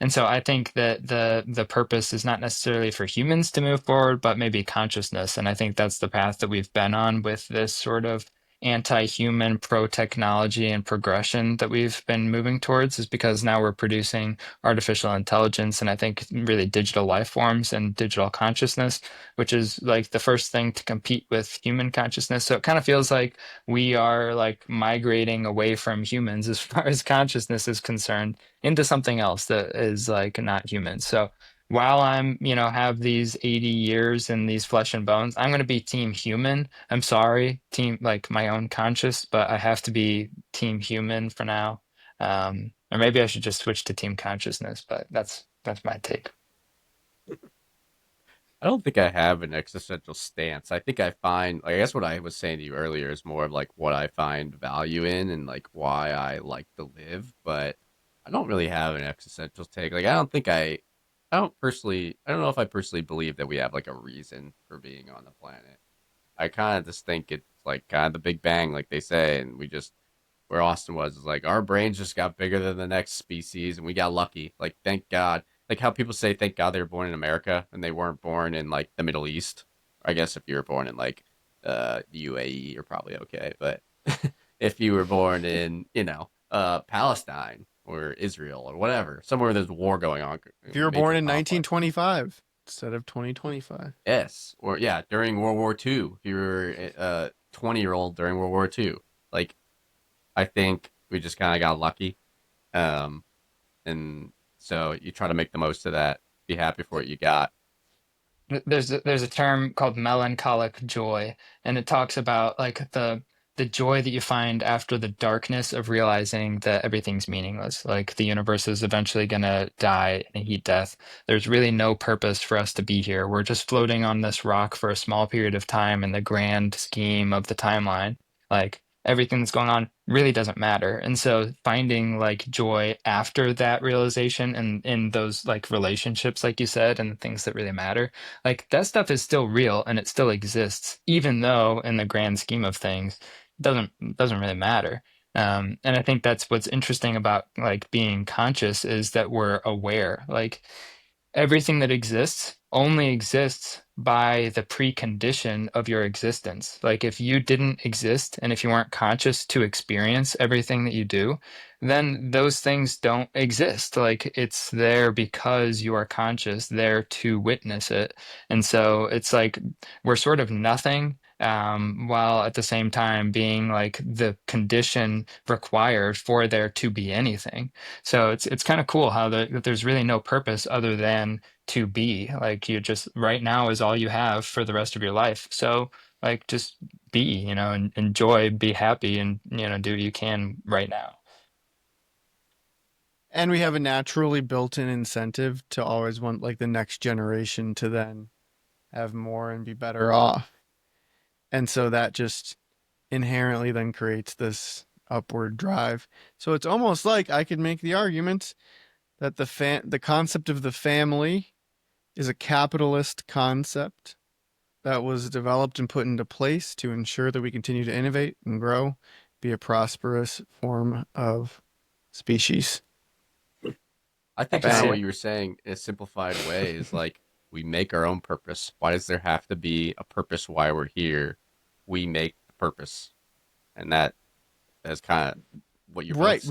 And so I think that the purpose is not necessarily for humans to move forward, but maybe consciousness. And I think that's the path that we've been on with this sort of anti-human, pro-technology and progression that we've been moving towards is because now we're producing artificial intelligence and I think really digital life forms and digital consciousness, which is like the first thing to compete with human consciousness. So it kind of feels like we are like migrating away from humans as far as consciousness is concerned into something else that is like not human. So while I'm, have these 80 years and these flesh and bones, I'm going to be team human. I'm sorry, team like my own conscious, but I have to be team human for now. Or maybe I should just switch to team consciousness, but that's my take. I don't think I have an existential stance. I think I find, like, I guess what I was saying to you earlier is more of like what I find value in and like why I like to live, but I don't really have an existential take. Like, I don't know if I personally believe that we have like a reason for being on the planet. I kind of just think it's like kind of the Big Bang, like they say, and where Austin was, is like our brains just got bigger than the next species, and we got lucky. Like, thank God. Like how people say, thank God they were born in America and they weren't born in like the Middle East. I guess if you were born in like the UAE, you're probably okay. But if you were born in, Palestine or Israel or whatever, somewhere there's war going on, If you were born major in conflict. 1925 instead of 2025. Yes, or yeah, during World War II, if you were a 20-year-old during World War II, like I think we just kind of got lucky. Um, and so you try to make the most of that, be happy for what you got. There's a term called melancholic joy, and it talks about like the joy that you find after the darkness of realizing that everything's meaningless. Like the universe is eventually gonna die in a heat death. There's really no purpose for us to be here. We're just floating on this rock for a small period of time in the grand scheme of the timeline. Like everything that's going on really doesn't matter. And so finding like joy after that realization and in those like relationships, like you said, and the things that really matter like that stuff is still real and it still exists, even though in the grand scheme of things, it doesn't really matter. And I think that's what's interesting about like being conscious is that we're aware. Like everything that exists only exists by the precondition of your existence. Like if you didn't exist and if you weren't conscious to experience everything that you do, then those things don't exist. Like it's there because you are conscious, there to witness it. And so it's like we're sort of nothing. While at the same time being like the condition required for there to be anything. So it's kind of cool how that there's really no purpose other than to be. Like you just right now is all you have for the rest of your life. So like just be, and enjoy, be happy, and do what you can right now. And we have a naturally built-in incentive to always want like the next generation to then have more and be better off. And so that just inherently then creates this upward drive. So it's almost like I could make the argument that the concept of the family is a capitalist concept that was developed and put into place to ensure that we continue to innovate and grow, be a prosperous form of species. I think I can kind see of what it. you were saying in a simplified way is like we make our own purpose. Why does there have to be a purpose why we're here? We make the purpose. And that's kind of what you're both Right. saying.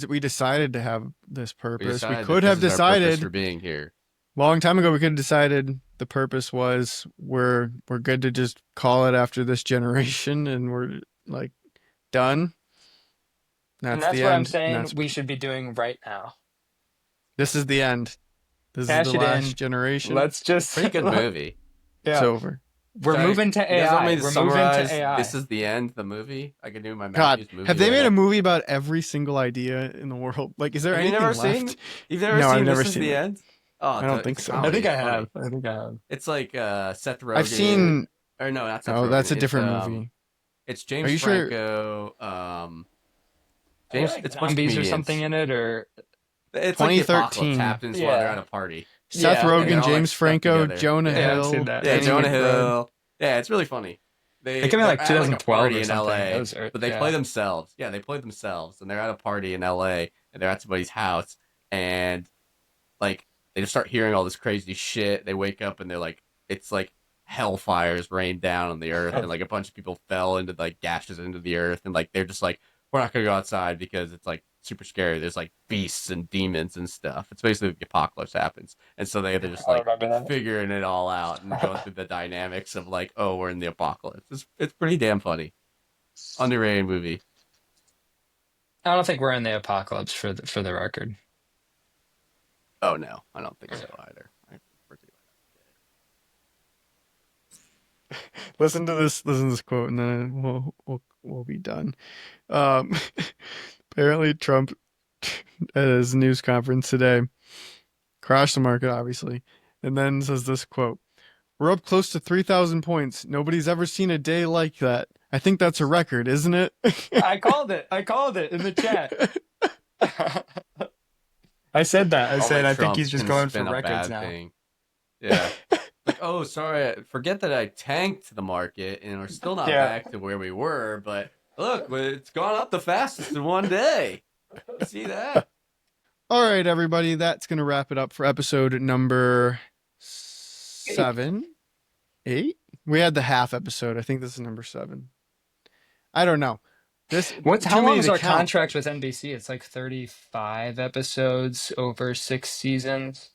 We decided to have this We purpose. We decided could that have this is our purpose decided for being here. long time ago we could have decided the purpose was we're good to just call it after this generation and we're like done. And That's that's the what end. I'm And saying we should be doing right now. this is the end. This Cash is the it in. last generation. Let's just Pretty good movie. It's Yeah. over. We're Sorry, moving to you guys want AI. me to We're moving summarize to AI. This is the end, the movie? I could do my God, Matthews movie. have they made right a now. movie about every single idea in the world? Like, is there Have you anything never left? seen? You've never No, seen I've never This is seen the it. End? Oh, I don't think it's a so. I comedy. think I It's funny. have. I think I have. It's like Seth Rogen. I've seen. Or no, not Seth Oh, Rogen. that's a It's, different movie. It's Are James you sure? Franco. Are there, James. like, It's a bunch of zombies or comedians. something in it, or It's like the apocalypse 2013. happens while they're Yeah. at a party. Seth Yeah, And they're Rogen, all, like, James stuck Franco, together. Jonah Yeah. I haven't Hill, seen that. Yeah, Danny Jonah McBride. Hill. Yeah, it's really funny. It came out like They're at, like, a 2012 party or in something. LA, That was, but they play themselves. Yeah, they play themselves, and they're at a party in LA, and they're at somebody's house, and like they just start hearing all this crazy shit. They wake up and they're like, it's like hellfires rain down on the earth, and like a bunch of people fell into like gashes into the earth, and like they're just like, we're not gonna go outside because it's like super scary. There's like beasts and demons and stuff. It's basically the apocalypse happens, and so they're just I like remember that. figuring it all out and going through the dynamics of like, oh, we're in the apocalypse. It's pretty damn funny. Underrated movie. I don't think we're in the apocalypse for the record. Oh no, I don't think so either. Listen to this quote, and then we'll be done. Apparently, Trump at his news conference today crashed the market, obviously, and then says this quote: "We're up close to 3,000 points. Nobody's ever seen a day like that. I think that's a record, isn't it?" I called it in the chat. I said that. I said I think he's just going for records now. Yeah. Like, oh, sorry, forget that I tanked the market and we're still not Yeah. back to where we were, but look, it's gone up the fastest in one day. See that? All right, everybody, that's going to wrap it up for episode number 7, 8. We had the half episode. I think this is number 7. I don't know. How long is our contract with NBC? It's like 35 episodes over 6 seasons.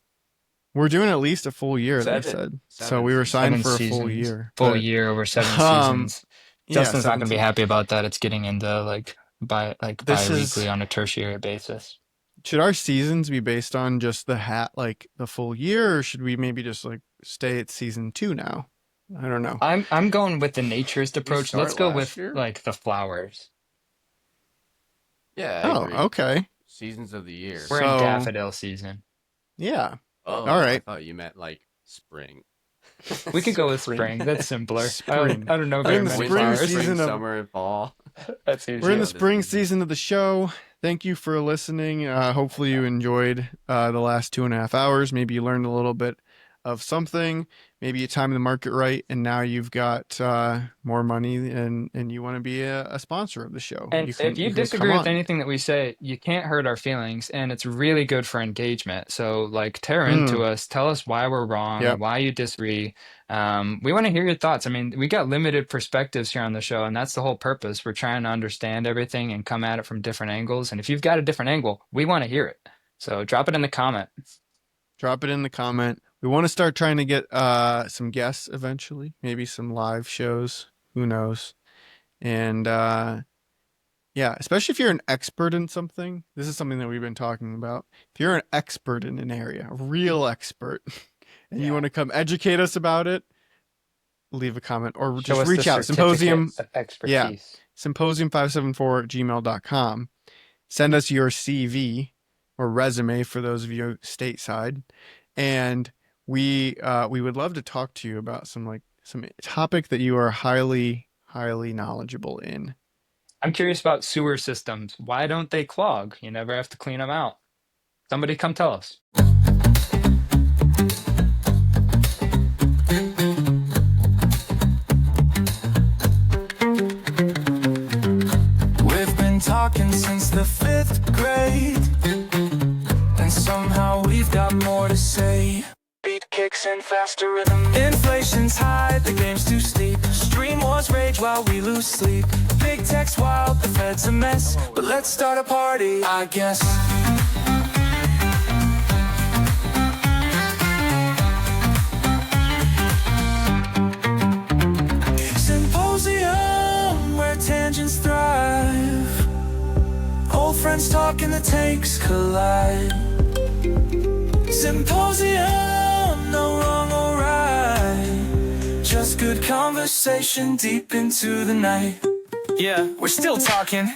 We're doing at least a full year, they 7. said. So we were signed for a full year. Full but, year over 7 seasons. yeah, Justin's not going to be 17. happy about that. It's getting into This bi-weekly is- on a tertiary basis. Should our seasons be based on just the full year, or should we maybe just like stay at season 2 now? I don't know. I'm going with the naturist approach. start Let's go last with year? like the flowers. Yeah, I agree. Okay. Seasons of the year. We're So- in daffodil season. Yeah. Oh, all right. I thought you meant like spring. We could go with spring. That's simpler. Spring. I don't know We're very in the many spring flowers. season of- summer, and fall. That's We're in easier. the this spring season. season of the show. Thank you for listening. Hopefully you enjoyed the last 2.5 hours. Maybe you learned a little bit of something. Maybe you timed the market right, and now you've got more money, and you want to be a sponsor of the show. And You can- if you can disagree come with on. anything that we say, you can't hurt our feelings, and it's really good for engagement. So, like, tear into us, tell us why we're wrong, Yep. why you disagree. We want to hear your thoughts. I mean, we got limited perspectives here on the show, and that's the whole purpose. We're trying to understand everything and come at it from different angles. And if you've got a different angle, we want to hear it. So drop it in the comment. Drop it in the comment. We want to start trying to get some guests eventually, maybe some live shows. Who knows? And yeah, especially if you're an expert in something. This is something that we've been talking about. If you're an expert in an area, a real expert, and you want to come educate us about it, leave a comment or Show just us reach the out. Symposium certificate of expertise. symposium574@gmail.com. Send us your CV or resume for those of you stateside, and we would love to talk to you about some topic that you are highly knowledgeable in. I'm curious about sewer systems. Why don't they clog? You never have to clean them out. Somebody come tell us. We've been talking since the 5th grade, and somehow we've got more to say. Beat kicks and faster rhythm. Inflation's high, the game's too steep. Stream wars rage while we lose sleep. Big tech's wild, the Fed's a mess, but let's start a party, I guess. Symposium, where tangents thrive. Old friends talking, the takes collide. Symposium, no wrong or right, just good conversation deep into the night. Yeah, we're still talking.